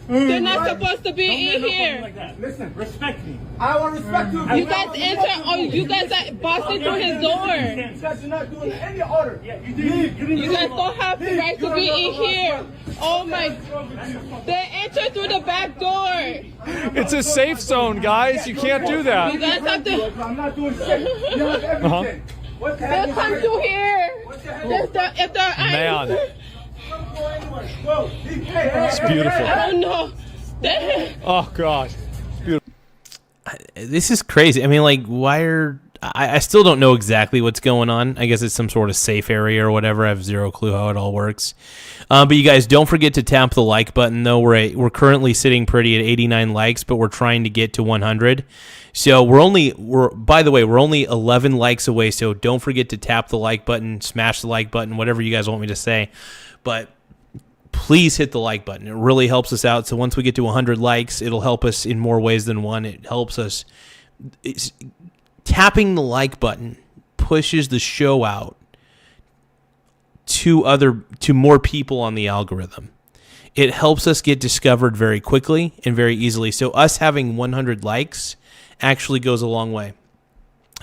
They're not supposed to be in here. Listen, respect me. I want respect you. You guys enter, or you guys are busting through his door. You guys are not doing any order. Yeah, you did. You guys don't have the right to be in here. Oh my! They enter through the back door. It's a safe zone, guys. You can't do that. You guys have to. I'm not doing shit. You have everything. They'll come through here. If they're Man. It's beautiful. Oh no! Oh God. Beautiful. This is crazy. I mean, why are... I still don't know exactly what's going on. I guess it's some sort of safe area or whatever. I have zero clue how it all works. But you guys, don't forget to tap the like button, though. We're currently sitting pretty at 89 likes, but we're trying to get to 100. So we're only 11 likes away. So don't forget to tap the like button, smash the like button, whatever you guys want me to say. But please hit the like button. It really helps us out. So once we get to 100 likes, it'll help us in more ways than one. It helps us. Tapping the like button pushes the show out to more people on the algorithm. It helps us get discovered very quickly and very easily. So us having 100 likes actually goes a long way.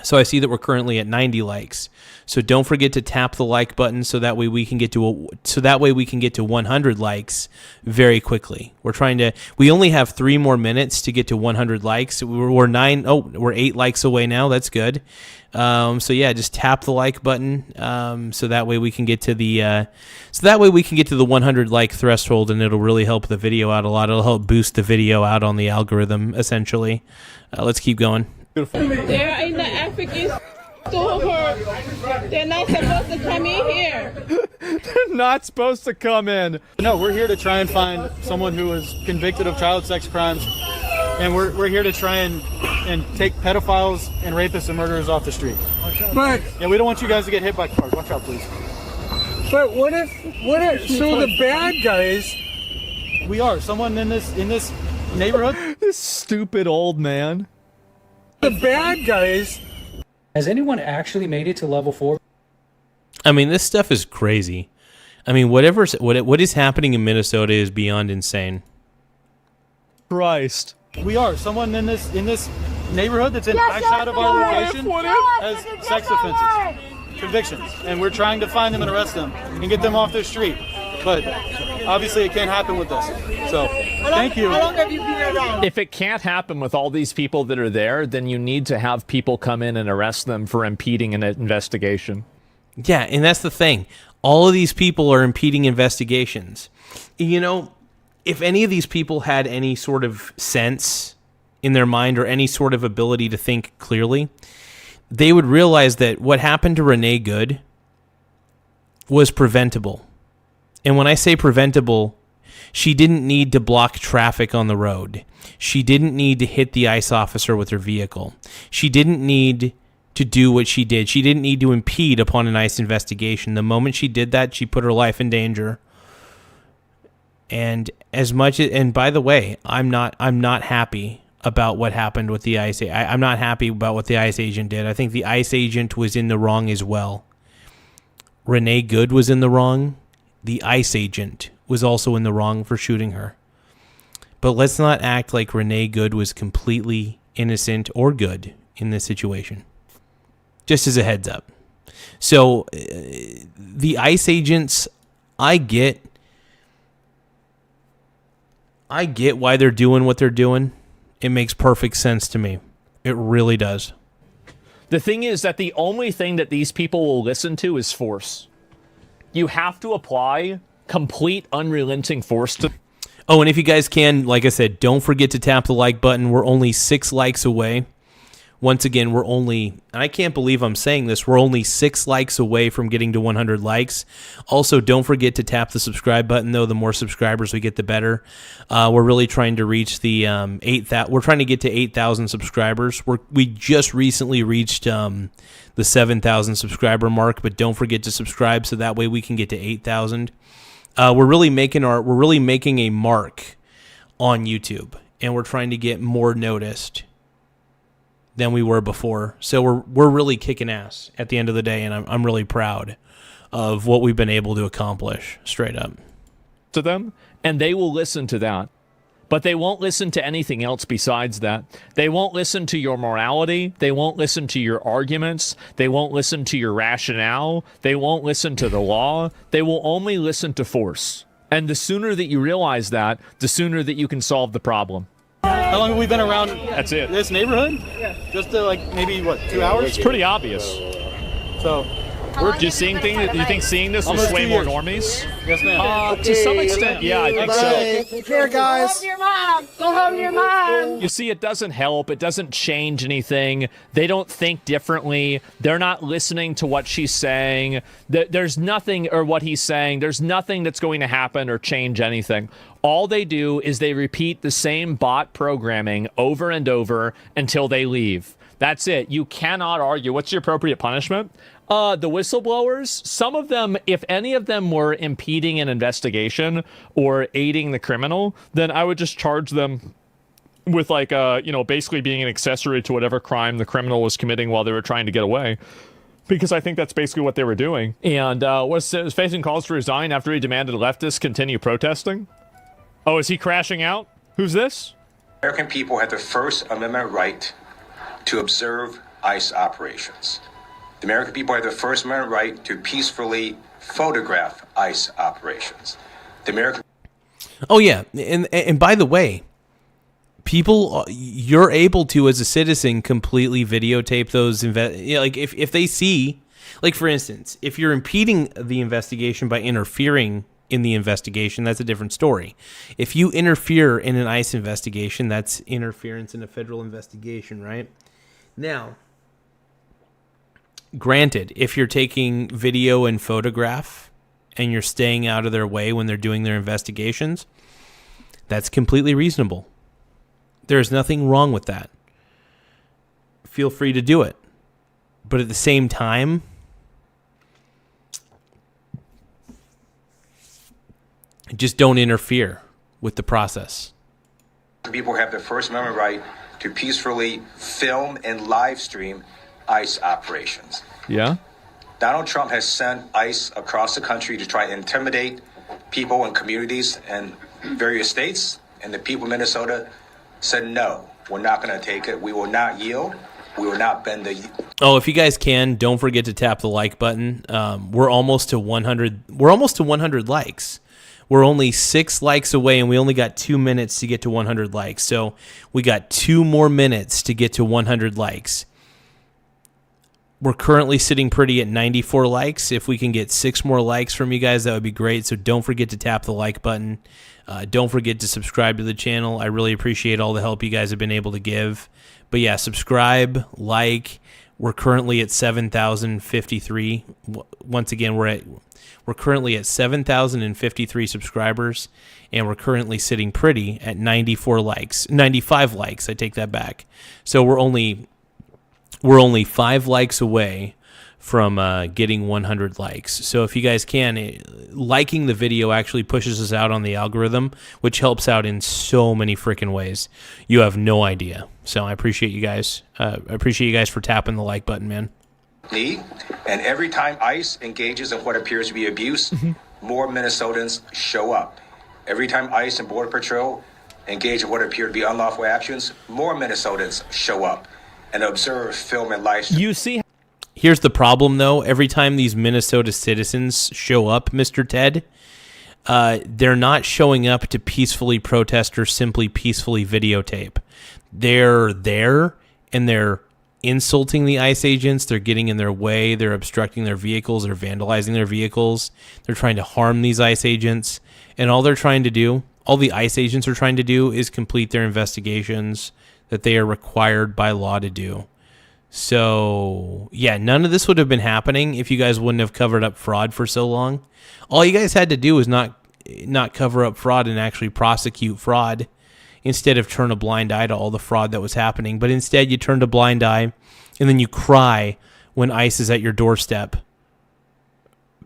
So I see that we're currently at 90 likes. So don't forget to tap the like button so that way we can get to 100 likes very quickly. We only have 3 more minutes to get to 100 likes. We're 8 likes away now. That's good. So yeah, just tap the like button so that way we can get to the 100 like threshold, and it'll really help the video out a lot. It'll help boost the video out on the algorithm essentially. Let's keep going. Beautiful. They're in the African store. They're not supposed to come in here. They're not supposed to come in. No, we're here to try and find someone who was convicted of child sex crimes and we're here to try and take pedophiles and rapists and murderers off the street. But yeah, we don't want you guys to get hit by cars. Watch out, please. But what if so the bad guys? We are someone in this neighborhood. This stupid old man. The bad guys. Has anyone actually made it to level 4? I mean, this stuff is crazy. I mean, what is happening in Minnesota is beyond insane. Christ. We are someone in this neighborhood that's in eyesight of our location has sex offenses, convictions, and we're trying to find them and arrest them and get them off their street. But obviously, it can't happen with us. So, thank you. How long have you been around? If it can't happen with all these people that are there, then you need to have people come in and arrest them for impeding an investigation. Yeah, and that's the thing. All of these people are impeding investigations. You know, if any of these people had any sort of sense in their mind or any sort of ability to think clearly, they would realize that what happened to Renee Good was preventable. And when I say preventable, she didn't need to block traffic on the road. She didn't need to hit the ICE officer with her vehicle. She didn't need to do what she did. She didn't need to impede upon an ICE investigation. The moment she did that, she put her life in danger. And by the way, I'm not happy about what happened with the ICE. I'm not happy about what the ICE agent did. I think the ICE agent was in the wrong as well. Renee Good was in the wrong. The ICE agent was also in the wrong for shooting her. But let's not act like Renee Good was completely innocent or good in this situation. Just as a heads up. So, the ICE agents, I get why they're doing what they're doing. It makes perfect sense to me. It really does. The thing is that the only thing that these people will listen to is force. You have to apply complete unrelenting force to... Oh, and if you guys can, like I said, don't forget to tap the like button. We're only 6 likes away. Once again, we're only, and I can't believe I'm saying this, we're only 6 likes away from getting to 100 likes. Also, don't forget to tap the subscribe button, though. The more subscribers we get, the better. We're really trying to reach the 8,000. We're trying to get to 8,000 subscribers. We just recently reached the 7,000 subscriber mark, but don't forget to subscribe so that way we can get to 8,000. We're really making a mark on YouTube, and we're trying to get more noticed than we were before. So we're really kicking ass at the end of the day, and I'm really proud of what we've been able to accomplish, straight up. To them, and they will listen to that. But they won't listen to anything else besides that. They won't listen to your morality. They won't listen to your arguments. They won't listen to your rationale. They won't listen to the law. They will only listen to force. And the sooner that you realize that, the sooner that you can solve the problem. How long have we been around That's it. this neighborhood? Just maybe, 2 hours? It's pretty obvious. So, we're just seeing things. Do you think seeing this will sway more normies? Yes, ma'am. To some extent, yeah, I think so. Take care, guys. Go home to your mom. Go home to your mom. You see, it doesn't help. It doesn't change anything. They don't think differently. They're not listening to what she's saying. There's nothing, or what he's saying. There's nothing that's going to happen or change anything. All they do is they repeat the same bot programming over and over until they leave. That's it. You cannot argue. What's your appropriate punishment? The whistleblowers, some of them, if any of them were impeding an investigation or aiding the criminal, then I would just charge them with basically being an accessory to whatever crime the criminal was committing while they were trying to get away. Because I think that's basically what they were doing. And was facing calls to resign after he demanded leftists continue protesting. Oh, is he crashing out? Who's this? American people have the First Amendment right to observe ICE operations. The American people have the First Amendment right to peacefully photograph ICE operations. The American... Oh, yeah. And by the way, people, you're able to, as a citizen, completely videotape those. If they see, for instance, if you're impeding the investigation by interfering in the investigation, that's a different story. If you interfere in an ICE investigation, that's interference in a federal investigation, right? Now, granted, if you're taking video and photograph and you're staying out of their way when they're doing their investigations, that's completely reasonable. There's nothing wrong with that. Feel free to do it. But at the same time, just don't interfere with the process. People have the First Amendment right to peacefully film and live stream ICE operations. Yeah? Donald Trump has sent ICE across the country to try to intimidate people and communities in various states, and the people of Minnesota said, no, we're not going to take it. We will not yield. We will not bend the... Oh, if you guys can, don't forget to tap the like button. We're almost to 100. We're almost to 100 likes. We're only 6 likes away, and we only got 2 minutes to get to 100 likes. So we got 2 more minutes to get to 100 likes. We're currently sitting pretty at 94 likes. If we can get 6 more likes from you guys, that would be great. So don't forget to tap the like button. Don't forget to subscribe to the channel. I really appreciate all the help you guys have been able to give. But yeah, subscribe, like. We're currently at 7,053. Once again, we're currently at 7,053 subscribers, and we're currently sitting pretty at 94 likes, 95 likes. I take that back. So we're only 5 likes away from getting 100 likes. So if you guys can, liking the video actually pushes us out on the algorithm, which helps out in so many freaking ways. You have no idea. So I appreciate you guys. I appreciate you guys for tapping the like button, man. And every time ICE engages in what appears to be abuse, more Minnesotans show up. Every time ICE and Border Patrol engage in what appear to be unlawful actions, more Minnesotans show up and observe, film, and live stream. You see... Here's the problem, though. Every time these Minnesota citizens show up, Mr. Ted, they're not showing up to peacefully protest or simply peacefully videotape. They're there, and they're insulting the ICE agents. They're getting in their way. They're obstructing their vehicles. They're vandalizing their vehicles. They're trying to harm these ICE agents. And all they're trying to do, all the ICE agents are trying to do, is complete their investigations that they are required by law to do. So, yeah, none of this would have been happening if you guys wouldn't have covered up fraud for so long. All you guys had to do was not cover up fraud and actually prosecute fraud instead of turn a blind eye to all the fraud that was happening. But instead, you turned a blind eye, and then you cry when ICE is at your doorstep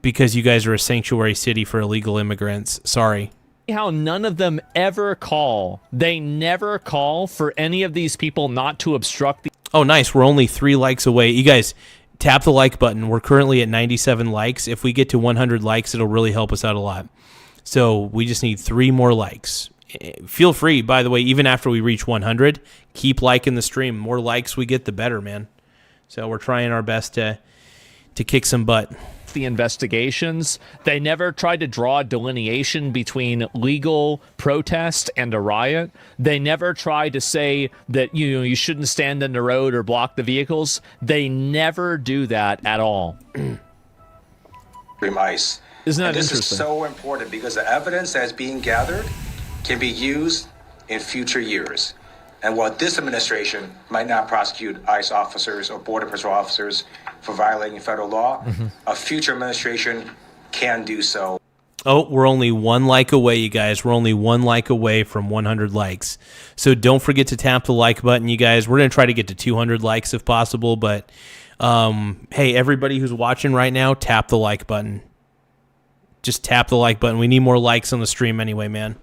because you guys are a sanctuary city for illegal immigrants. Sorry. How none of them ever call. They never call for any of these people not to obstruct the... Oh, nice. We're only 3 likes away. You guys, tap the like button. We're currently at 97 likes. If we get to 100 likes, it'll really help us out a lot. So we just need 3 more likes. Feel free, by the way, even after we reach 100, keep liking the stream. More likes we get, the better, man. So we're trying our best to kick some butt. The investigations, they never tried to draw a delineation between legal protest and a riot. They never tried to say that you shouldn't stand in the road or block the vehicles. They never do that at all. ICE. Isn't that this interesting? Is so important because the evidence that's being gathered can be used in future years. And while this administration might not prosecute ICE officers or Border Patrol officers for violating federal law, a future administration can do so. Oh, we're only 1 like away, you guys. We're only 1 like away from 100 likes. So don't forget to tap the like button, you guys. We're going to try to get to 200 likes if possible. But, hey, everybody who's watching right now, tap the like button. Just tap the like button. We need more likes on the stream anyway, man.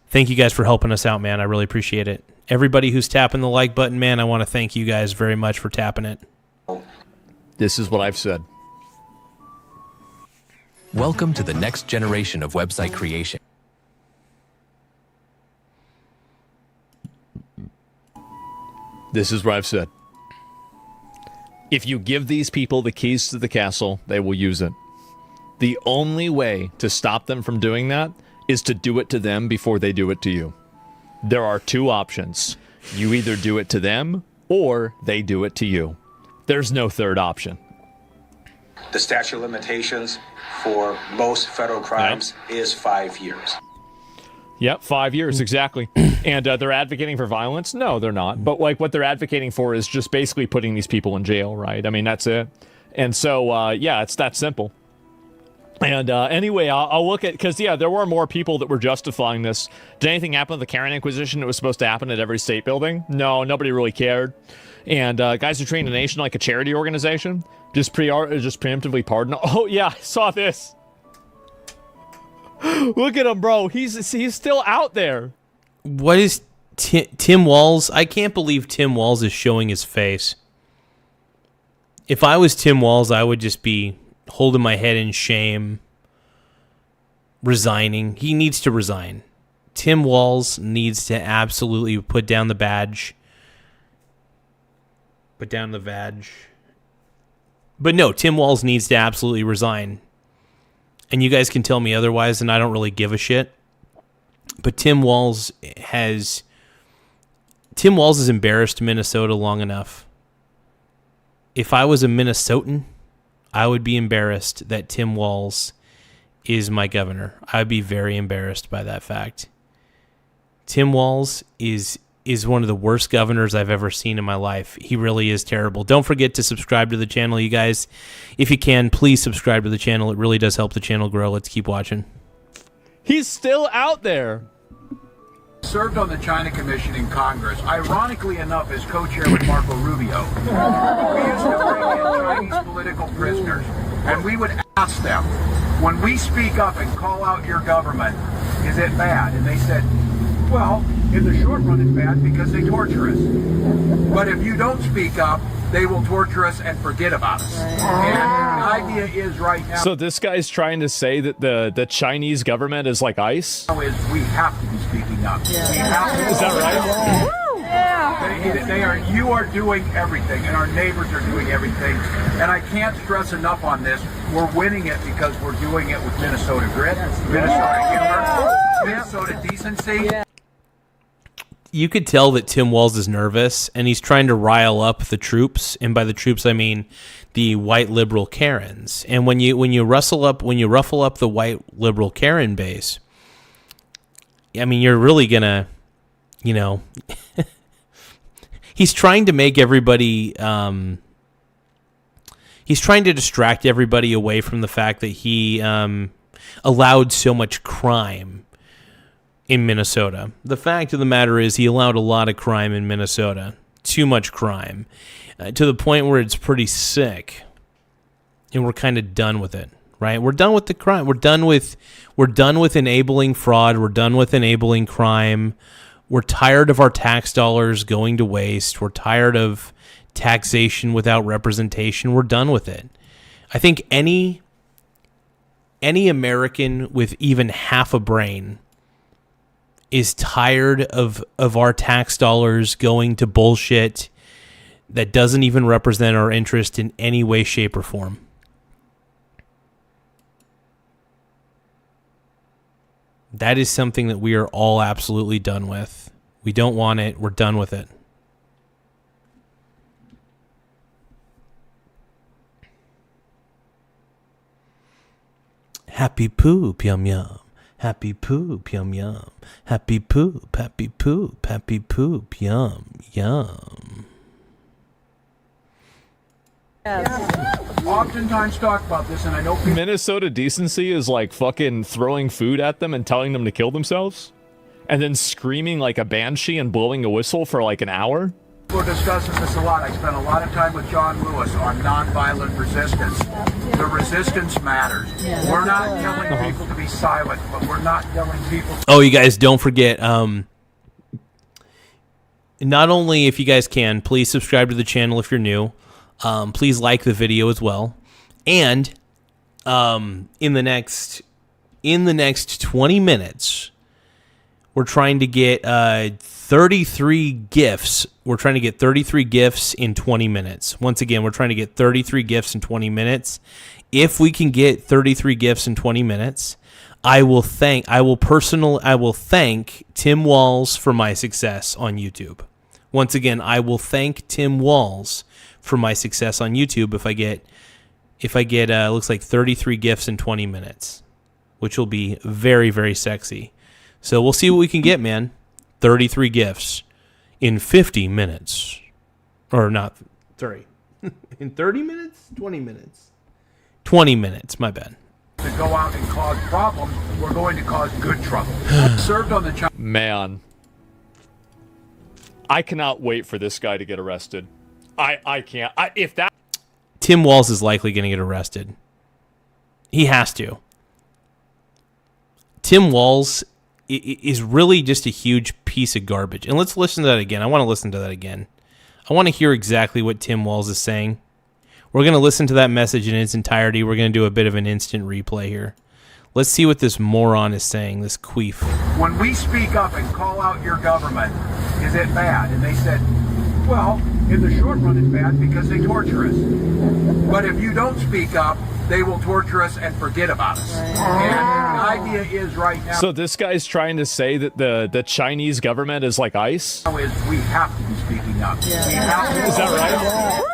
Thank you guys for helping us out, man. I really appreciate it. Everybody who's tapping the like button, man, I want to thank you guys very much for tapping it. This is what I've said. Welcome to the next generation of website creation. This is what I've said. If you give these people the keys to the castle, they will use it. The only way to stop them from doing that is to do it to them before they do it to you. There are 2 options. You either do it to them or they do it to you. There's no third option. The statute of limitations for most federal crimes is 5 years. Yep, 5 years, exactly. And they're advocating for violence? No, they're not. But like what they're advocating for is just basically putting these people in jail, right? I mean, that's it. And so, yeah, it's that simple. And anyway, I'll look at, because, yeah, there were more people that were justifying this. Did anything happen with the Karen Inquisition that was supposed to happen at every state building? No, nobody really cared. And Guys Who Train the Nation, like a charity organization, just preemptively pardon. Oh, yeah, I saw this. Look at him, bro. He's still out there. What is Tim Walz? I can't believe Tim Walz is showing his face. If I was Tim Walz, I would just be holding my head in shame, resigning. He needs to resign. Tim Walz needs to absolutely put down the badge. Put down the badge. But no, Tim Walz needs to absolutely resign. And you guys can tell me otherwise, and I don't really give a shit. But Tim Walz has embarrassed Minnesota long enough. If I was a Minnesotan, I would be embarrassed that Tim Walz is my governor. I'd be very embarrassed by that fact. Tim Walz is one of the worst governors I've ever seen in my life. He really is terrible. Don't forget to subscribe to the channel, you guys. If you can, please subscribe to the channel. It really does help the channel grow. Let's keep watching. He's still out there. Served on the China Commission in Congress, ironically enough, as co-chairman Marco Rubio. We used to bring in Chinese political prisoners, and we would ask them, when we speak up and call out your government, is it bad? And they said, well, in the short run it's bad because they torture us. But if you don't speak up, they will torture us and forget about us. And the idea is right now... So this guy's trying to say that the Chinese government is like ICE? ...is we have to be speaking up. Yeah. We have to. Is that right? Yeah. You are doing everything, and our neighbors are doing everything. And I can't stress enough on this. We're winning it because we're doing it with Minnesota grit, Minnesota humor, Minnesota decency. Yeah. You could tell that Tim Walz is nervous, and he's trying to rile up the troops, and by the troops I mean the white liberal Karens. And when you ruffle up the white liberal Karen base, I mean, you're really gonna, he's trying to make everybody, he's trying to distract everybody away from the fact that he allowed so much crime in Minnesota. The fact of the matter is he allowed a lot of crime in Minnesota. Too much crime. To the point where it's pretty sick. And we're kind of done with it, right? We're done with the crime. We're done with enabling fraud. We're done with enabling crime. We're tired of our tax dollars going to waste. We're tired of taxation without representation. We're done with it. I think any American with even half a brain is tired of our tax dollars going to bullshit that doesn't even represent our interest in any way, shape, or form. That is something that we are all absolutely done with. We don't want it. We're done with it. Happy poop, yum yum. Happy poop, yum yum. Happy poop, yum yum. Oftentimes talk about this, and I know people... Minnesota decency is like fucking throwing food at them and telling them to kill themselves, and then screaming like a banshee and blowing a whistle for like an hour. We're discussing this a lot. I spent a lot of time with John Lewis on nonviolent resistance. The resistance matters. We're not telling people to be silent, but we're not telling people... Oh, you guys, don't forget, not only, if you guys can, please subscribe to the channel if you're new. Please like the video as well. And in the next 20 minutes, we're trying to get 33 gifts. We're trying to get 33 gifts in 20 minutes. Once again, we're trying to get 33 gifts in 20 minutes. If we can get 33 gifts in 20 minutes, I will thank Tim Walz for my success on YouTube. Once again, I will thank Tim Walz for my success on YouTube if I get looks like 33 gifts in 20 minutes, which will be very, very sexy. So we'll see what we can get, man. 33 gifts in 50 minutes. Or not, sorry. In 30 minutes? 20 minutes. 20 minutes, my bad. The go out and cause problems, we're going to cause good trouble. Served on the China. Man, I cannot wait for this guy to get arrested. I can't. If that Tim Walz is likely going to get arrested. He has to. Tim Walz is really just a huge piece of garbage. And let's listen to that again. I want to listen to that again. I want to hear exactly what Tim Walz is saying. We're going to listen to that message in its entirety. We're going to do a bit of an instant replay here. Let's see what this moron is saying, this queef. When we speak up and call out your government, is it bad? And they said, well, in the short run it's bad because they torture us. But if you don't speak up, they will torture us and forget about us. And the idea is right now... So this guy's trying to say that the Chinese government is like ICE? ...is we have to be speaking up. Yeah. We have to. Is that right?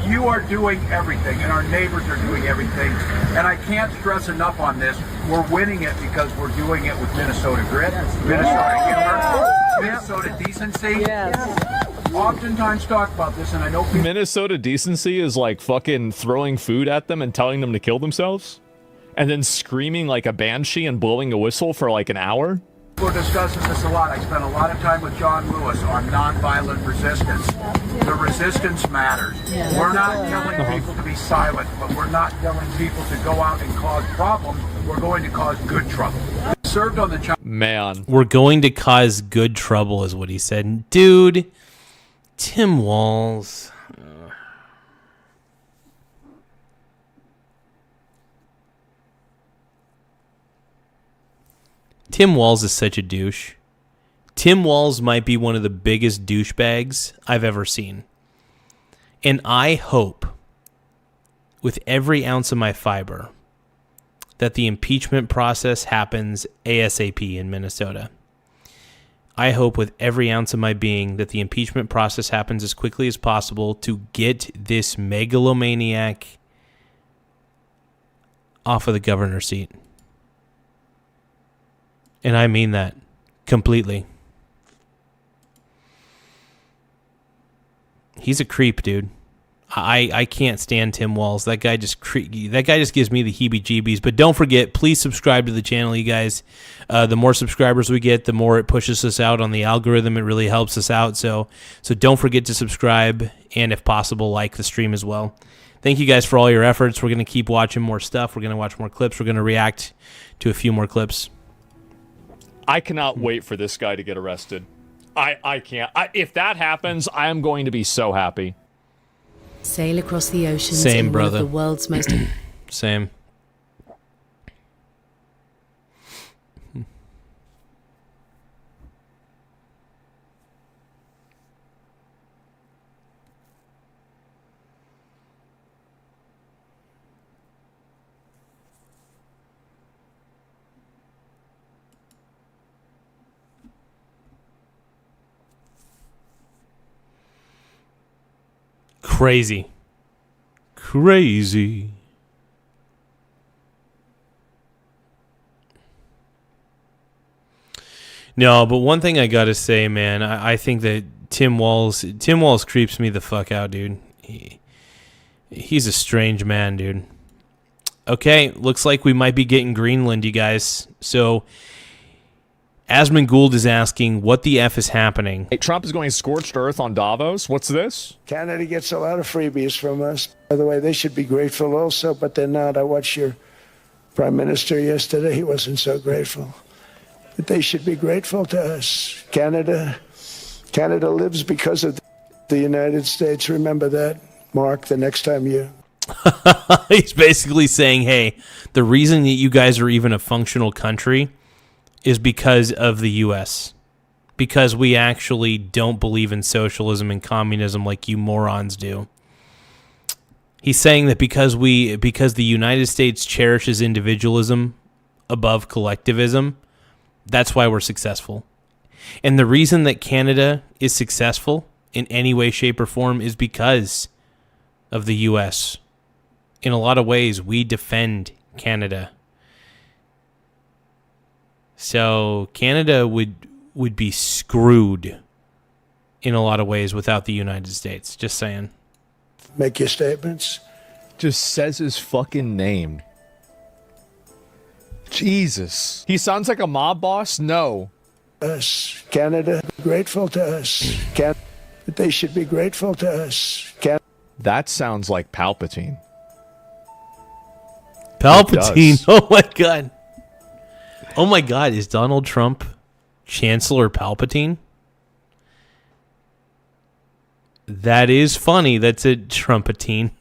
You are doing everything, and our neighbors are doing everything. And I can't stress enough on this. We're winning it because we're doing it with Minnesota grit, Minnesota humor, Minnesota decency. Oftentimes talk about this, and I know people... Minnesota decency is like fucking throwing food at them and telling them to kill themselves? And then screaming like a banshee and blowing a whistle for like an hour? We're discussing this a lot. I spent a lot of time with John Lewis on nonviolent resistance. The resistance matters. We're not telling people to be silent, but we're not telling people to go out and cause problems. We're going to cause good trouble. Served on the... Man. We're going to cause good trouble is what he said. Dude, Tim Walz... Tim Walz is such a douche. Tim Walz might be one of the biggest douchebags I've ever seen. And I hope, with every ounce of my fiber, that the impeachment process happens ASAP in Minnesota. I hope with every ounce of my being that the impeachment process happens as quickly as possible to get this megalomaniac off of the governor's seat. And I mean that completely. He's a creep, dude. I can't stand Tim Walz. That guy just gives me the heebie-jeebies. But don't forget, please subscribe to the channel, you guys. The more subscribers we get, the more it pushes us out on the algorithm. It really helps us out. So don't forget to subscribe, and if possible, like the stream as well. Thank you guys for all your efforts. We're going to keep watching more stuff. We're going to watch more clips. We're going to react to a few more clips. I cannot wait for this guy to get arrested. I can't. If that happens, I am going to be so happy. Sail across the oceans Same, in brother. one of the world's most... Same. Crazy. No, but one thing I gotta say, man, I think that Tim Walz creeps me the fuck out, dude. He's a strange man, dude. Okay, looks like we might be getting Greenland, you guys. So, Asmund Gould is asking, what the F is happening? Hey, Trump is going scorched earth on Davos. What's this? Canada gets a lot of freebies from us. By the way, they should be grateful also, but they're not. I watched your prime minister yesterday. He wasn't so grateful. But they should be grateful to us. Canada lives because of the United States. Remember that, Mark, the next time you... He's basically saying, hey, the reason that you guys are even a functional country is because of the U.S. Because we actually don't believe in socialism and communism like you morons do. He's saying that because the United States cherishes individualism above collectivism, that's why we're successful. And the reason that Canada is successful in any way, shape, or form is because of the U.S. In a lot of ways, we defend Canada. So Canada would be screwed in a lot of ways without the United States. Just saying. Make your statements. Just says his fucking name. Jesus. He sounds like a mob boss? No. Us. Canada, grateful to us. They should be grateful to us. That sounds like Palpatine. Palpatine. Oh my god. Oh my god, is Donald Trump Chancellor Palpatine? That is funny. That's a Trumpatine.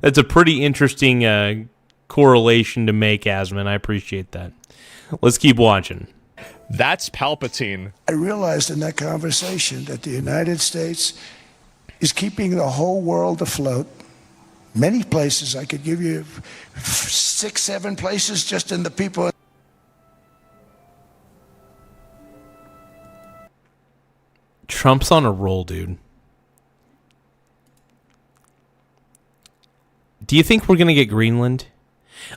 That's a pretty interesting correlation to make, Asman. I appreciate that. Let's keep watching. That's Palpatine. I realized in that conversation that the United States is keeping the whole world afloat. Many places, I could give you 6, 7 places just in the people. Trump's on a roll, dude. Do you think we're going to get Greenland?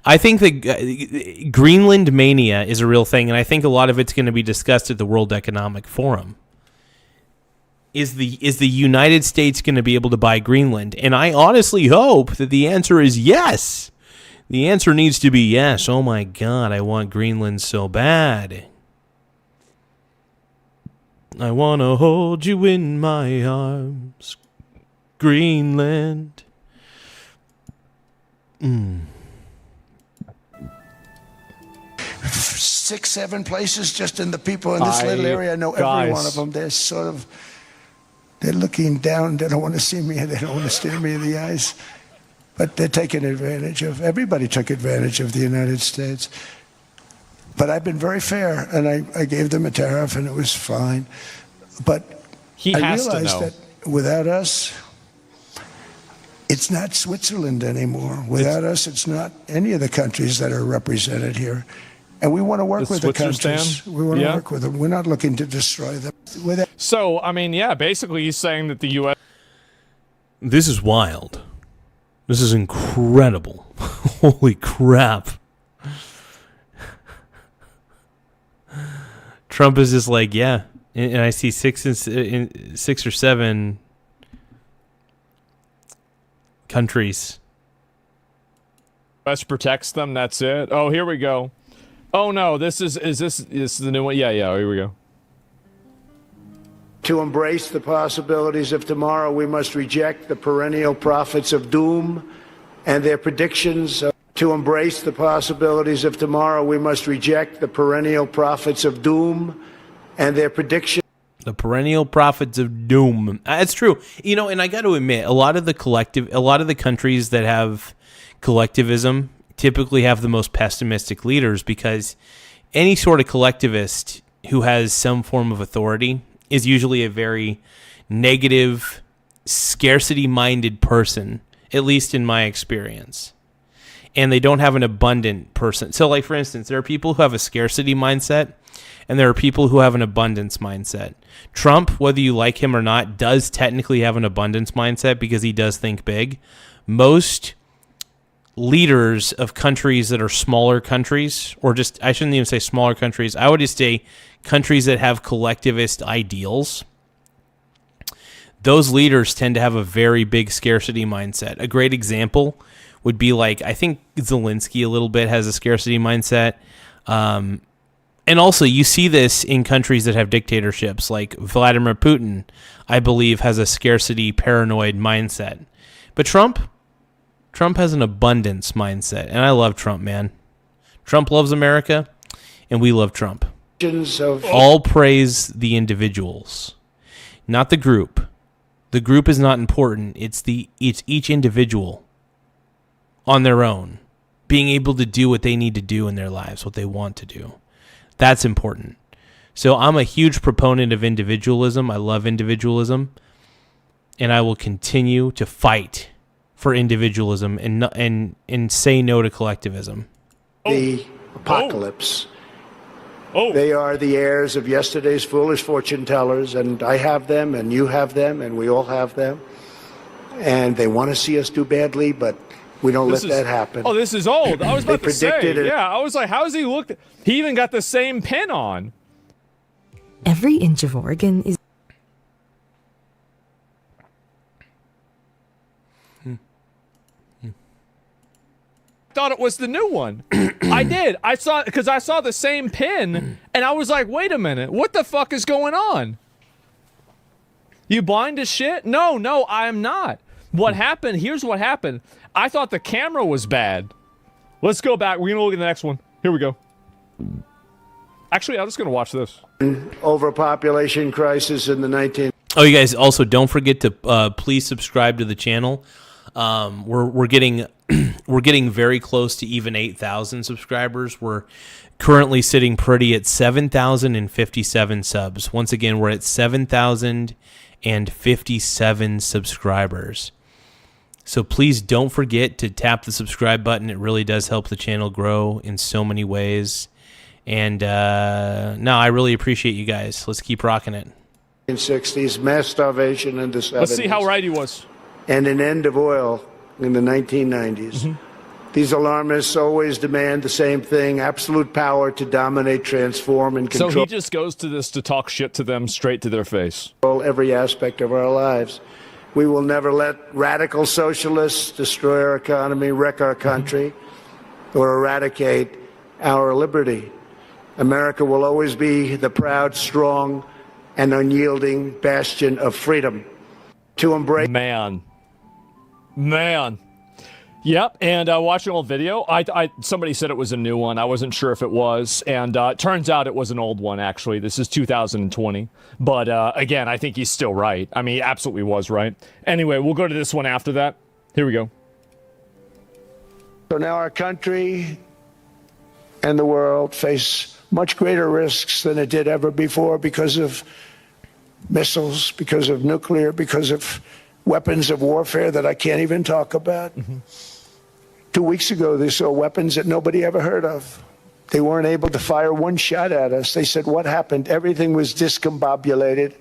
I think that Greenland Mania is a real thing, and I think a lot of it's going to be discussed at the World Economic Forum. Is the United States going to be able to buy Greenland? And I honestly hope that the answer is yes. The answer needs to be yes. Oh my God, I want Greenland so bad. I want to hold you in my arms, Greenland. 6, 7 places just in the people in this little area. I know every one of them. They're looking down. They don't want to see me. They don't want to stare me in the eyes. But they're taking advantage of. Everybody took advantage of the United States. But I've been very fair, and I gave them a tariff, and it was fine. But I realized that without us, it's not Switzerland anymore. Without us, it's not any of the countries that are represented here. And we want to work with the countries. We want to work with them. We're not looking to destroy them. So, I mean, yeah, basically he's saying that the U.S. This is wild. This is incredible. Holy crap. Trump is just like, yeah. And I see 6 or 7 countries. U.S. protects them, that's it. Oh, here we go. Oh no, this is the new one? Yeah, here we go. To embrace the possibilities of tomorrow, we must reject the perennial prophets of doom and their predictions. To embrace the possibilities of tomorrow, we must reject the perennial prophets of doom and their predictions. The perennial prophets of doom. That's true. You know, and I got to admit, a lot of the countries that have collectivism typically have the most pessimistic leaders, because any sort of collectivist who has some form of authority is usually a very negative, scarcity-minded person, at least in my experience. And they don't have an abundant person. So, like, for instance, there are people who have a scarcity mindset, and there are people who have an abundance mindset. Trump, whether you like him or not, does technically have an abundance mindset because he does think big. Most leaders of countries that are smaller countries, or just, I shouldn't even say smaller countries, I would just say countries that have collectivist ideals, those leaders tend to have a very big scarcity mindset. A great example would be, like, I think Zelensky a little bit has a scarcity mindset. And also you see this in countries that have dictatorships, like Vladimir Putin, I believe, has a scarcity paranoid mindset. But Trump has an abundance mindset, and I love Trump, man. Trump loves America, and we love Trump. All praise the individuals, not the group. The group is not important. It's each individual on their own, being able to do what they need to do in their lives, what they want to do. That's important. So I'm a huge proponent of individualism. I love individualism, and I will continue to fight for individualism and say no to collectivism. The apocalypse. They are the heirs of yesterday's foolish fortune tellers, and I have them, and you have them, and we all have them. And they want to see us do badly, but we don't let that happen. Oh, this is old. I was about to say. Yeah, I was like, how does he look? He even got the same pin on. Every inch of Oregon is... thought it was the new one. I did. I saw the same pin, and I was like, wait a minute, what the fuck is going on? You blind as shit? No, I am not. What happened? Here's what happened. I thought the camera was bad. Let's go back. We're gonna look at the next one. Here we go. Actually, I'm just gonna watch this. Overpopulation crisis in the 19. Oh, you guys also don't forget to please subscribe to the channel. We're getting we're getting very close to even 8,000 subscribers. We're currently sitting pretty at 7,057 subs. Once again, we're at 7,057 subscribers. So please don't forget to tap the subscribe button. It really does help the channel grow in so many ways. And no, I really appreciate you guys. Let's keep rocking it. 1960s, mass starvation in the 70s. Let's see how right he was. And an end of oil in the 1990s. These alarmists always demand the same thing, absolute power to dominate, transform, and control. So he just goes to this to talk shit to them straight to their face. Every aspect of our lives. We will never let radical socialists destroy our economy, wreck our country, or eradicate our liberty. America will always be the proud, strong, and unyielding bastion of freedom. To embrace... Man. Yep, and watching an old video, somebody said it was a new one. I wasn't sure if it was, and it turns out it was an old one, actually. This is 2020. But, again, I think he's still right. I mean, he absolutely was right. Anyway, we'll go to this one after that. Here we go. So now our country and the world face much greater risks than it did ever before because of missiles, because of nuclear, because of weapons of warfare that I can't even talk about. 2 weeks ago, they saw weapons that nobody ever heard of. They weren't able to fire one shot at us. They said, what happened? Everything was discombobulated.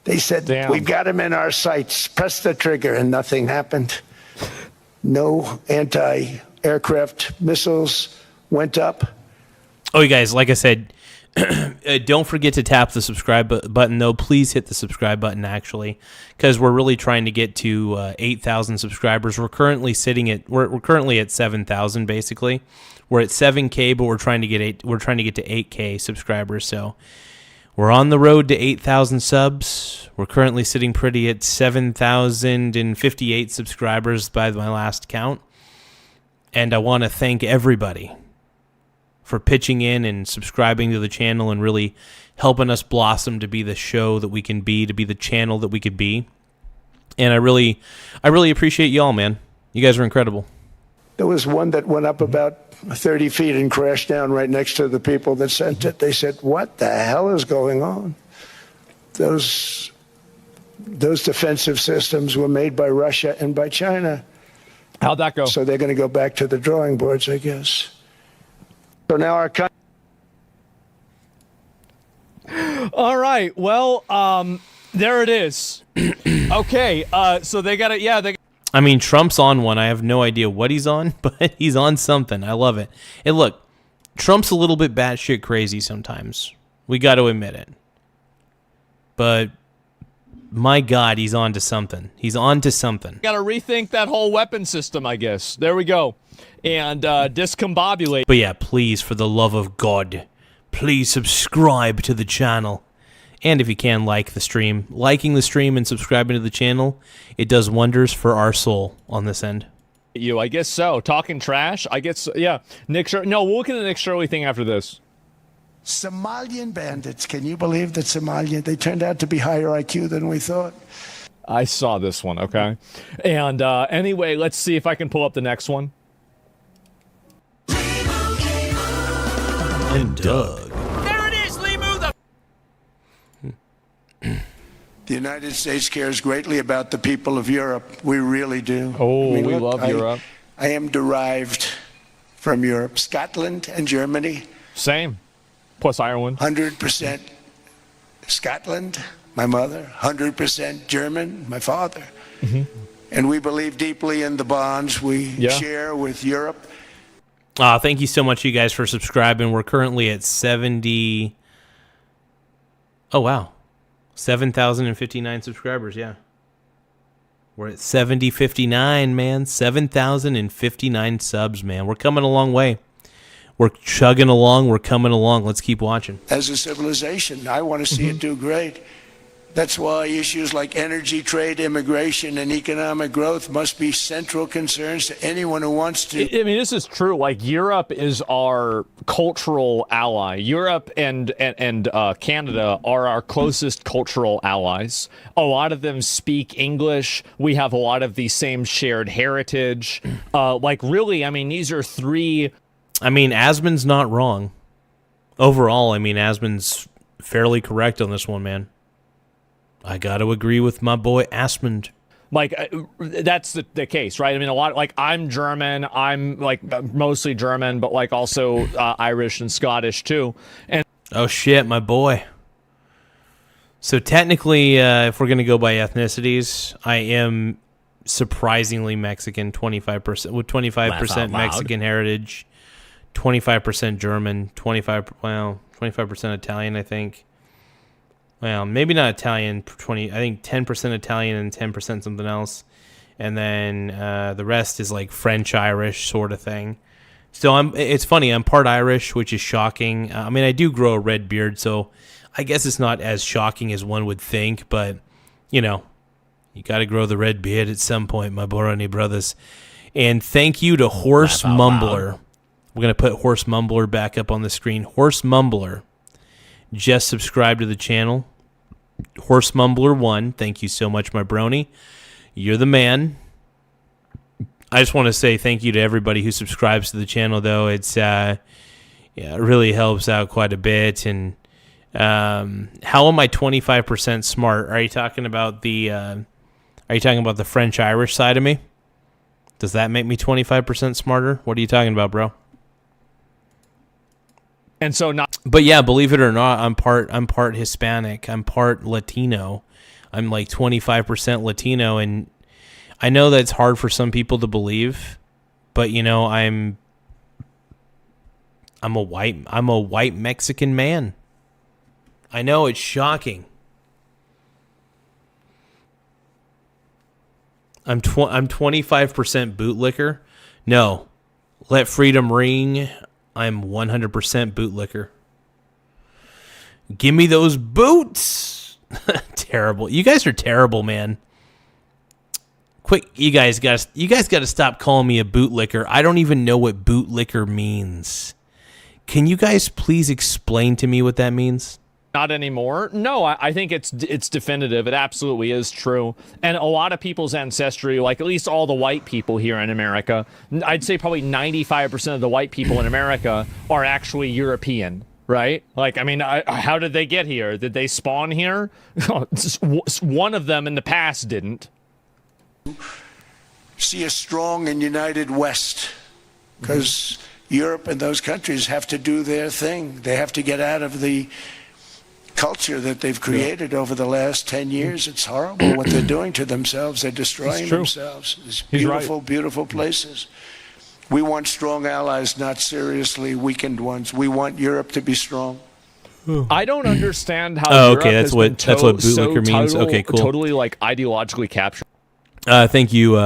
They said, we've got him in our sights. Press the trigger, and nothing happened. No anti-aircraft missiles went up. Oh, you guys, like I said, don't forget to tap the subscribe button, though. Please hit the subscribe button, actually, because we're really trying to get to 8,000 subscribers. We're currently sitting at we're currently at 7,000, basically. We're at 7K, but we're trying to get to 8K subscribers. So we're on the road to 8,000 subs. We're currently sitting pretty at 7,058 subscribers by my last count, and I want to thank everybody for pitching in and subscribing to the channel and really helping us blossom to be the show that we can be, to be the channel that we could be. And I really appreciate y'all, man. You guys are incredible. There was one that went up about 30 feet and crashed down right next to the people that sent it. They said, what the hell is going on? Those defensive systems were made by Russia and by China. How'd that go? So they're going to go back to the drawing boards, I guess. So now our country. All right. Well, there it is. Okay. So they got it. Yeah. I mean, Trump's on one. I have no idea what he's on, but he's on something. I love it. And look, Trump's a little bit batshit crazy sometimes. We got to admit it. But my God, he's on to something. He's on to something. Got to rethink that whole weapon system, I guess. There we go. And discombobulate. But yeah, please, for the love of God, please subscribe to the channel. And if you can, like the stream. Liking the stream and subscribing to the channel, it does wonders for our soul on this end. I guess so. Talking trash, I guess, yeah. Nick Shirley. No, we'll look at the Nick Shirley thing after this. Somalian bandits. Can you believe that Somalian? They turned out to be higher IQ than we thought. I saw this one, okay? And anyway, let's see if I can pull up the next one. And Doug. There it is, Limu. The United States cares greatly about the people of Europe. We really do. Oh, we love Europe. I am derived from Europe. Scotland and Germany. Same. Plus Ireland. 100% Scotland, my mother. 100% German, my father. And we believe deeply in the bonds we share with Europe. Thank you so much, you guys, for subscribing. We're currently at 70. Oh, wow. 7,059 subscribers, yeah. We're at 7059, man. 7,059 subs, man. We're coming a long way. We're chugging along. We're coming along. Let's keep watching. As a civilization, I want to see it do great. That's why issues like energy, trade, immigration, and economic growth must be central concerns to anyone who wants to. I mean, this is true. Like, Europe is our cultural ally. Europe and Canada are our closest cultural allies. A lot of them speak English. We have a lot of the same shared heritage. Like, really, I mean, these are three. I mean, Asmund's not wrong. Overall, I mean, Asmund's fairly correct on this one, man. I got to agree with my boy Asmund. Like, that's the case, right? I mean, a lot, like, I'm German, I'm, like, mostly German, but, like, also Irish and Scottish, too. And oh, shit, my boy. So, technically, if we're going to go by ethnicities, I am surprisingly Mexican, 25%, with 25% Mexican heritage, 25% German, 25% Italian, I think. Well, maybe not Italian, I think 10% Italian and 10% something else. And then the rest is like French, Irish sort of thing. So it's funny, I'm part Irish, which is shocking. I mean, I do grow a red beard, so I guess it's not as shocking as one would think, but, you know, you got to grow the red beard at some point, my Boroni brothers. And thank you to Horse Mumbler. We're going to put Horse Mumbler back up on the screen. Horse Mumbler just subscribed to the channel. Horse Mumbler 1, thank you so much, my brony. You're the man. I just want to say thank you to everybody who subscribes to the channel, though. It's it really helps out quite a bit. And how am I 25% smart? Are you talking about the French Irish side of me? Does that make me 25% smarter? What are you talking about, bro? And so not. But yeah, believe it or not, I'm part Hispanic. I'm part Latino. I'm like 25% Latino, and I know that's hard for some people to believe, but you know, I'm a white Mexican man. I know it's shocking. I'm 25% bootlicker. No, let freedom ring. I'm 100% bootlicker. Give me those boots. Terrible. You guys are terrible, man. Quick, you guys got to stop calling me a bootlicker. I don't even know what bootlicker means. Can you guys please explain to me what that means? Not anymore. No, I think it's definitive. It absolutely is true. And a lot of people's ancestry, like at least all the white people here in America, I'd say probably 95% of the white people in America are actually European, right? Like, I mean, how did they get here? Did they spawn here? One of them in the past didn't. See a strong and united West, because Europe and those countries have to do their thing. They have to get out of the culture that they've created over the last 10 years. It's horrible what they're doing to themselves. They're destroying themselves. It's beautiful, beautiful places. We want strong allies, not seriously weakened ones. We want Europe to be strong. I don't understand how Europe that's what bootlicker means. Okay, cool. Totally like ideologically captured. Thank you.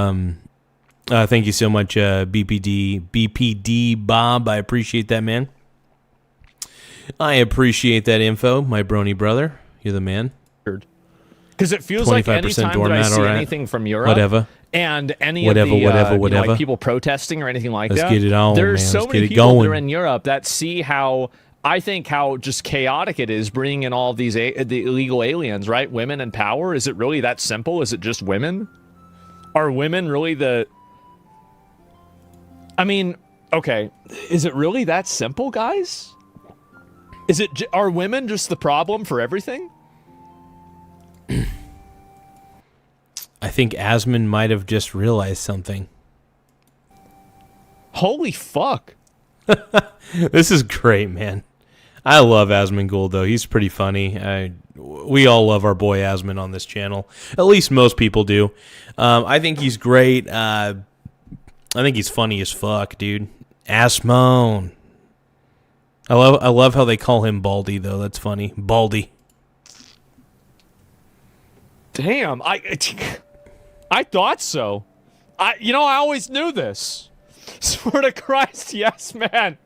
Thank you so much, BPD Bob. I appreciate that, man. I appreciate that info, my brony brother. You're the man. Because it feels like anytime that I see anything from Europe, and any of the like people protesting or anything like that, get it on, there's man. so many people that are in Europe that see how just chaotic it is bringing in all of these the illegal aliens, right? Women in power. Is it really that simple? Is it just women? Are women really the? I mean, okay, is it really that simple, guys? Are women just the problem for everything? I think Asmund might have just realized something. Holy fuck. This is great, man. I love Asmund Gould, though. He's pretty funny. We all love our boy Asmund on this channel. At least most people do. I think he's great. I think he's funny as fuck, dude. Asmon. I love how they call him Baldy, though. That's funny. Baldy. Damn, I I thought so. I always knew this. Swear to Christ, yes, man.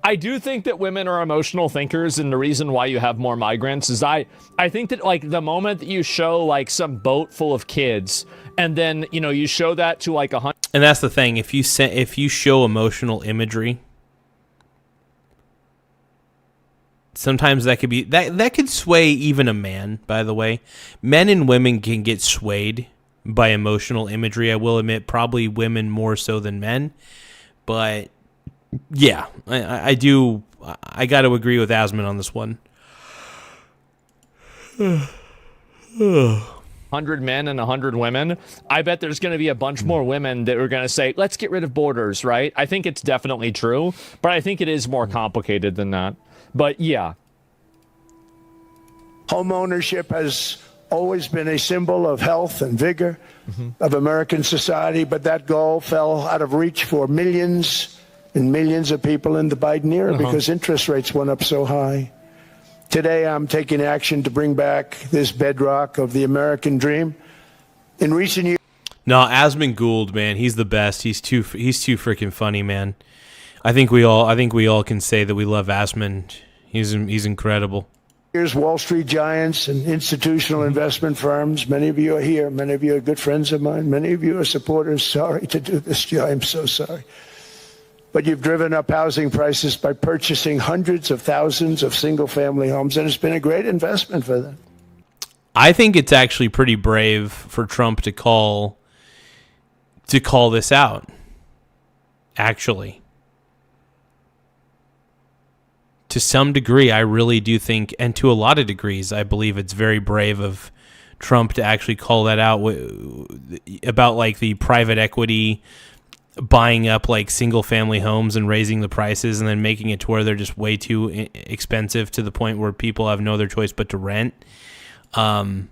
I do think that women are emotional thinkers, and the reason why you have more migrants is I think that, like, the moment that you show, like, some boat full of kids, and then, you show that to, like, 100... And that's the thing. If you show emotional imagery, sometimes that could be... That could sway even a man, by the way. Men and women can get swayed by emotional imagery. I will admit, probably women more so than men. But... yeah, I do. I got to agree with Asman on this one. 100 men and 100 women. I bet there's going to be a bunch more women that are going to say, let's get rid of borders, right? I think it's definitely true, but I think it is more complicated than that. But yeah. Home ownership has always been a symbol of health and vigor of American society, but that goal fell out of reach for millions and millions of people in the Biden era because interest rates went up so high. Today, I'm taking action to bring back this bedrock of the American dream. In recent years... No, Asman Gould, man, he's the best. He's too freaking funny, man. I think we all can say that we love Asman. He's incredible. Here's Wall Street giants and institutional investment firms. Many of you are here. Many of you are good friends of mine. Many of you are supporters. Sorry to do this to you. I'm so sorry. But you've driven up housing prices by purchasing hundreds of thousands of single-family homes, and it's been a great investment for them. I think it's actually pretty brave for Trump to call this out. Actually, to some degree, I really do think, and to a lot of degrees, I believe it's very brave of Trump to actually call that out about, like, the private equity buying up, like, single family homes and raising the prices and then making it to where they're just way too expensive to the point where people have no other choice but to rent. I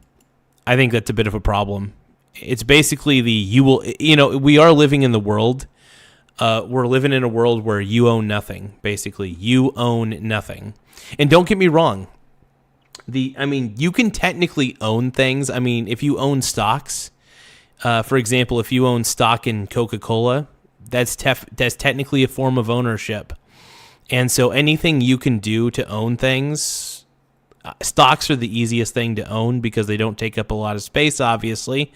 think that's a bit of a problem. It's basically we are living in the world. We're living in a world where you own nothing, basically. You own nothing. And don't get me wrong. You can technically own things. I mean, if you own stocks, for example, if you own stock in Coca-Cola, that's technically a form of ownership. And so anything you can do to own things, stocks are the easiest thing to own because they don't take up a lot of space, obviously,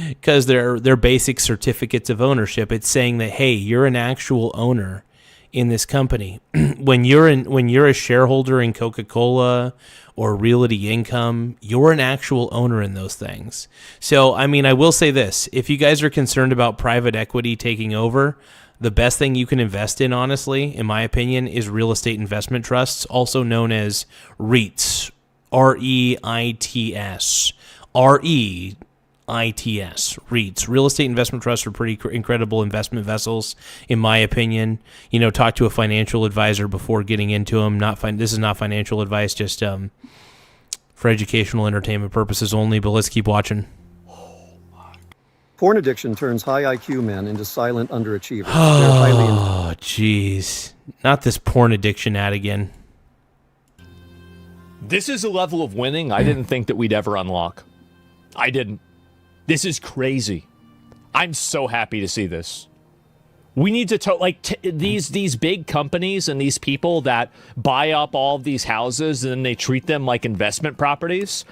because they're basic certificates of ownership. It's saying that, hey, you're an actual owner in this company. When you're a shareholder in Coca-Cola or Realty Income, you're an actual owner in those things. So, I will say this. If you guys are concerned about private equity taking over, the best thing you can invest in, honestly, in my opinion, is real estate investment trusts, also known as REITs, R-E-I-T-S, R-E-I-T-S, REITs. Real estate investment trusts are pretty incredible investment vessels, in my opinion. Talk to a financial advisor before getting into them. This is not financial advice, just for educational entertainment purposes only, but let's keep watching. Porn addiction turns high IQ men into silent underachievers. Oh, jeez. Not this porn addiction ad again. This is a level of winning I didn't think that we'd ever unlock. I didn't. This is crazy. I'm so happy to see this. We need to these big companies and these people that buy up all of these houses and then they treat them like investment properties.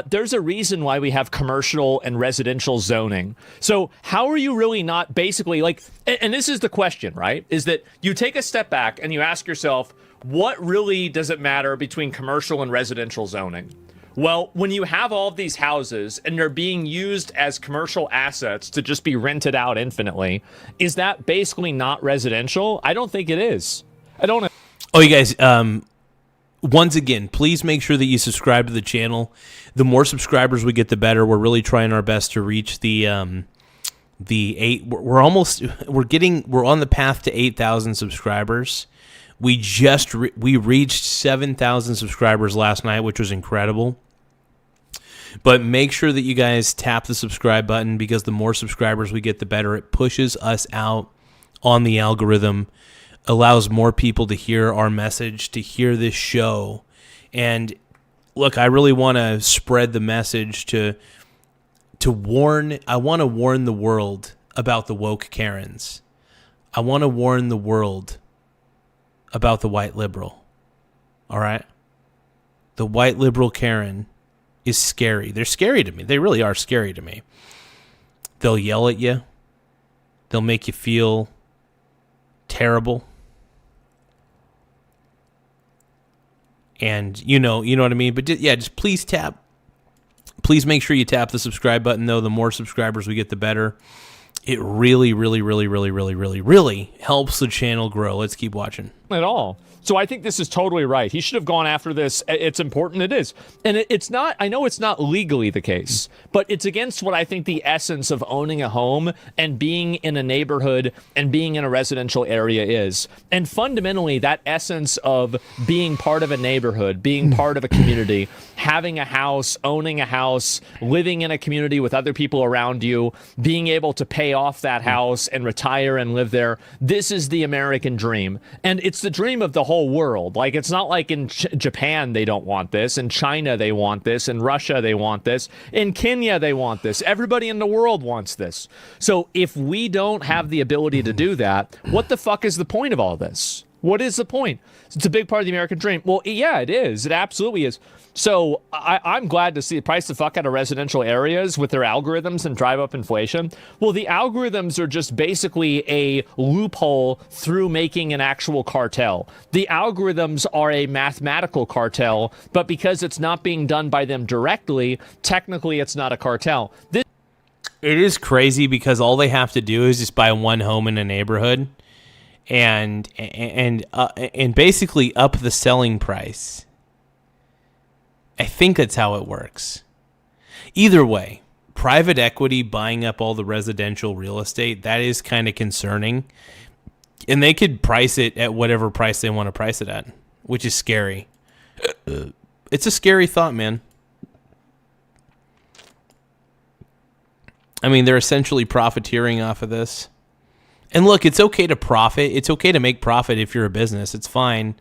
There's a reason why we have commercial and residential zoning. So how are you really not basically and this is the question, right? Is that you take a step back and you ask yourself, what really does it matter between commercial and residential zoning? Well, when you have all of these houses and they're being used as commercial assets to just be rented out infinitely, is that basically not residential? I don't think it is. I don't. Oh, you guys, once again, please make sure that you subscribe to the channel. The more subscribers we get, the better. We're really trying our best to reach the 8. We're on the path to 8,000 subscribers. We reached 7,000 subscribers last night, which was incredible. But make sure that you guys tap the subscribe button because the more subscribers we get, the better. It pushes us out on the algorithm, allows more people to hear our message, to hear this show. And look, I really want to spread the message to to warn. I want to warn the world about the woke Karens. I want to warn the world about the white liberal. All right? The white liberal Karen is scary. They're scary to me. They really are scary to me. They'll yell at you. They'll make you feel terrible. And you know what I mean? But just please make sure you tap the subscribe button, though. The more subscribers we get, the better. It really, really, really, really, really, really, really helps the channel grow. Let's keep watching. At all. So I think this is totally right. He should have gone after this. It's important. It is. And it's not, I know it's not legally the case, but it's against what I think the essence of owning a home and being in a neighborhood and being in a residential area is. And fundamentally, that essence of being part of a neighborhood, being part of a community, having a house, owning a house, living in a community with other people around you, being able to pay off that house and retire and live there. This is the American dream. And it's the dream of the whole world. Like, it's not like in Japan they don't want this, in China they want this, in Russia they want this, in Kenya they want this. Everybody in the world wants this. So if we don't have the ability to do that, what the fuck is the point of all this? What is the point? It's a big part of the American dream. Well, yeah, it is. It absolutely is. So I'm glad to see it price the fuck out of residential areas with their algorithms and drive up inflation. Well, the algorithms are just basically a loophole through making an actual cartel. The algorithms are a mathematical cartel, but because it's not being done by them directly, technically it's not a cartel. It is crazy because all they have to do is just buy one home in a neighborhood and basically up the selling price. I think that's how it works. Either way, private equity buying up all the residential real estate, that is kind of concerning. And they could price it at whatever price they want to price it at, which is scary. It's a scary thought, man. I mean, they're essentially profiteering off of this. And look, it's okay to profit. It's okay to make profit if you're a business. It's fine.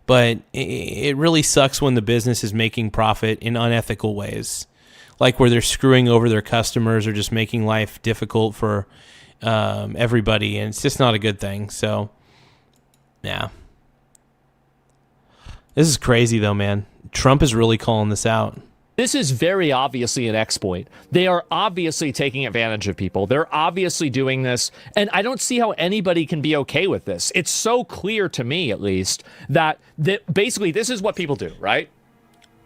But it really sucks when the business is making profit in unethical ways, like where they're screwing over their customers or just making life difficult for everybody. And it's just not a good thing. So, yeah. This is crazy, though, man. Trump is really calling this out. This is very obviously an exploit. They are obviously taking advantage of people. They're obviously doing this. And I don't see how anybody can be okay with this. It's so clear to me, at least, that basically this is what people do, right?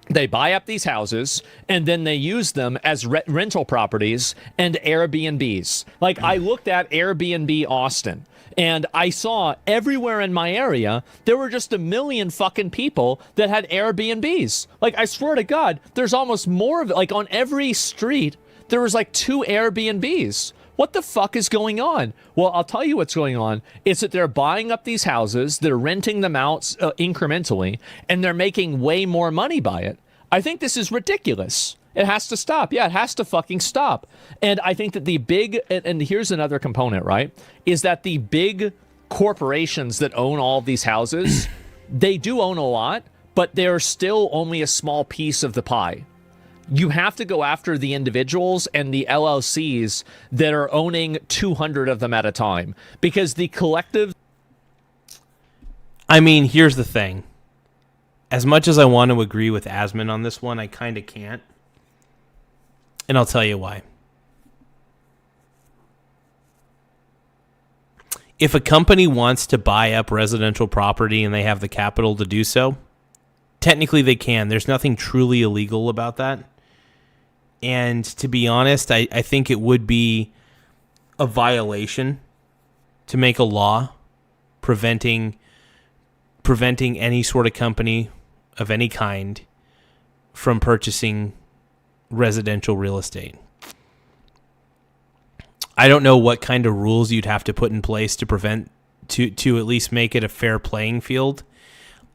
They buy up these houses and then they use them as rental properties and Airbnbs. Like, I looked at Airbnb Austin. And I saw everywhere in my area, there were just 1 million fucking people that had Airbnbs. Like, I swear to God, there's almost more of it. Like, on every street, there was like 2 Airbnbs. What the fuck is going on? Well, I'll tell you what's going on. It's that they're buying up these houses, they're renting them out incrementally, and they're making way more money by it. I think this is ridiculous. It has to stop. Yeah, it has to fucking stop. And I think that the big, and here's another component, right, is that the big corporations that own all of these houses, they do own a lot, but they're still only a small piece of the pie. You have to go after the individuals and the LLCs that are owning 200 of them at a time, because the collective... I mean, here's the thing. As much as I want to agree with Asman on this one, I kind of can't. And I'll tell you why. If a company wants to buy up residential property and they have the capital to do so, technically they can. There's nothing truly illegal about that. And to be honest, I think it would be a violation to make a law preventing any sort of company of any kind from purchasing residential real estate. I don't know what kind of rules you'd have to put in place to prevent to at least make it a fair playing field.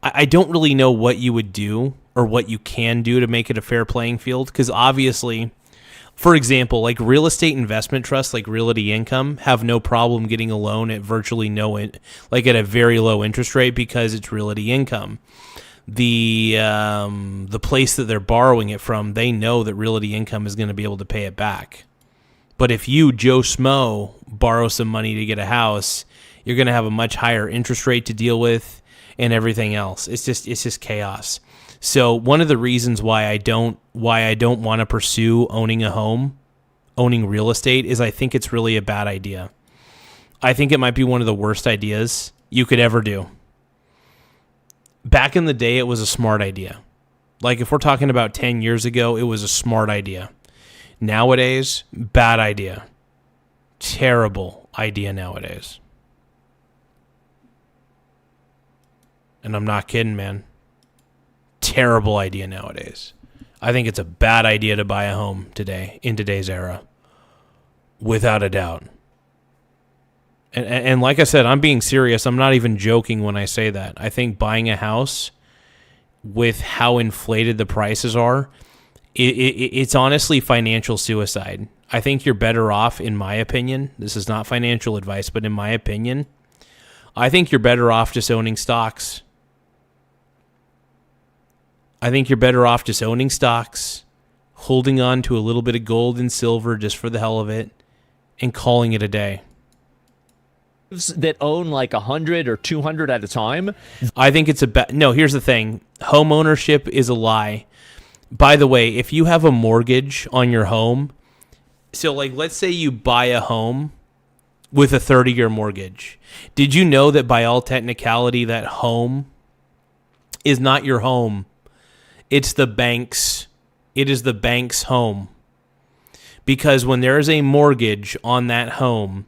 I don't really know what you would do or what you can do to make it a fair playing field, because obviously, for example, like real estate investment trusts like Realty Income have no problem getting a loan at virtually like at a very low interest rate because it's Realty Income. the place that they're borrowing it from, they know that Realty Income is going to be able to pay it back. But if you, Joe Schmo, borrow some money to get a house, you're going to have a much higher interest rate to deal with and everything else. It's just chaos. So one of the reasons why I don't want to pursue owning a home, owning real estate, is I think it's really a bad idea. I think it might be one of the worst ideas you could ever do. Back in the day, it was a smart idea. Like if we're talking about 10 years ago, it was a smart idea. Nowadays, bad idea. Terrible idea nowadays. And I'm not kidding, man. Terrible idea nowadays. I think it's a bad idea to buy a home today, in today's era. Without a doubt. And like I said, I'm being serious. I'm not even joking when I say that. I think buying a house with how inflated the prices are, it's honestly financial suicide. I think you're better off, in my opinion. This is not financial advice, but in my opinion, I think you're better off just owning stocks. I think you're better off just owning stocks, holding on to a little bit of gold and silver just for the hell of it, and calling it a day. That own like 100 or 200 at a time. I think it's no, here's the thing. Home ownership is a lie. By the way, if you have a mortgage on your home, so like let's say you buy a home with a 30-year mortgage. Did you know that by all technicality that home is not your home? It's the bank's. It is the bank's home. Because when there is a mortgage on that home,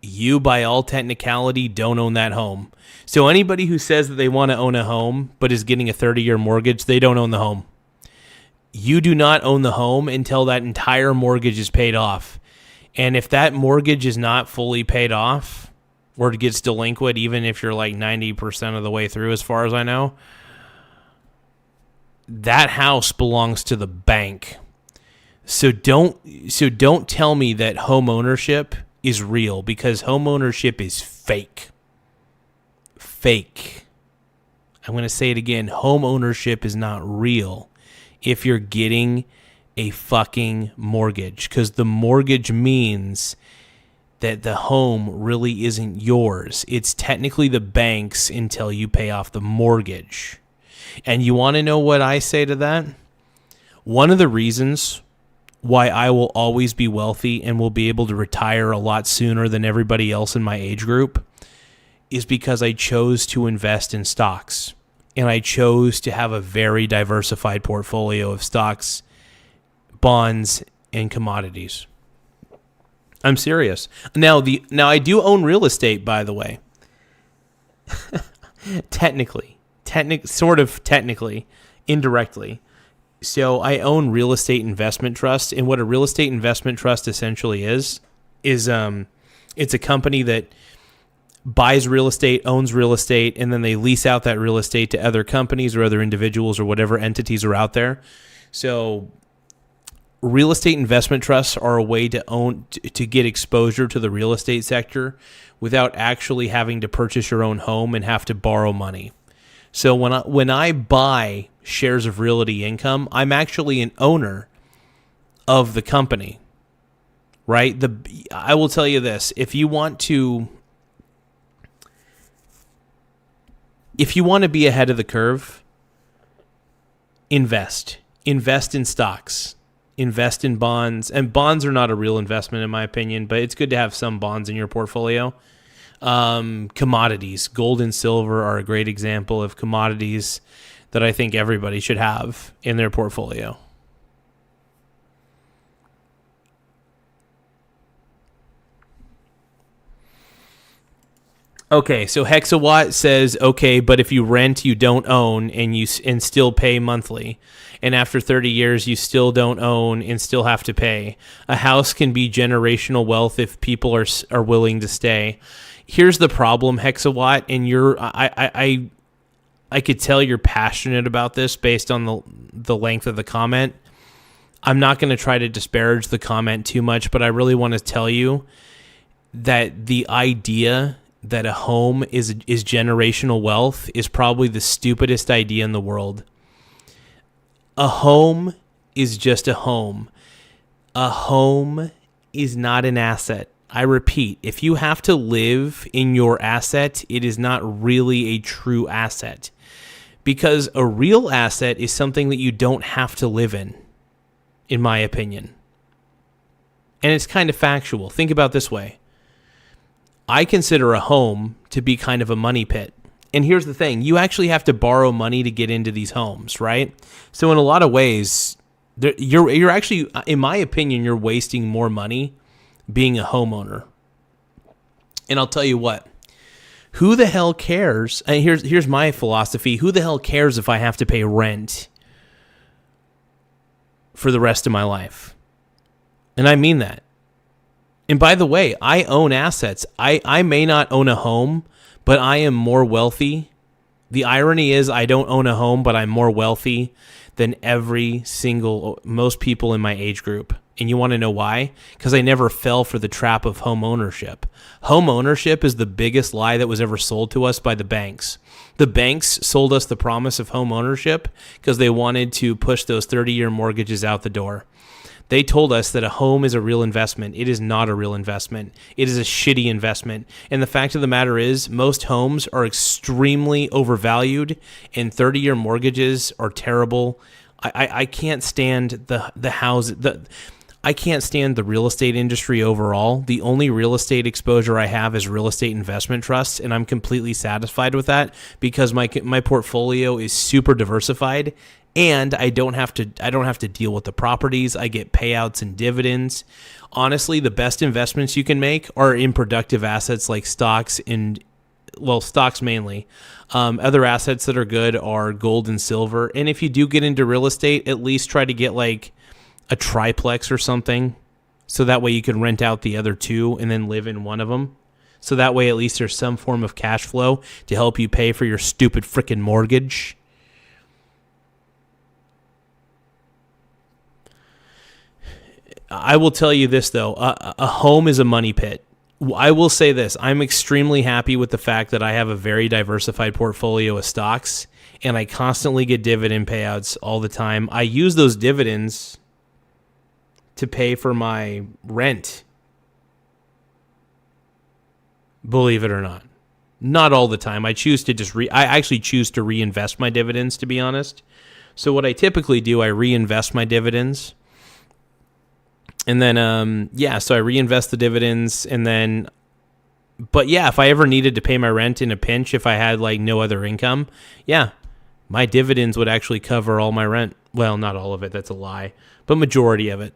you, by all technicality, don't own that home. So anybody who says that they want to own a home but is getting a 30-year mortgage, they don't own the home. You do not own the home until that entire mortgage is paid off. And if that mortgage is not fully paid off, or it gets delinquent, even if you're like 90% of the way through, as far as I know, that house belongs to the bank. So don't tell me that home ownership is real, because home ownership is fake. Fake. I'm going to say it again. Home ownership is not real if you're getting a fucking mortgage, because the mortgage means that the home really isn't yours. It's technically the bank's until you pay off the mortgage. And you want to know what I say to that? One of the reasons why I will always be wealthy and will be able to retire a lot sooner than everybody else in my age group is because I chose to invest in stocks. And I chose to have a very diversified portfolio of stocks, bonds, and commodities. I'm serious. Now I do own real estate, by the way. Technically, indirectly. So I own real estate investment trust, and what a real estate investment trust essentially is it's a company that buys real estate, owns real estate, and then they lease out that real estate to other companies or other individuals or whatever entities are out there. So real estate investment trusts are a way to get exposure to the real estate sector without actually having to purchase your own home and have to borrow money. So when I buy shares of Realty Income, I'm actually an owner of the company, right? I will tell you this: if you want to be ahead of the curve, invest in stocks, invest in bonds, and bonds are not a real investment in my opinion, but it's good to have some bonds in your portfolio. Commodities, gold and silver are a great example of commodities that I think everybody should have in their portfolio. Okay, so Hexawatt says, okay, but if you rent, you don't own, and still pay monthly, and after 30 years, you still don't own and still have to pay. A house can be generational wealth if people are willing to stay. Here's the problem, Hexawatt, and I could tell you're passionate about this based on the length of the comment. I'm not going to try to disparage the comment too much, but I really want to tell you that the idea that a home is generational wealth is probably the stupidest idea in the world. A home is just a home. A home is not an asset. I repeat, if you have to live in your asset, it is not really a true asset. Because a real asset is something that you don't have to live in my opinion. And it's kind of factual. Think about it this way. I consider a home to be kind of a money pit. And here's the thing. You actually have to borrow money to get into these homes, right? So in a lot of ways, you're actually, in my opinion, you're wasting more money being a homeowner. And I'll tell you what. Who the hell cares? And here's my philosophy. Who the hell cares if I have to pay rent for the rest of my life? And I mean that. And by the way, I own assets. I may not own a home, but I am more wealthy. The irony is I don't own a home, but I'm more wealthy than most people in my age group. And you want to know why? Because I never fell for the trap of home ownership. Home ownership is the biggest lie that was ever sold to us by the banks. The banks sold us the promise of home ownership because they wanted to push those 30-year mortgages out the door. They told us that a home is a real investment. It is not a real investment. It is a shitty investment. And the fact of the matter is, most homes are extremely overvalued, and 30-year mortgages are terrible. I can't stand I can't stand the real estate industry overall. The only real estate exposure I have is real estate investment trusts, and I'm completely satisfied with that because my portfolio is super diversified. And I don't have to deal with the properties. I get payouts and dividends. Honestly, the best investments you can make are in productive assets like stocks stocks mainly. Other assets that are good are gold and silver. And if you do get into real estate, at least try to get like a triplex or something, so that way you can rent out the other two and then live in one of them. So that way at least there's some form of cash flow to help you pay for your stupid freaking mortgage. I will tell you this, though. A home is a money pit. I will say this. I'm extremely happy with the fact that I have a very diversified portfolio of stocks, and I constantly get dividend payouts all the time. I use those dividends to pay for my rent. Believe it or not. Not all the time. I choose to I actually choose to reinvest my dividends, to be honest. So what I typically do, I reinvest my dividends. And then, so I reinvest the dividends, and then, but yeah, if I ever needed to pay my rent in a pinch, if I had like no other income, yeah, my dividends would actually cover all my rent. Well, not all of it, that's a lie, but majority of it.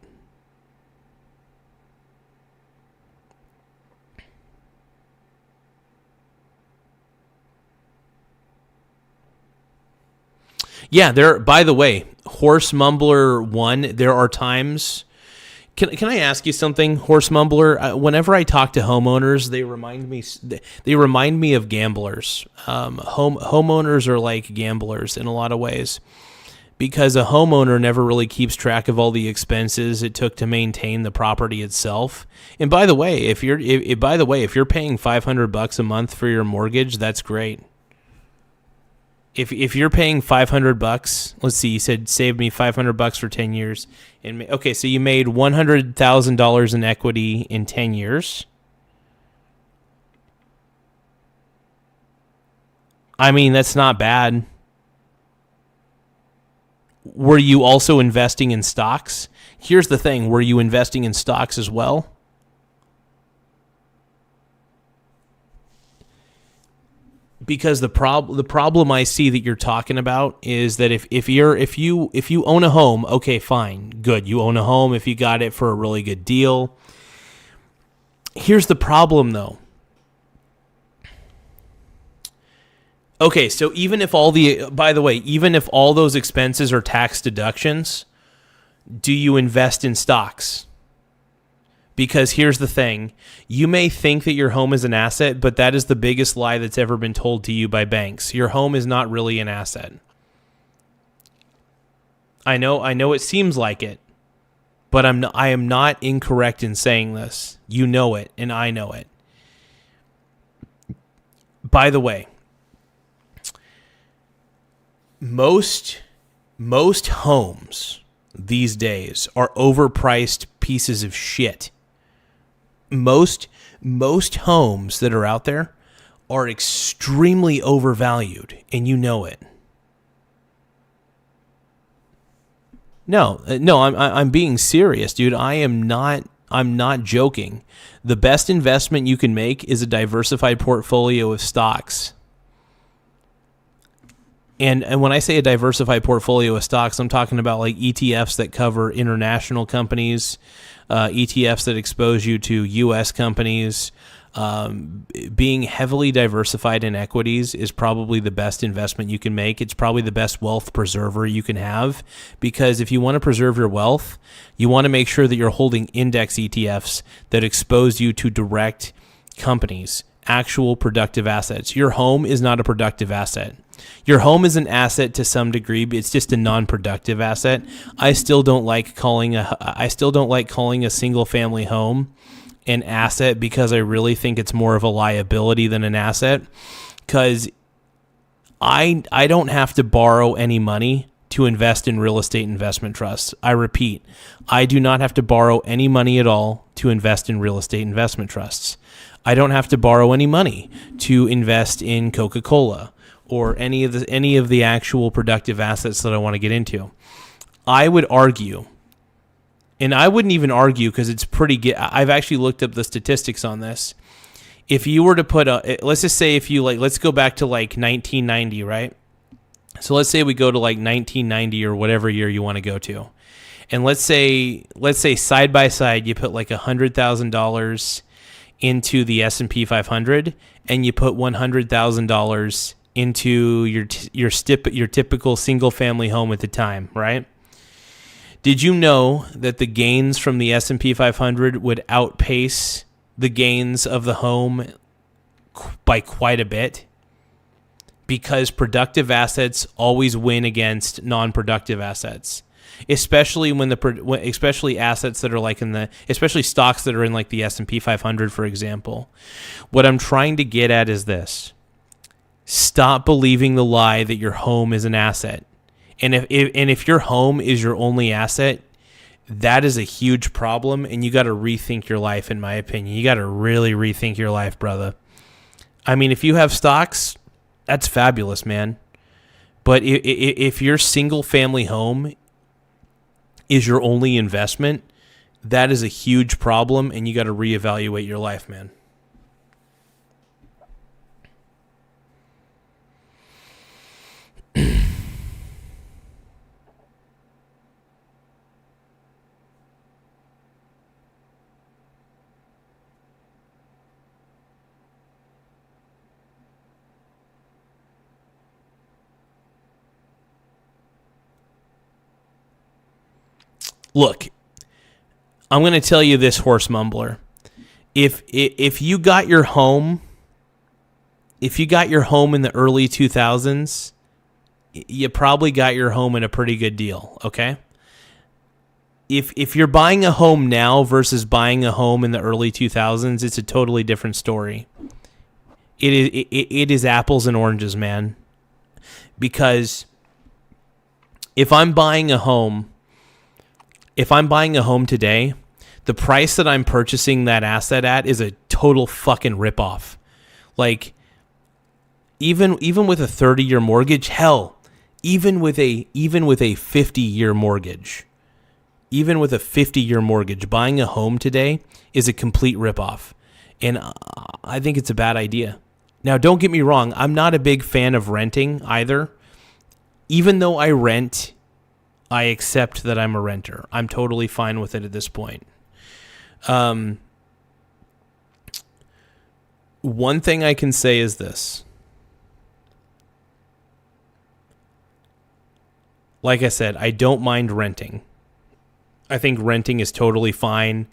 Yeah, by the way, Horse Mumbler 1, there are times. Can I ask you something, Horse Mumbler? Whenever I talk to homeowners, they remind me of gamblers. Homeowners are like gamblers in a lot of ways, because a homeowner never really keeps track of all the expenses it took to maintain the property itself. And by the way, if you're paying $500 a month for your mortgage, that's great. If you're paying $500, let's see, you said save me $500 for 10 years. Okay, so you made $100,000 in equity in 10 years. I mean, that's not bad. Were you also investing in stocks? Here's the thing, were you investing in stocks as well? Because the problem I see that you're talking about is that if you own a home, okay, fine, good. You own a home if you got it for a really good deal. Here's the problem, though. Okay, so even if all those expenses are tax deductions, do you invest in stocks? Because here's the thing, you may think that your home is an asset, but that is the biggest lie that's ever been told to you by banks. Your home is not really an asset. I know it seems like it, but I am not incorrect in saying this. You know it, and I know it. by the way, most homes these days are overpriced pieces of shit. Most homes that are out there are extremely overvalued, and you know it. No, I'm being serious, dude. I'm not joking. The best investment you can make is a diversified portfolio of stocks. And when I say a diversified portfolio of stocks, I'm talking about like ETFs that cover international companies, ETFs that expose you to U.S. companies. Being heavily diversified in equities is probably the best investment you can make. It's probably the best wealth preserver you can have, because if you want to preserve your wealth, you want to make sure that you're holding index ETFs that expose you to direct companies, actual productive assets. Your home is not a productive asset. Your home is an asset to some degree, but it's just a non-productive asset. I still don't like calling a single family home an asset, because I really think it's more of a liability than an asset, because I don't have to borrow any money to invest in real estate investment trusts. I repeat, I do not have to borrow any money at all to invest in real estate investment trusts. I don't have to borrow any money to invest in Coca-Cola or any of the actual productive assets that I want to get into. I would argue, and I wouldn't even argue because it's pretty. I've actually looked up the statistics on this. If you were to put let's just say let's go back to like 1990, right? So let's say we go to like 1990 or whatever year you want to go to, and let's say side by side you put like $100,000 into the S&P 500, and you put $100,000 into your typical single family home at the time, right? Did you know that the gains from the S&P 500 would outpace the gains of the home by quite a bit? Because productive assets always win against non-productive assets, especially especially assets that are especially stocks that are in like the S&P 500, for example. What I'm trying to get at is this: stop believing the lie that your home is an asset. And if your home is your only asset, that is a huge problem, and you got to rethink your life, in my opinion. You got to really rethink your life, brother. I mean, if you have stocks, that's fabulous, man. But if your single family home is your only investment, that is a huge problem, and you got to reevaluate your life, man. Look, I'm going to tell you this, horse mumbler. If you got your home, in the early 2000s, you probably got your home in a pretty good deal, okay? If you're buying a home now versus buying a home in the early 2000s, it's a totally different story. It is apples and oranges, man. Because if I'm buying a home today, the price that I'm purchasing that asset at is a total fucking ripoff. Like, even with a 30-year mortgage, hell, even with a 50-year mortgage, buying a home today is a complete ripoff. And I think it's a bad idea. Now, don't get me wrong, I'm not a big fan of renting either. Even though I rent, I accept that I'm a renter. I'm totally fine with it at this point. One thing I can say is this. Like I said, I don't mind renting. I think renting is totally fine.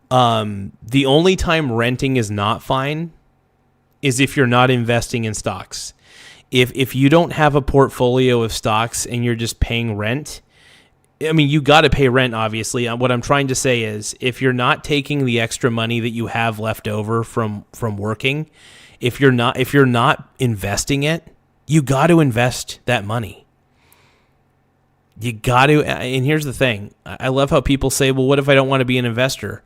The only time renting is not fine is if you're not investing in stocks. If you don't have a portfolio of stocks and you're just paying rent, I mean, you got to pay rent, obviously. What I'm trying to say is, if you're not taking the extra money that you have left over from working If you're not investing it, you got to invest that money. You got to, and here's the thing. I love how people say, well, what if I don't want to be an investor?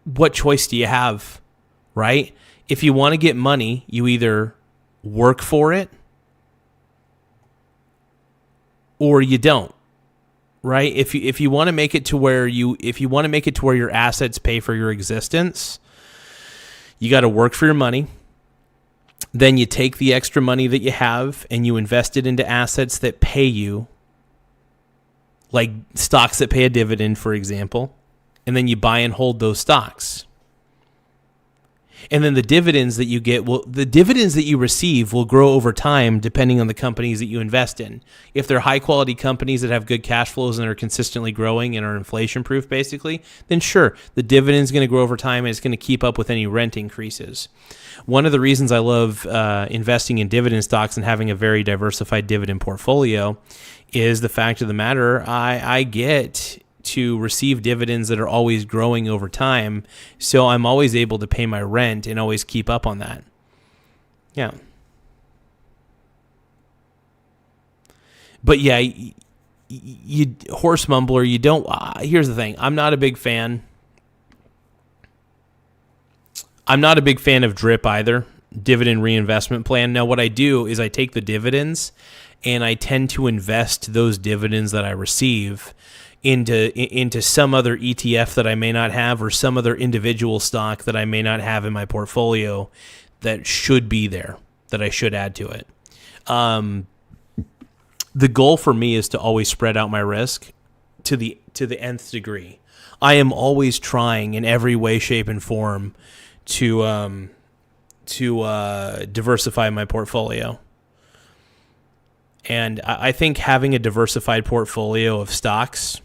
What choice do you have, right? If you want to get money, you either work for it or you don't, right? If you want to make it to where your assets pay for your existence, you got to work for your money. Then you take the extra money that you have and you invest it into assets that pay you, like stocks that pay a dividend, for example, and then you buy and hold those stocks. And then the dividends that you get, the dividends that you receive will grow over time depending on the companies that you invest in. If they're high quality companies that have good cash flows and are consistently growing and are inflation proof basically, then sure, the dividend's going to grow over time and it's going to keep up with any rent increases. One of the reasons I love investing in dividend stocks and having a very diversified dividend portfolio is the fact of the matter, I get to receive dividends that are always growing over time, so I'm always able to pay my rent and always keep up on that. Yeah. But yeah, you horse mumbler, you don't, here's the thing, I'm not a big fan of DRIP either, dividend reinvestment plan. Now what I do is I take the dividends and I tend to invest those dividends that I receive into some other ETF that I may not have, or some other individual stock that I may not have in my portfolio that should be there, that I should add to it. The goal for me is to always spread out my risk to the nth degree. I am always trying in every way, shape, and form to diversify my portfolio. And I think having a diversified portfolio of stocks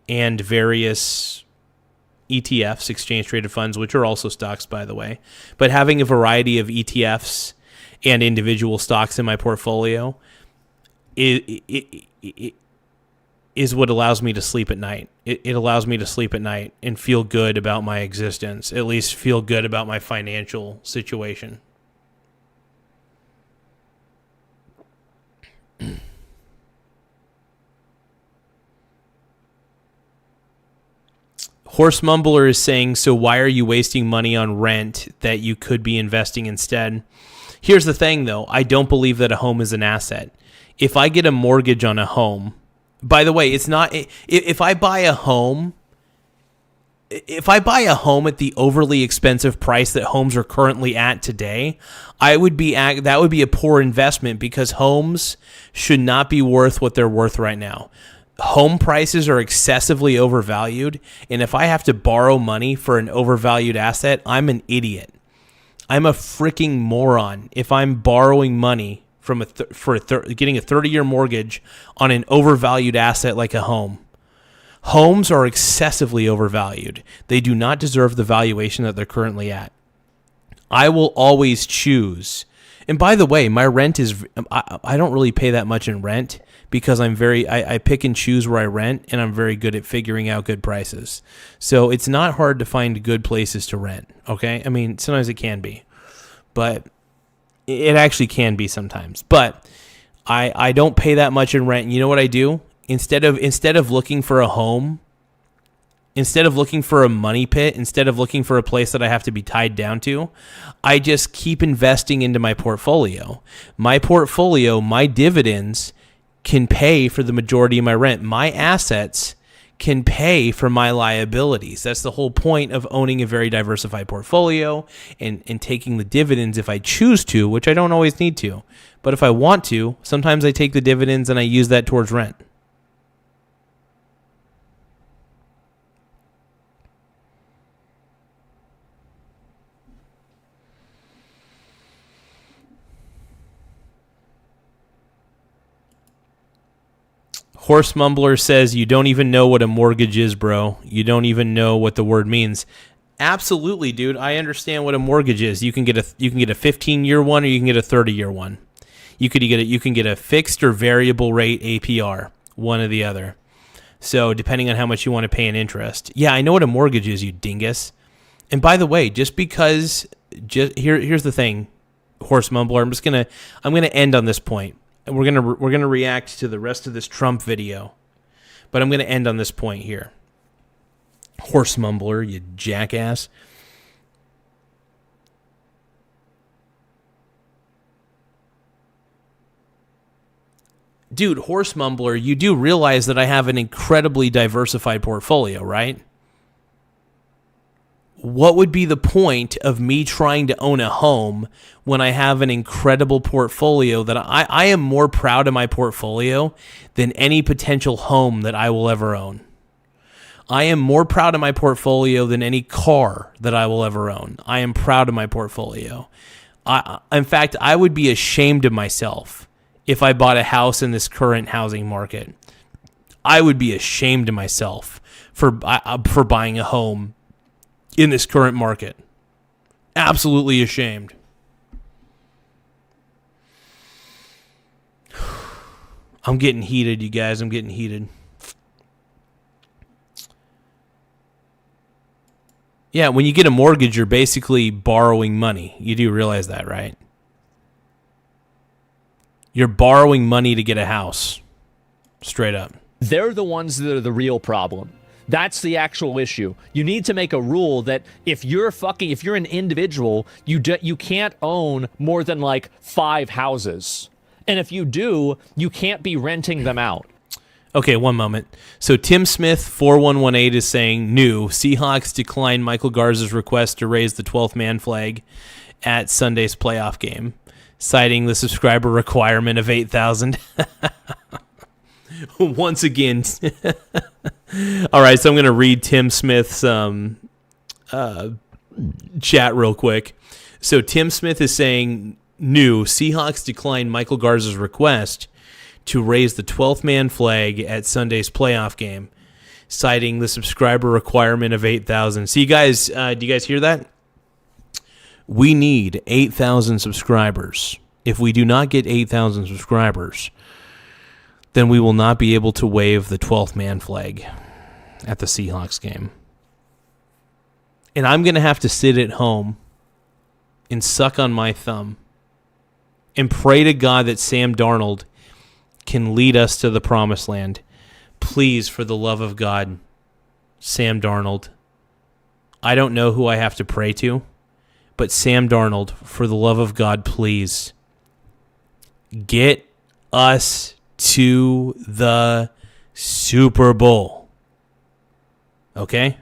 and various ETFs, exchange-traded funds, which are also stocks, by the way, but having a variety of ETFs and individual stocks in my portfolio is what allows me to sleep at night. It allows me to sleep at night and feel good about my existence, at least feel good about my financial situation. Horse Mumbler is saying, so why are you wasting money on rent that you could be investing instead? Here's the thing, though. I don't believe that a home is an asset. If I get a mortgage on a home, by the way, it's not, if I buy a home at the overly expensive price that homes are currently at today, that would be a poor investment, because homes should not be worth what they're worth right now. Home prices are excessively overvalued, and if I have to borrow money for an overvalued asset, I'm an idiot. I'm a freaking moron if I'm borrowing money from getting a 30-year mortgage on an overvalued asset like a home. Homes are excessively overvalued. They do not deserve the valuation that they're currently at. I will always choose. And by the way, my rent is, I don't really pay that much in rent, because I pick and choose where I rent, and I'm very good at figuring out good prices. So it's not hard to find good places to rent, okay? I mean, sometimes it can be, but it actually can be sometimes. But I don't pay that much in rent. And you know what I do? Instead of looking for a home, instead of looking for a money pit, instead of looking for a place that I have to be tied down to, I just keep investing into my portfolio. My portfolio, my dividends can pay for the majority of my rent. My assets can pay for my liabilities. That's the whole point of owning a very diversified portfolio and taking the dividends if I choose to, which I don't always need to. But if I want to, sometimes I take the dividends and I use that towards rent. Horse Mumbler says, you don't even know what a mortgage is, bro. You don't even know what the word means. Absolutely, dude. I understand what a mortgage is. You can get a 15-year one, or you can get a 30-year one. You can get a fixed or variable rate APR, one or the other. So depending on how much you want to pay in interest. Yeah, I know what a mortgage is, you dingus. And by the way, here's the thing, Horse Mumbler. I'm gonna end on this point, and we're gonna react to the rest of this Trump video, but I'm gonna end on this point here. Horse Mumbler, you jackass. Dude, Horse Mumbler, you do realize that I have an incredibly diversified portfolio, right? What would be the point of me trying to own a home when I have an incredible portfolio that I am more proud of my portfolio than any potential home that I will ever own? I am more proud of my portfolio than any car that I will ever own. I am proud of my portfolio. In fact, I would be ashamed of myself if I bought a house in this current housing market. I would be ashamed of myself for buying a home in this current market. Absolutely ashamed. I'm getting heated, you guys. I'm getting heated. Yeah, when you get a mortgage, you're basically borrowing money. You do realize that, right? You're borrowing money to get a house. Straight up. They're the ones that are the real problem. That's the actual issue. You need to make a rule that if you're an individual, you can't own more than like 5 houses. And if you do, you can't be renting them out. Okay, one moment. So Tim Smith 4118 is saying, new Seahawks declined Michael Garza's request to raise the 12th man flag at Sunday's playoff game, citing the subscriber requirement of 8,000. Once again. All right, so I'm going to read Tim Smith's chat real quick. So Tim Smith is saying, new Seahawks declined Michael Garza's request to raise the 12th man flag at Sunday's playoff game, citing the subscriber requirement of 8,000. So you guys, do you guys hear that? We need 8,000 subscribers. If we do not get 8,000 subscribers, then we will not be able to wave the 12th man flag at the Seahawks game. And I'm going to have to sit at home and suck on my thumb and pray to God that Sam Darnold can lead us to the promised land. Please, for the love of God, Sam Darnold. I don't know who I have to pray to, but Sam Darnold, for the love of God, please get us to the Super Bowl. Okay?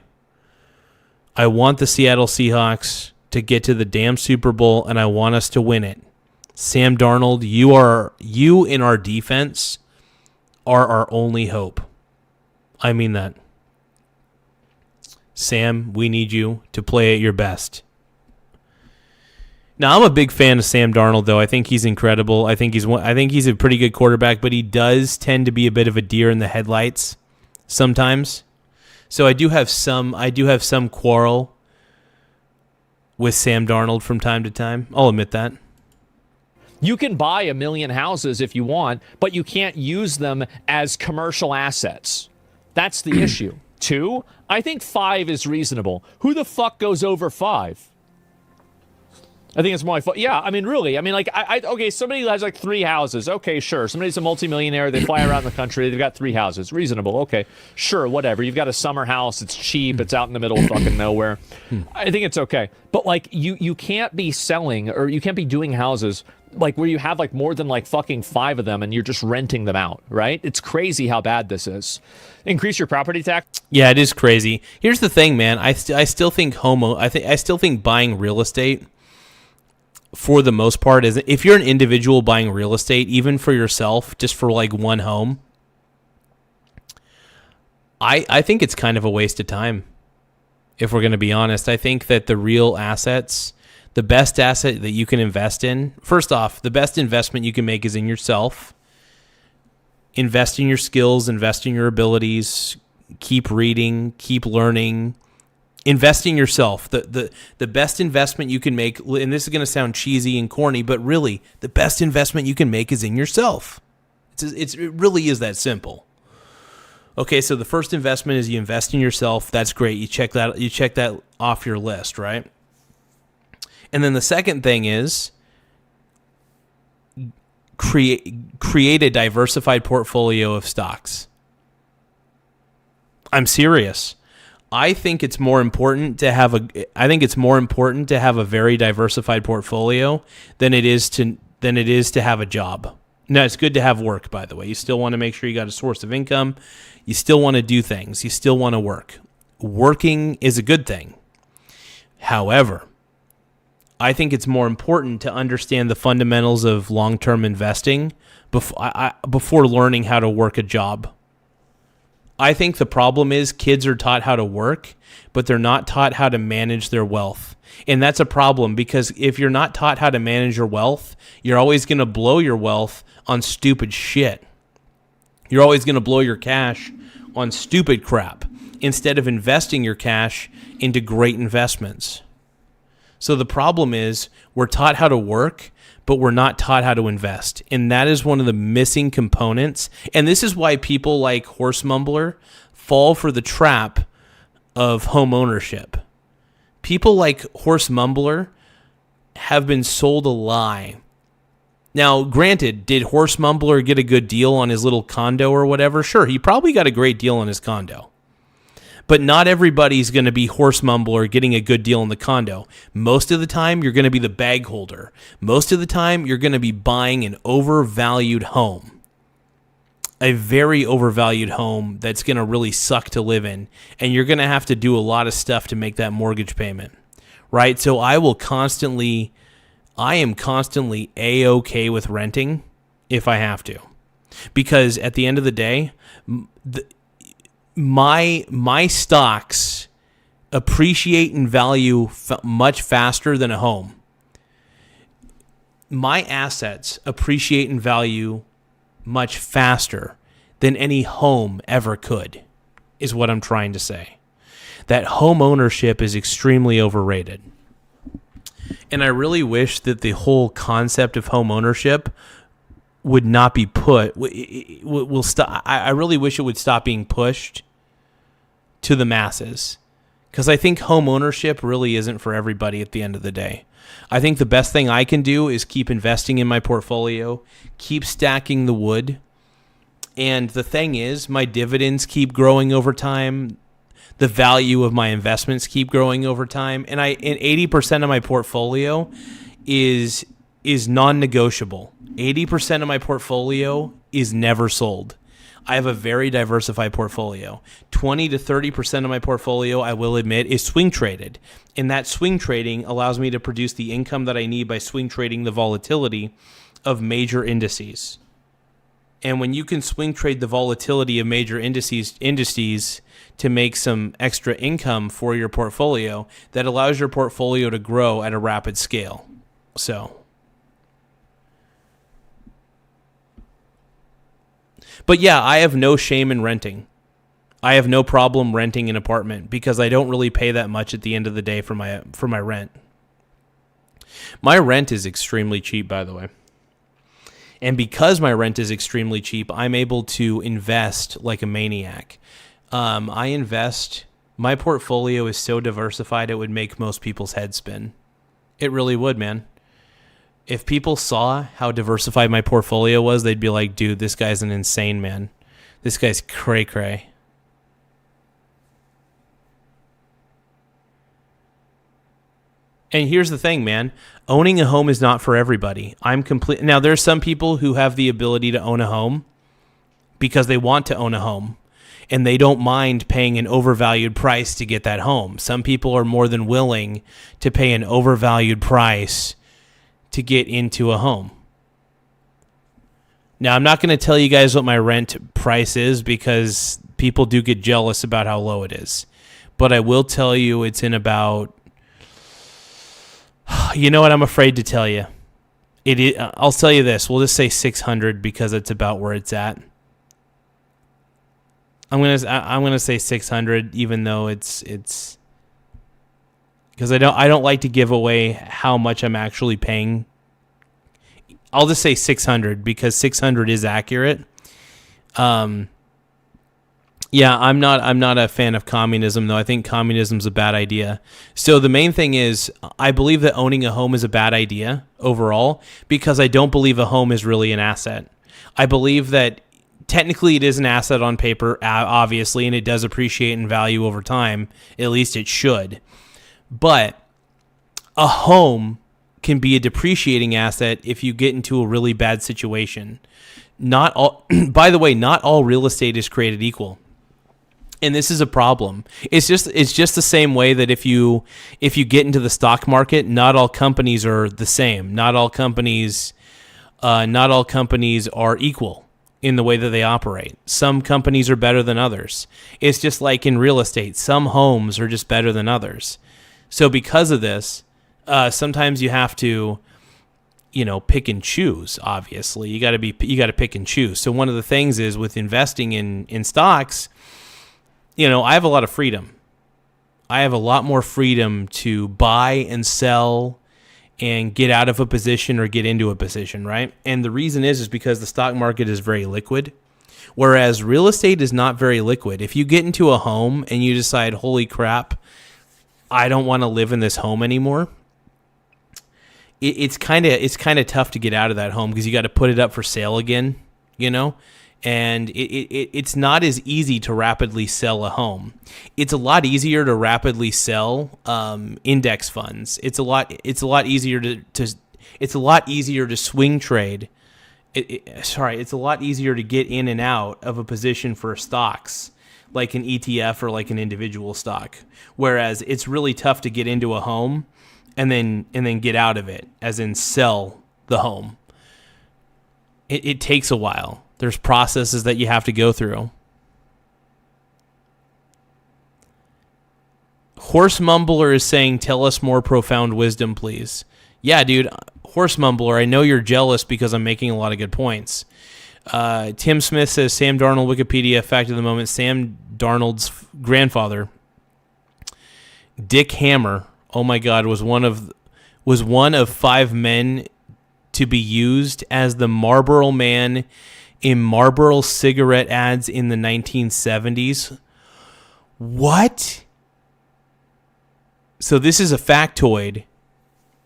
I want the Seattle Seahawks to get to the damn Super Bowl, and I want us to win it. Sam Darnold, you in our defense are our only hope. I mean that. Sam, we need you to play at your best. Now, I'm a big fan of Sam Darnold, though. I think he's incredible. I think he's a pretty good quarterback, but he does tend to be a bit of a deer in the headlights sometimes. So I do have some quarrel with Sam Darnold from time to time. I'll admit that. You can buy 1 million houses if you want, but you can't use them as commercial assets. That's the issue. 2, I think 5 is reasonable. Who the fuck goes over 5? I think it's more like, yeah, I mean, really. I mean, like, okay, somebody has like 3 houses. Okay, sure. Somebody's a multimillionaire. They fly around the country. They've got 3 houses. Reasonable. Okay, sure, whatever. You've got a summer house. It's cheap. It's out in the middle of fucking nowhere. I think it's okay. But, like, you can't be selling or you can't be doing houses like where you have like more than like fucking 5 of them and you're just renting them out, right? It's crazy how bad this is. Increase your property tax. Yeah, it is crazy. Here's the thing, man. I still think I still think buying real estate, for the most part, is if you're an individual buying real estate, even for yourself, just for like one home, I think it's kind of a waste of time. If we're going to be honest, I think that the real assets, the best asset that you can invest in, first off, the best investment you can make is in yourself. Invest in your skills, invest in your abilities, keep reading, keep learning. Invest in yourself. The best investment you can make, and this is going to sound cheesy and corny, but really, the best investment you can make is in yourself. It really is that simple. Okay, so the first investment is you invest in yourself. That's great. You check that off your list, right? And then the second thing is create a diversified portfolio of stocks. I'm serious. I think it's more important to have a very diversified portfolio than it is to have a job. Now, it's good to have work, by the way. You still want to make sure you got a source of income. You still want to do things. You still want to work. Working is a good thing. However, I think it's more important to understand the fundamentals of long-term investing before learning how to work a job. I think the problem is kids are taught how to work, but they're not taught how to manage their wealth. And that's a problem, because if you're not taught how to manage your wealth, you're always going to blow your wealth on stupid shit. You're always going to blow your cash on stupid crap instead of investing your cash into great investments. So the problem is we're taught how to work, but we're not taught how to invest. And that is one of the missing components. And this is why people like Horse Mumbler fall for the trap of home ownership. People like Horse Mumbler have been sold a lie. Now, granted, did Horse Mumbler get a good deal on his little condo or whatever? Sure, he probably got a great deal on his condo. But not everybody's going to be Horse Mumbler getting a good deal in the condo. Most of the time, you're going to be the bag holder. Most of the time, you're going to be buying an overvalued home. A very overvalued home that's going to really suck to live in. And you're going to have to do a lot of stuff to make that mortgage payment. Right? So I am constantly A-okay with renting if I have to. Because at the end of the day, my stocks appreciate in value much faster than a home. My assets appreciate in value much faster than any home ever could, is what I'm trying to say. That home ownership is extremely overrated. And I really wish that the whole concept of home ownership would not be will stop. I really wish it would stop being pushed to the masses, because I think home ownership really isn't for everybody at the end of the day. I think the best thing I can do is keep investing in my portfolio, keep stacking the wood, and the thing is, my dividends keep growing over time. The value of my investments keep growing over time, and 80% of my portfolio is non-negotiable. 80% of my portfolio is never sold. I have a very diversified portfolio. 20 to 30% of my portfolio, I will admit, is swing traded. And that swing trading allows me to produce the income that I need by swing trading the volatility of major indices. And when you can swing trade the volatility of major indices to make some extra income for your portfolio, that allows your portfolio to grow at a rapid scale. But yeah, I have no shame in renting. I have no problem renting an apartment because I don't really pay that much at the end of the day for my rent. My rent is extremely cheap, by the way. And because my rent is extremely cheap, I'm able to invest like a maniac. My portfolio is so diversified, it would make most people's heads spin. It really would, man. If people saw how diversified my portfolio was, they'd be like, dude, this guy's an insane man. This guy's cray-cray. And here's the thing, man. Owning a home is not for everybody. Now, there's some people who have the ability to own a home because they want to own a home, and they don't mind paying an overvalued price to get that home. Some people are more than willing to pay an overvalued price to get into a home. Now, I'm not going to tell you guys what my rent price is because people do get jealous about how low it is. But I will tell you it's in about... You know what? I'm afraid to tell you. I'll tell you this. We'll just say 600 because it's about where it's at. I'm gonna say 600, even though it's because I don't like to give away how much I'm actually paying. I'll just say 600 because 600 is accurate. Yeah, I'm not a fan of communism, though. I think communism's a bad idea. So the main thing is, I believe that owning a home is a bad idea overall, because I don't believe a home is really an asset. I believe that technically it is an asset on paper, obviously, and it does appreciate in value over time. At least it should. But a home can be a depreciating asset if you get into a really bad situation. Not all, by the way, not all real estate is created equal. And this is a problem. It's just the same way that if you get into the stock market, not all companies are the same. Not all companies are equal in the way that they operate. Some companies are better than others. It's just like in real estate. Some homes are just better than others. So because of this, sometimes you have to, pick and choose. Obviously, you got to pick and choose. So one of the things is with investing in stocks, I have a lot of freedom. I have a lot more freedom to buy and sell and get out of a position or get into a position, right? And the reason is because the stock market is very liquid, whereas real estate is not very liquid. If you get into a home and you decide, holy crap, I don't want to live in this home anymore, it's kind of tough to get out of that home because you got to put it up for sale again, and it's not as easy to rapidly sell a home. It's a lot easier to rapidly sell index funds. It's a lot easier to swing trade. It's a lot easier to get in and out of a position for stocks like an ETF or like an individual stock. Whereas it's really tough to get into a home and then get out of it, as in sell the home. It takes a while. There's processes that you have to go through. Horse Mumbler is saying, tell us more profound wisdom, please. Yeah, dude. Horse Mumbler, I know you're jealous because I'm making a lot of good points. Tim Smith says, Sam Darnold, Wikipedia, fact of the moment, Sam Darnold's grandfather, Dick Hammer, oh my God, was one of 5 men to be used as the Marlboro Man in Marlboro cigarette ads in the 1970s. What? So this is a factoid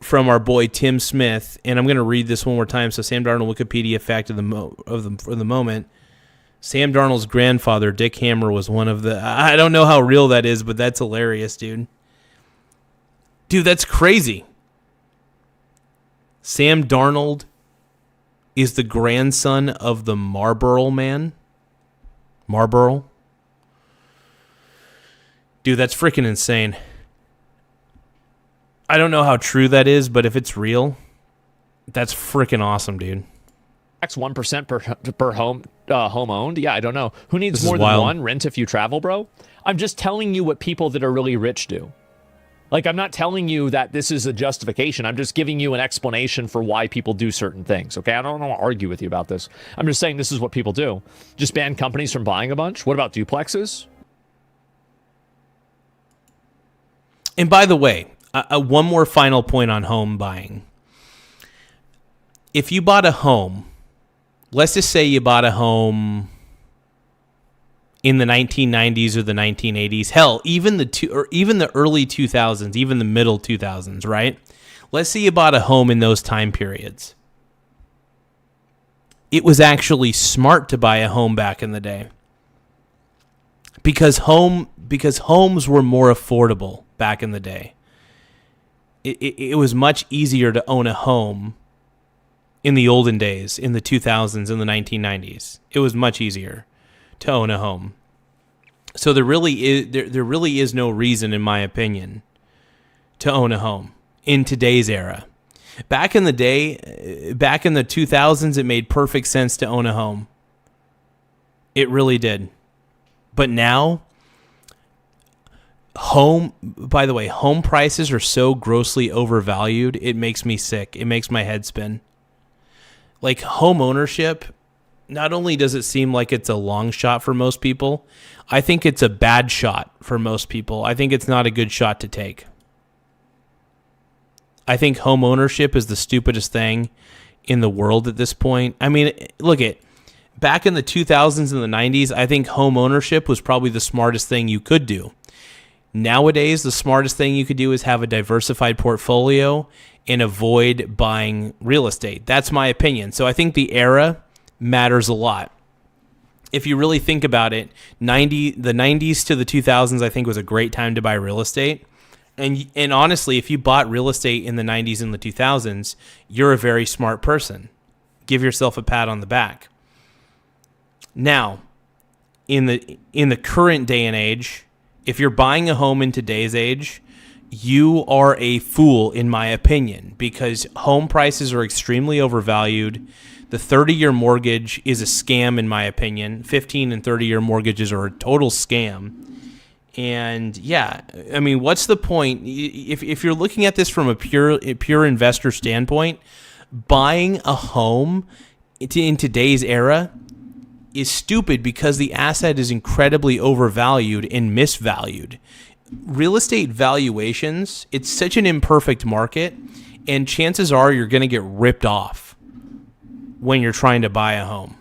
from our boy Tim Smith, and I'm going to read this one more time. So Sam Darnold, Wikipedia, fact of the moment. Sam Darnold's grandfather, Dick Hammer, was one of the... I don't know how real that is, but that's hilarious, dude. Dude, that's crazy. Sam Darnold is the grandson of the Marlboro Man. Marlboro. Dude, that's freaking insane. I don't know how true that is, but if it's real, that's freaking awesome, dude. Tax 1% per home owned? Yeah, I don't know. Who needs This more is than wild. one? Rent if you travel, bro? I'm just telling you what people that are really rich do. Like, I'm not telling you that this is a justification. I'm just giving you an explanation for why people do certain things, okay? I don't want to argue with you about this. I'm just saying this is what people do. Just ban companies from buying a bunch? What about duplexes? And by the way, one more final point on home buying. If you bought a home, let's just say you bought a home in the 1990s or the 1980s, hell, even the early 2000s, even the middle 2000s, right? Let's say you bought a home in those time periods. It was actually smart to buy a home back in the day. Because homes were more affordable back in the day. It was much easier to own a home in the olden days, in the 2000s, in the 1990s. It was much easier to own a home. So there really is no reason, in my opinion, to own a home in today's era. Back in the day, back in the 2000s, it made perfect sense to own a home. It really did. But now, home prices are so grossly overvalued, it makes me sick. It makes my head spin. Like, home ownership, not only does it seem like it's a long shot for most people, I think it's a bad shot for most people. I think it's not a good shot to take. I think home ownership is the stupidest thing in the world at this point. I mean, look at back in the 2000s and the 90s, I think home ownership was probably the smartest thing you could do. Nowadays, the smartest thing you could do is have a diversified portfolio and avoid buying real estate. That's my opinion. So I think the era matters a lot. If you really think about it, the 90s to the 2000s, I think, was a great time to buy real estate. And honestly, if you bought real estate in the 90s and the 2000s, you're a very smart person. Give yourself a pat on the back. Now, in the current day and age, if you're buying a home in today's age, you are a fool, in my opinion, because home prices are extremely overvalued. The 30-year mortgage is a scam, in my opinion. 15 and 30-year mortgages are a total scam. And yeah, I mean, what's the point? If you're looking at this from a pure investor standpoint, buying a home in today's era is stupid because the asset is incredibly overvalued and misvalued. Real estate valuations, it's such an imperfect market, and chances are you're going to get ripped off when you're trying to buy a home.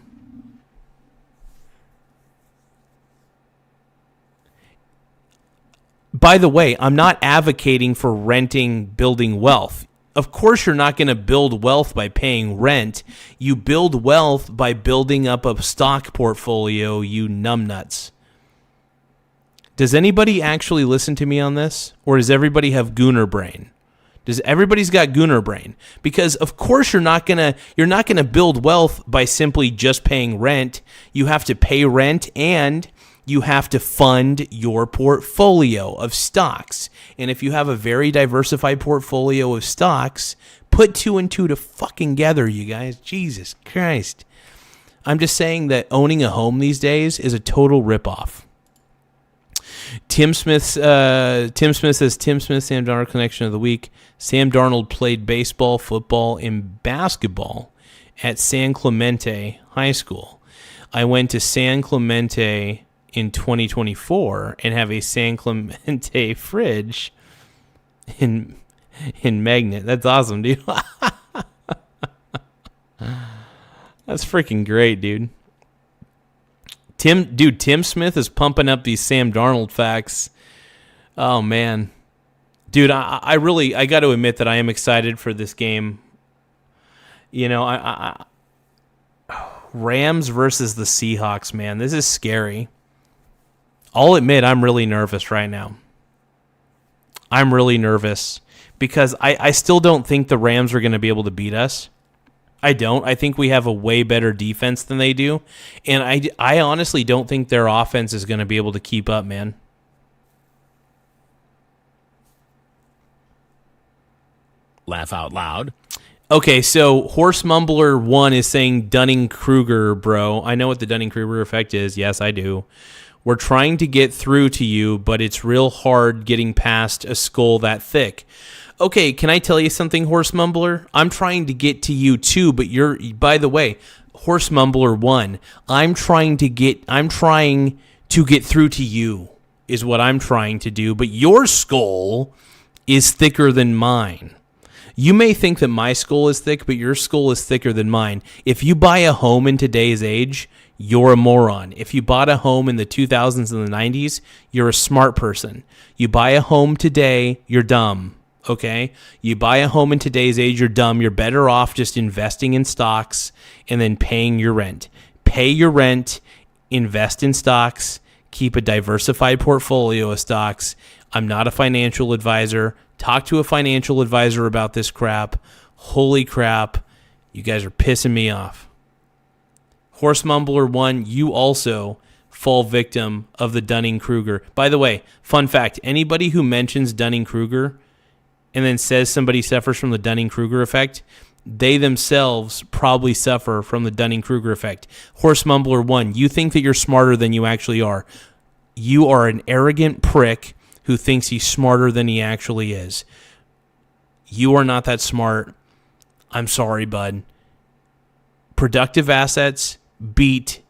By the way, I'm not advocating for renting, building wealth. Of course, you're not going to build wealth by paying rent. You build wealth by building up a stock portfolio, you numbnuts. Does anybody actually listen to me on this? Or does everybody have gooner brain? Everybody's got gooner brain? Because of course you're not gonna build wealth by simply just paying rent. You have to pay rent and you have to fund your portfolio of stocks. And if you have a very diversified portfolio of stocks, put 2 and 2 to fucking gather, you guys. Jesus Christ. I'm just saying that owning a home these days is a total ripoff. Tim Smith says, Tim Smith, Sam Darnold connection of the week. Sam Darnold played baseball, football, and basketball at San Clemente High School. I went to San Clemente in 2024 and have a San Clemente fridge in Magnet. That's awesome, dude. That's freaking great, dude. Tim Smith is pumping up these Sam Darnold facts. Oh man. Dude, I got to admit that I am excited for this game. You know, Rams versus the Seahawks, man. This is scary. I'll admit I'm really nervous right now. I'm really nervous because I still don't think the Rams are going to be able to beat us. I don't. I think we have a way better defense than they do. And I honestly don't think their offense is going to be able to keep up, man. Laugh out loud. Okay, so Horse Mumbler 1 is saying Dunning-Kruger, bro. I know what the Dunning-Kruger effect is. Yes, I do. We're trying to get through to you, but it's real hard getting past a skull that thick. Okay, can I tell you something, Horse Mumbler? I'm trying to get to you too, but by the way, Horse Mumbler 1, I'm trying to get through to you is what I'm trying to do, but your skull is thicker than mine. You may think that my skull is thick, but your skull is thicker than mine. If you buy a home in today's age, you're a moron. If you bought a home in the 2000s and the 90s, you're a smart person. You buy a home today, you're dumb. Okay? You buy a home in today's age, you're dumb. You're better off just investing in stocks and then paying your rent. Pay your rent, invest in stocks, keep a diversified portfolio of stocks. I'm not a financial advisor. Talk to a financial advisor about this crap. Holy crap. You guys are pissing me off. Horse Mumbler 1, you also fall victim of the Dunning-Kruger. By the way, fun fact, anybody who mentions Dunning-Kruger and then says somebody suffers from the Dunning-Kruger effect, they themselves probably suffer from the Dunning-Kruger effect. Horse Mumbler 1, you think that you're smarter than you actually are. You are an arrogant prick who thinks he's smarter than he actually is. You are not that smart. I'm sorry, bud. Productive assets beat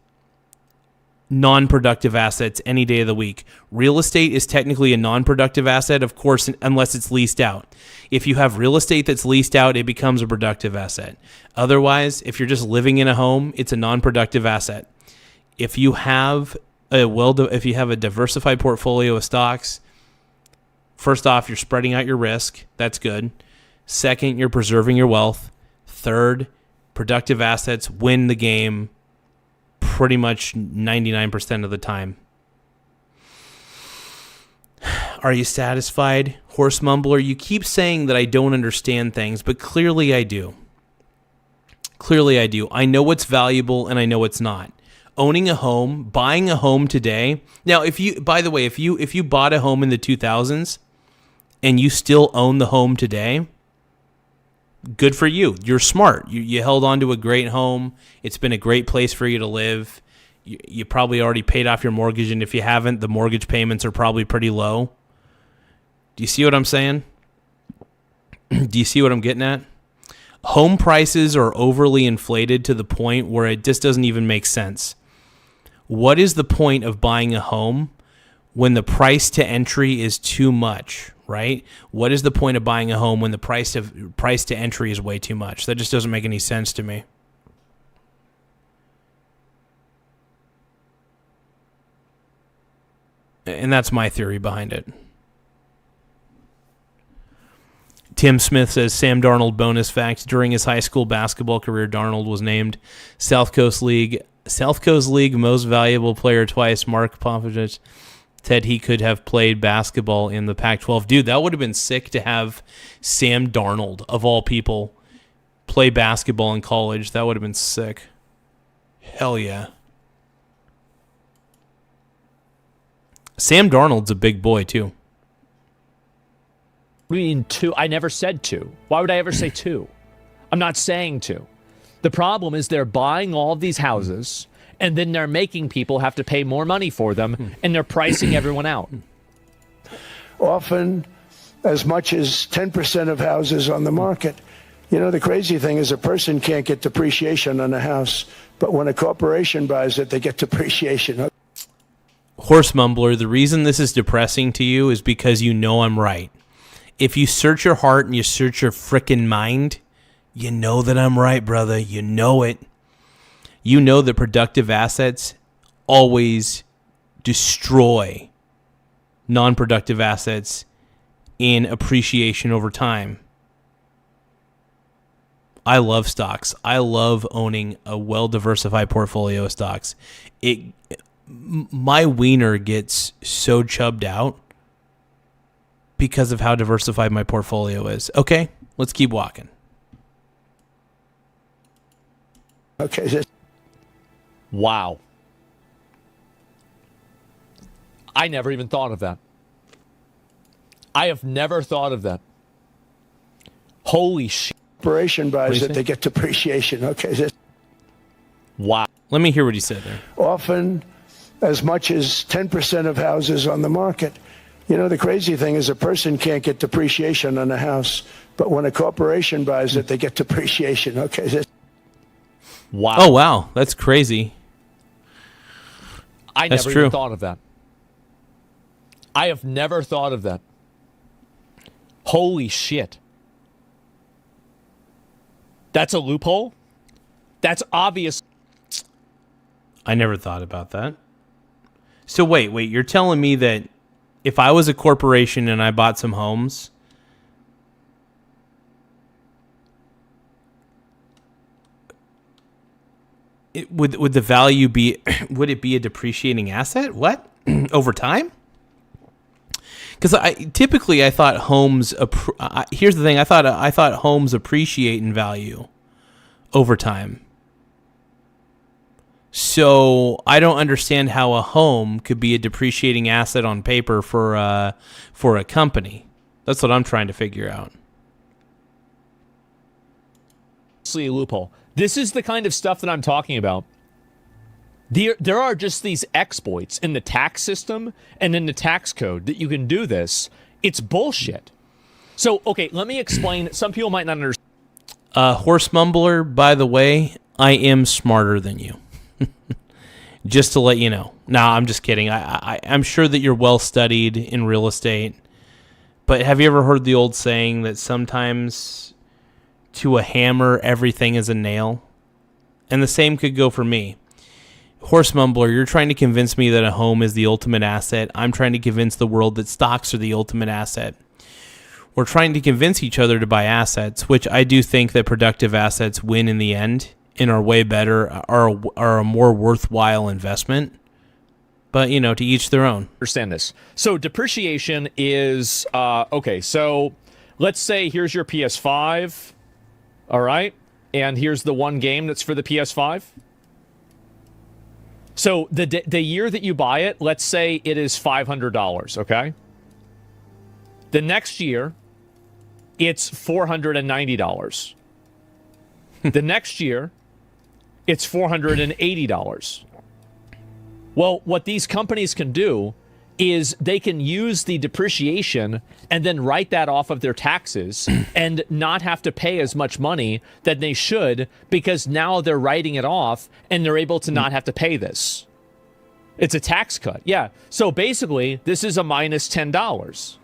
non-productive assets any day of the week. Real estate is technically a non-productive asset, of course, unless it's leased out. If you have real estate that's leased out, it becomes a productive asset. Otherwise, if you're just living in a home, it's a non-productive asset. If you have a diversified portfolio of stocks, first off, you're spreading out your risk. That's good. Second, you're preserving your wealth. Third, productive assets win the game pretty much 99% of the time. Are you satisfied, Horse Mumbler? You keep saying that I don't understand things, but clearly I do. Clearly I do. I know what's valuable and I know what's not. Owning a home, buying a home today. Now, if you bought a home in the 2000s and you still own the home today, good for you. You're smart. You held on to a great home. It's been a great place for you to live. You probably already paid off your mortgage, and if you haven't, the mortgage payments are probably pretty low. Do you see what I'm saying? Do you see what I'm getting at? Home prices are overly inflated to the point where it just doesn't even make sense. What is the point of buying a home when the price to entry is too much, right? What is the point of buying a home when the price to entry is way too much? That just doesn't make any sense to me. And that's my theory behind it. Tim Smith says, Sam Darnold bonus fact. During his high school basketball career, Darnold was named South Coast League most valuable player twice. Mark Popovich said he could have played basketball in the Pac-12. Dude, that would have been sick to have Sam Darnold, of all people, play basketball in college. That would have been sick. Hell yeah. Sam Darnold's a big boy, too. What do you mean two? I never said two. Why would I ever say two? I'm not saying two. The problem is they're buying all of these houses, and then they're making people have to pay more money for them, and they're pricing everyone out. Often as much as 10% of houses on the market. You know, the crazy thing is a person can't get depreciation on a house, but when a corporation buys it, they get depreciation. Horse Mumbler, the reason this is depressing to you is because you know I'm right. If you search your heart and you search your frickin' mind, you know that I'm right, brother. You know it. You know that productive assets always destroy non-productive assets in appreciation over time. I love stocks. I love owning a well-diversified portfolio of stocks. My wiener gets so chubbed out because of how diversified my portfolio is. Okay, let's keep walking. Okay. Wow. I never even thought of that. I have never thought of that. Holy shit. Corporation buys it, they get depreciation. Okay. Wow. Let me hear what he said there. Often as much as 10% of houses on the market. You know, the crazy thing is a person can't get depreciation on a house, but when a corporation buys it, they get depreciation. Okay. Wow. Oh, wow. That's crazy. I That's never true. even thought of that. I have never thought of that. Holy shit. That's a loophole? That's obvious. I never thought about that. So wait, you're telling me that if I was a corporation and I bought some homes, would the value be, would it be a depreciating asset? What? Over time? Because I thought homes, here's the thing, I thought homes appreciate in value over time. So I don't understand how a home could be a depreciating asset on paper for a company. That's what I'm trying to figure out. A loophole. This is the kind of stuff that I'm talking about. There are just these exploits in the tax system and in the tax code that you can do this. It's bullshit. So, okay, let me explain. Some people might not understand. Horse Mumbler, by the way, I am smarter than you. Just to let you know. No, I'm just kidding. I'm sure that you're well studied in real estate. But have you ever heard the old saying that sometimes to a hammer, everything is a nail? And the same could go for me. Horse Mumbler, you're trying to convince me that a home is the ultimate asset. I'm trying to convince the world that stocks are the ultimate asset. We're trying to convince each other to buy assets, which I do think that productive assets win in the end and are way better, are a more worthwhile investment. But, to each their own. Understand this. So depreciation is, okay, so let's say here's your PS5, all right? And here's the one game that's for the PS5. So the year that you buy it, let's say it is $500, okay? The next year, it's $490. The next year, it's $480. Well, what these companies can do is they can use the depreciation and then write that off of their taxes and not have to pay as much money that they should, because now they're writing it off and they're able to not have to pay this. It's a tax cut. Yeah. So basically, this is a minus $10.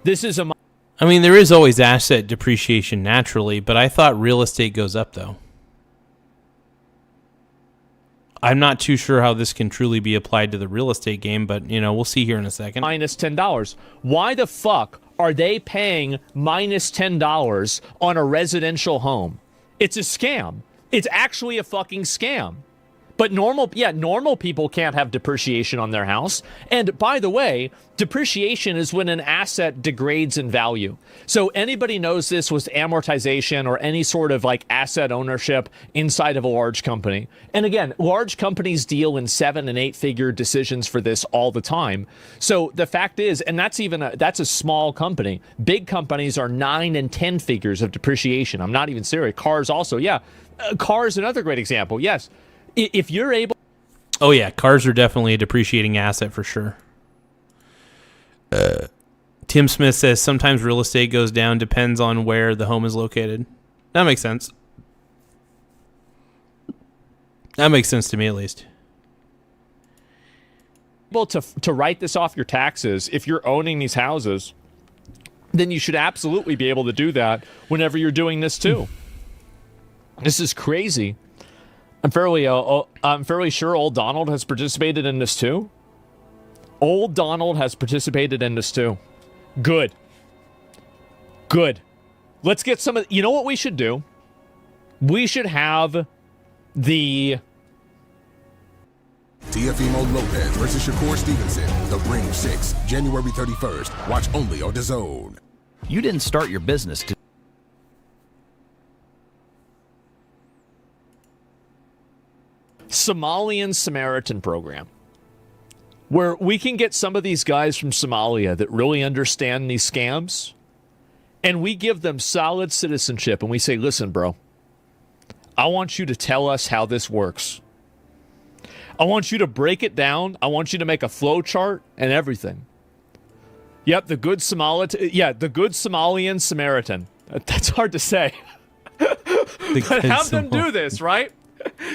This is a... I mean, there is always asset depreciation naturally, but I thought real estate goes up, though. I'm not too sure how this can truly be applied to the real estate game, but, we'll see here in a second. Minus $10. Why the fuck are they paying minus $10 on a residential home? It's a scam. It's actually a fucking scam. But normal people can't have depreciation on their house. And by the way, depreciation is when an asset degrades in value. So anybody knows this with amortization or any sort of like asset ownership inside of a large company. And again, large companies deal in 7- and 8-figure decisions for this all the time. So the fact is, and that's a small company. Big companies are 9 and 10 figures of depreciation. I'm not even serious. Cars also, yeah. Cars, another great example. Yes. If you're able... Oh, yeah. Cars are definitely a depreciating asset for sure. Tim Smith says sometimes real estate goes down, depends on where the home is located. That makes sense. That makes sense to me, at least. Able to write this off your taxes, if you're owning these houses, then you should absolutely be able to do that whenever you're doing this too. This is crazy. I'm fairly sure Old Donald has participated in this too. Old Donald has participated in this too. Good. Let's get some of... You know what we should do? We should have the... Teofimo Lopez versus Shakur Stevenson. The Ring 6, January 31st. Watch only on DAZN. You didn't start your business to... Somalian Samaritan program, where we can get some of these guys from Somalia that really understand these scams, and we give them solid citizenship, and we say, listen, bro, I want you to tell us how this works. I want you to break it down. I want you to make a flow chart and everything. Yep, the good Somalian Samaritan. That's hard to say. But have them do this, right?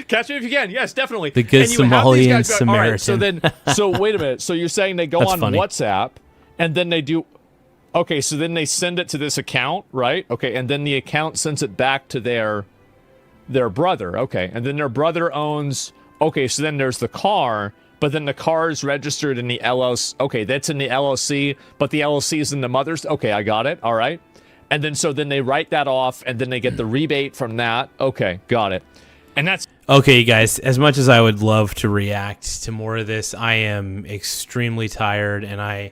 Catch me if you can. Yes, definitely. The good Somalian Samaritan. All right, so wait a minute. So you're saying they go on funny. WhatsApp, and then they do... Okay, so then they send it to this account, right? Okay, and then the account sends it back to their brother. Okay, and then their brother owns... Okay, so then there's the car, but then the car is registered in the LLC. Okay, that's in the LLC, but the LLC is in the mother's... Okay, I got it. All right. And then they write that off, and then they get the rebate from that. Okay, got it. And that's... Okay, guys, as much as I would love to react to more of this, I am extremely tired, and I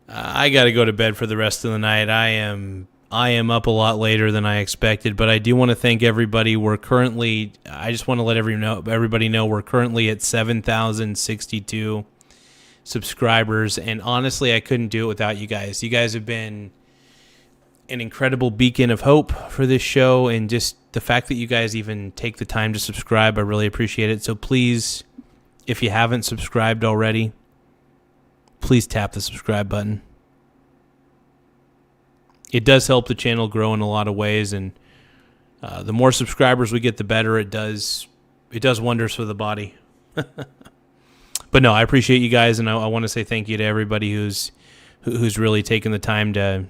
got to go to bed for the rest of the night. I am up a lot later than I expected, but I do want to thank everybody. I just want to let everybody know we're currently at 7,062 subscribers, and honestly, I couldn't do it without you guys. You guys have been an incredible beacon of hope for this show, and just the fact that you guys even take the time to subscribe, I really appreciate it. So please, if you haven't subscribed already, please tap the subscribe button. It does help the channel grow in a lot of ways, and the more subscribers we get, the better. It does wonders for the body. But no, I appreciate you guys, and I want to say thank you to everybody who's really taken the time to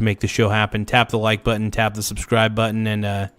make the show happen. Tap the like button, tap the subscribe button, and